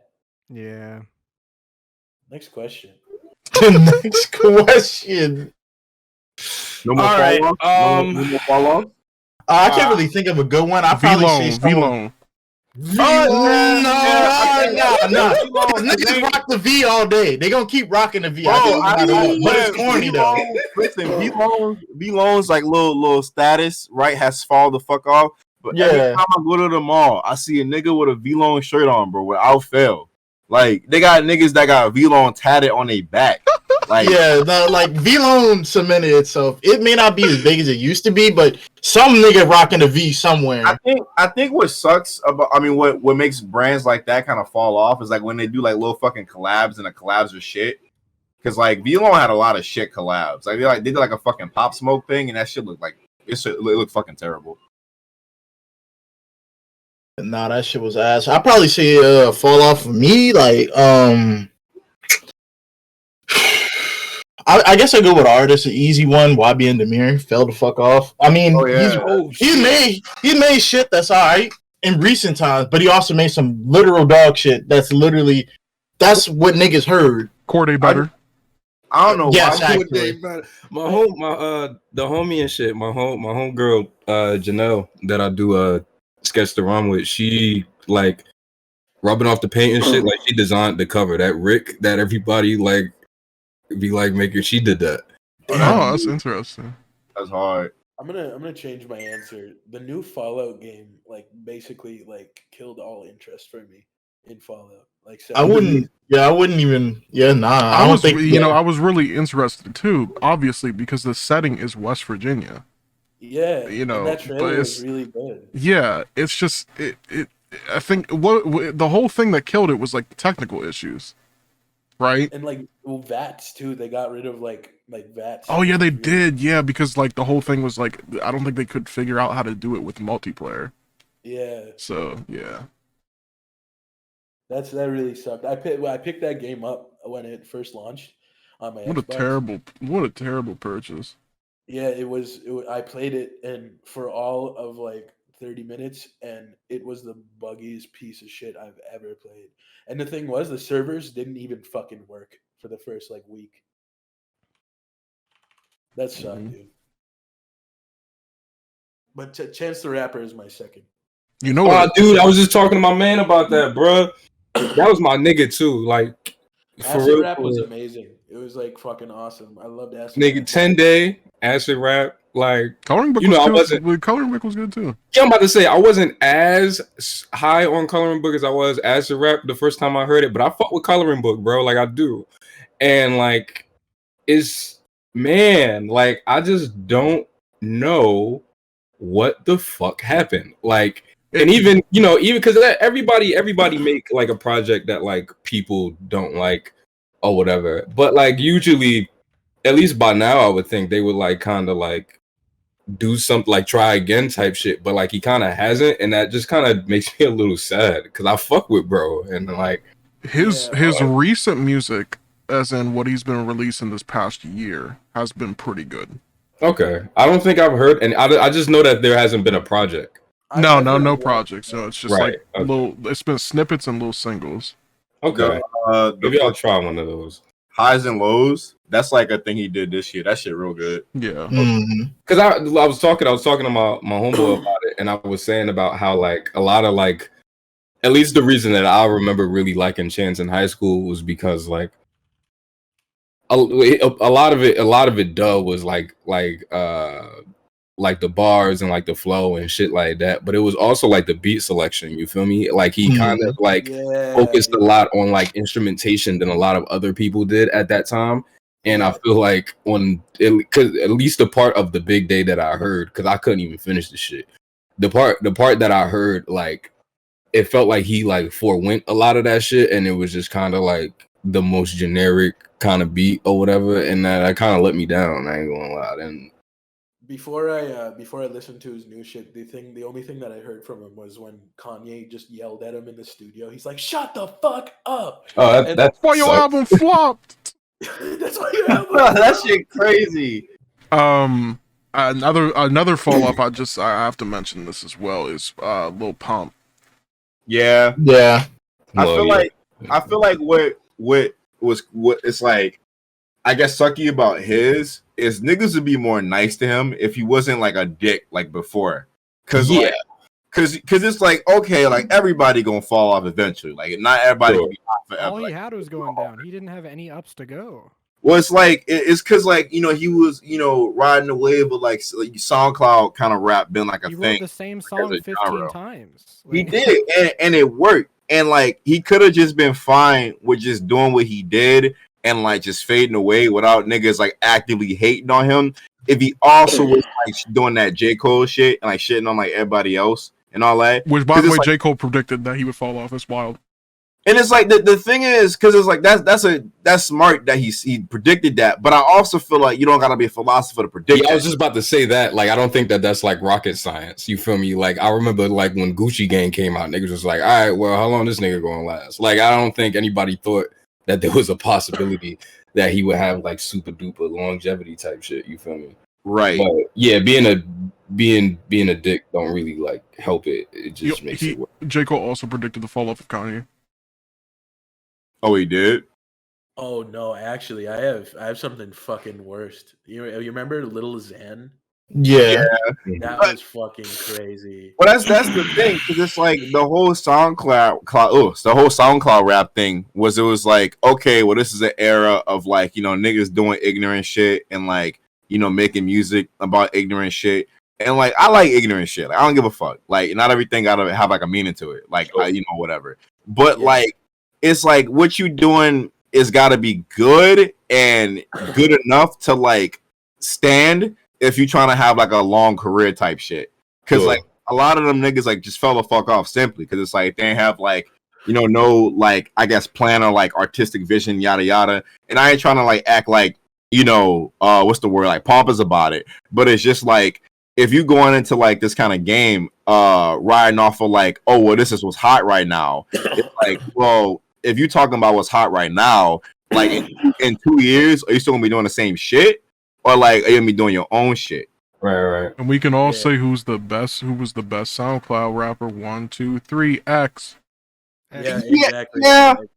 Yeah. Next question. Next question. No more all right. No more follow-up? I can't really think of a good one. I probably say V-Long. No. Niggas rock the V all day. They gonna keep rocking the V. Bro, but it's corny though. Listen, V-Long's like little status, right? Has fallen the fuck off. But every time I go to the mall, I see a nigga with a V-Long shirt on, bro, without fail. Like, they got niggas that got V-Long tatted on their back. Like, like V-Long cemented itself. It may not be as big as it used to be, but some nigga rocking a V somewhere. I think what sucks about, what makes brands like that kind of fall off is like when they do like little fucking collabs and the collabs are shit. Because like V-Long had a lot of shit collabs. Like they did like a fucking Pop Smoke thing, and that shit looked like it looked fucking terrible. Nah, that shit was ass. I probably say fall off for me. Like I guess I go with artist, an easy one. YB and Demir fell the fuck off. I mean, he made shit that's alright in recent times, but he also made some literal dog shit. That's what niggas heard. Corday better. I don't know. Yes, why the homie and shit. My homegirl Janelle that I do sketch the run with. She like rubbing off the paint and shit. Like she designed the cover. That Rick that everybody like. Be like maker, she did that. Oh, that's interesting. That's hard. I'm gonna change my answer. The new Fallout game, like, basically, like, killed all interest for me in Fallout. Like, so I wouldn't even. Yeah, nah. I was really interested too, obviously, because the setting is West Virginia. Yeah, and that trailer was really good. Yeah, it's just it. I think what the whole thing that killed it was like technical issues. Right, and like VATS too. They got rid of like VATS. Oh yeah, they did. Yeah, because like the whole thing was like I don't think they could figure out how to do it with multiplayer. Yeah. So yeah, that really sucked. I picked that game up when it first launched. on my What a Xbox. terrible purchase. Yeah, it was. I played it, and for all of like 30 minutes, and it was the buggiest piece of shit I've ever played. And the thing was, the servers didn't even fucking work for the first like week. That sucked, Mhm. dude. But Chance the Rapper is my second. You know Oh, what? dude, I was just talking to my man about that, bro. That was my nigga too. Like, for Acid real, Rap for was real. amazing. It was like fucking awesome. I loved Acid Nigga, Rap. 10-day acid rap. Like, Coloring book you know, I was wasn't. good. Coloring book was good too. Yeah, I'm about to say I wasn't as high on coloring book as I was acid rap the first time I heard it, but I fuck with coloring book, bro. Like I do, and like it's man, like I just don't know what the fuck happened. Like, and even even because everybody make like a project that like people don't like or whatever, but like usually, at least by now, I would think they would like kind of like do something like try again type shit, but like he kind of hasn't, and that just kind of makes me a little sad because I fuck with bro, and like His recent music, as in what he's been releasing this past year, has been pretty good. okay, I don't think I've heard, and I just know that there hasn't been a project. No projects. So it's just Right, like little. It's been snippets and little singles. Okay, maybe I'll try one of those. Highs and lows. That's like a thing he did this year. That shit real good. Yeah. Because I was talking to my homeboy about it, and I was saying about how like a lot of like, at least the reason that I remember really liking Chance in high school was because like a lot of it was like the bars and like the flow and shit like that, but it was also like the beat selection, you feel me? Like he kind of like focused a lot on like instrumentation than a lot of other people did at that time. And I feel like because at least the part of the big day that I heard, because I couldn't even finish the shit, the part that I heard, like it felt like he like forewent a lot of that shit, and it was just kind of like the most generic kind of beat or whatever, and that kind of let me down. I ain't gonna lie. And before I listened to his new shit, the only thing that I heard from him was when Kanye just yelled at him in the studio. He's like, "Shut the fuck up!" Oh, that's why your album flopped. That's why your album. That shit crazy. Another follow up. I have to mention this as well is Lil Pump. Yeah. I feel like what it's like, I guess sucky about his is niggas would be more nice to him if he wasn't like a dick like before. Cause it's like, okay, like everybody gonna fall off eventually. Like not everybody can be hot forever. All he had was going down. He didn't have any ups to go. Well, it's like it's because like he was riding the wave of like SoundCloud kind of rap been like a he thing. Wrote the same song 15 times. He did, and it worked. And like he could have just been fine with just doing what he did and like just fading away without niggas like actively hating on him. If he also was like doing that J. Cole shit and like shitting on like everybody else and all that. Which by the way, like, J. Cole predicted that he would fall off. It's wild. And it's like the thing is, because it's like that's smart that he predicted that, but I also feel like you don't gotta be a philosopher to predict. Yeah, I was just about to say that. Like, I don't think that's like rocket science. You feel me? Like, I remember like when Gucci Gang came out, niggas was like, "All right, well, how long this nigga gonna last?" Like, I don't think anybody thought that there was a possibility that he would have like super duper longevity type shit. You feel me? Right. But yeah, being a dick don't really like help it. It just makes it work. J. Cole also predicted the fall off of Kanye. Oh, he did? Oh no, actually, I have something fucking worse. You remember Lil Xan? Yeah. That was fucking crazy. Well, that's the thing, because it's like the whole SoundCloud rap thing was, it was like, okay, well, this is an era of like, niggas doing ignorant shit and like, making music about ignorant shit. And like, I like ignorant shit. Like, I don't give a fuck. Like, not everything gotta have like a meaning to it. Like, whatever. But like, it's like what you doing is gotta be good and good enough to like stand if you trying to have like a long career type shit. Cause like a lot of them niggas like just fell the fuck off simply because it's like they ain't have like no like I guess plan or like artistic vision, yada yada. And I ain't trying to like act like what's the word, like pompous about it. But it's just like if you going into like this kind of game riding off of like, oh well, this is what's hot right now. It's like, well, if you talking about what's hot right now, like in 2 years, are you still gonna be doing the same shit, or like are you gonna be doing your own shit? Right. And we can all say who was the best SoundCloud rapper. 1, 2, 3, X. Yeah, exactly.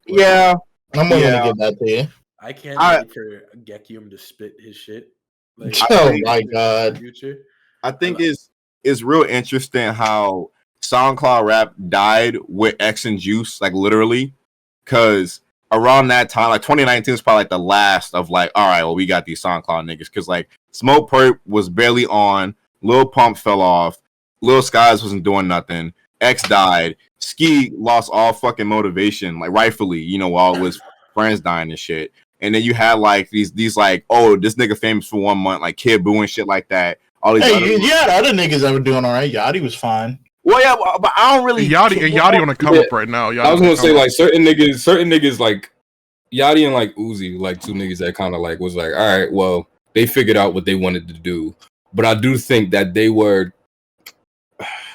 Yeah. I'm willing to give that to you. I can't wait for Gekium to spit his shit. Like, Oh my god! Future. I think it's real interesting how SoundCloud rap died with X and Juice, like literally, because around that time, like 2019 was probably like the last of like, all right, well, we got these SoundCloud niggas, because like Smoke Perp was barely on, Lil Pump fell off, Lil Skies wasn't doing nothing, X died, Ski lost all fucking motivation, like rightfully, you know, while his friends dying and shit. And then you had like these like, oh, this nigga famous for 1 month, like Kid Boo and shit like that. All these other niggas that were doing all right. Yachty was fine. Well, yeah, but I don't really. Yachty on a come up right now. I was gonna say like certain niggas like Yachty and like Uzi, like two niggas that kind of like was like, all right, well, they figured out what they wanted to do. But I do think that they were.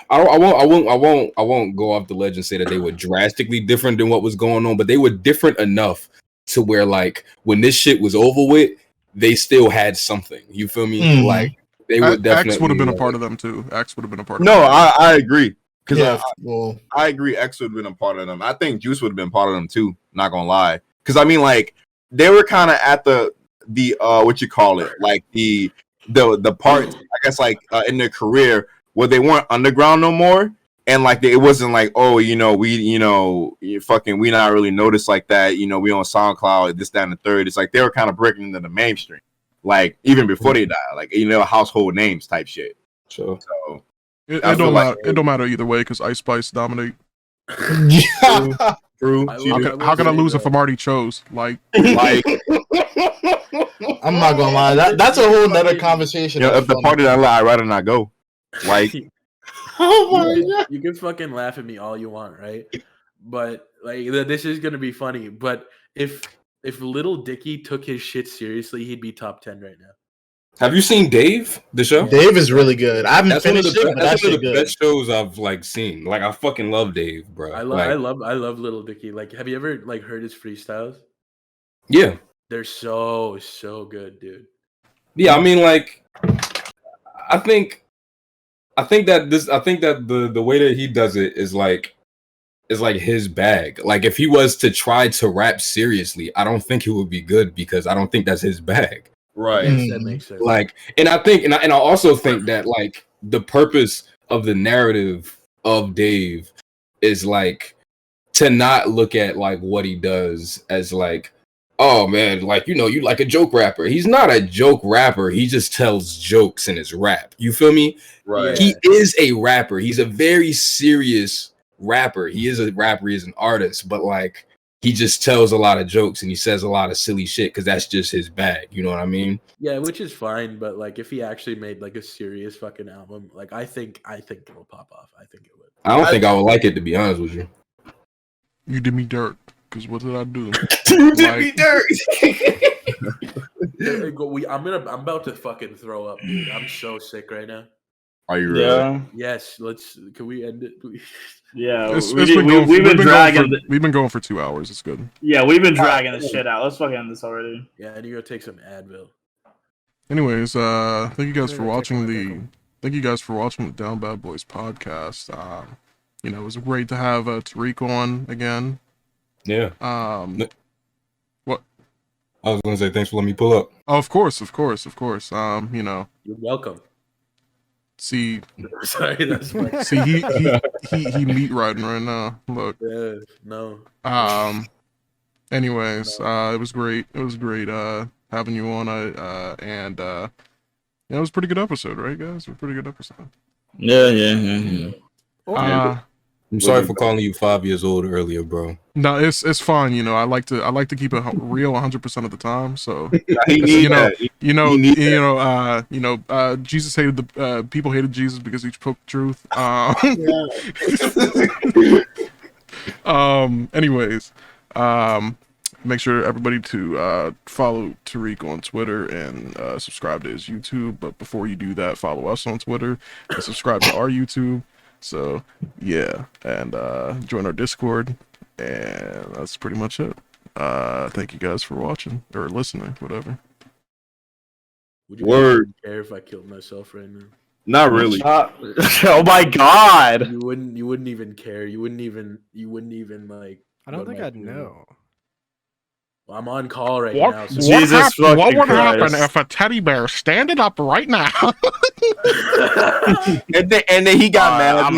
I won't go off the ledge and say that they were drastically different than what was going on, but they were different enough to where like when this shit was over with, they still had something. You feel me? Like they would definitely. X would have been a part of them too. X would have been a part of them. No, I agree. Because well, I agree X would have been a part of them. I think Juice would have been part of them too, not gonna lie. Because I mean like they were kind of at the what you call it, like the parts, I guess, like in their career where they weren't underground no more. And like it wasn't like, oh, we not really noticed like that, we on SoundCloud, this, that, and the third. It's like they were kind of breaking into the mainstream, like even before they died, like household names type shit. So it don't matter either way because Ice Spice dominate. True. How can I lose if I'm already chose? Like I'm not gonna lie, that's a whole nother conversation. If the party that I'd rather not go. Like. You can fucking laugh at me all you want, right? But like this is gonna be funny. But if Little Dicky took his shit seriously, he'd be top 10 right now. Have you seen Dave, the show? Dave is really good. I haven't finished it, but that's one of the best shows I've like seen. Like I fucking love Dave, bro. I love Little Dicky. Like, have you ever like heard his freestyles? Yeah, they're so good, dude. Yeah, I mean, like, I think that the way that he does it is like his bag. Like if he was to try to rap seriously, I don't think he would be good because I don't think that's his bag. Right. That makes sense. Like, and I think, and I also think that like the purpose of the narrative of Dave is like to not look at like what he does as like, oh man, like, you like a joke rapper. He's not a joke rapper. He just tells jokes in his rap. You feel me? Right. He is a rapper. He's a very serious rapper. He is a rapper. He's an artist, but like he just tells a lot of jokes and he says a lot of silly shit because that's just his bag. You know what I mean? Yeah, which is fine. But like if he actually made like a serious fucking album, like I think it'll pop off. I think it would. I don't think I would like it, to be honest with you. You did me dirt. Because what did I do? You did me dirt. I'm about to fucking throw up, dude. I'm so sick right now. Are you really? Yeah. Yes. Can we end it, please? Yeah. We've been going for 2 hours. It's good. Yeah, we've been dragging this shit out. Let's fucking end this already. Yeah, I need to go take some Advil. Anyways, thank you guys for watching the DownBadBoys podcast. It was great to have Tariq on again. Yeah. What? I was gonna say thanks for letting me pull up. Oh, of course. You're welcome. See, sorry, that's funny. See, he meat riding right now. Look. Yeah, no. Anyways, it was great. It was great having you on. And it was a pretty good episode, right, guys? It was a pretty good episode. Yeah. I'm sorry for calling you 5 years old earlier, bro. No, it's fine. I like to keep it real 100% of the time. So Jesus hated the people hated Jesus because he spoke the truth. Anyways, make sure everybody to follow Tariq on Twitter and subscribe to his YouTube. But before you do that, follow us on Twitter and subscribe to our YouTube. So yeah, and join our Discord, and that's pretty much it. Thank you guys for watching or listening, whatever. Would you Word. care if I killed myself right now? Not really. Oh my god. You wouldn't even care. You wouldn't even like. I don't go to think my I'd funeral. know. Well, I'm on call right What? now. What, So Jesus what would fucking happen Christ. if a teddy bear standing up right now? And then he got mad at I'm me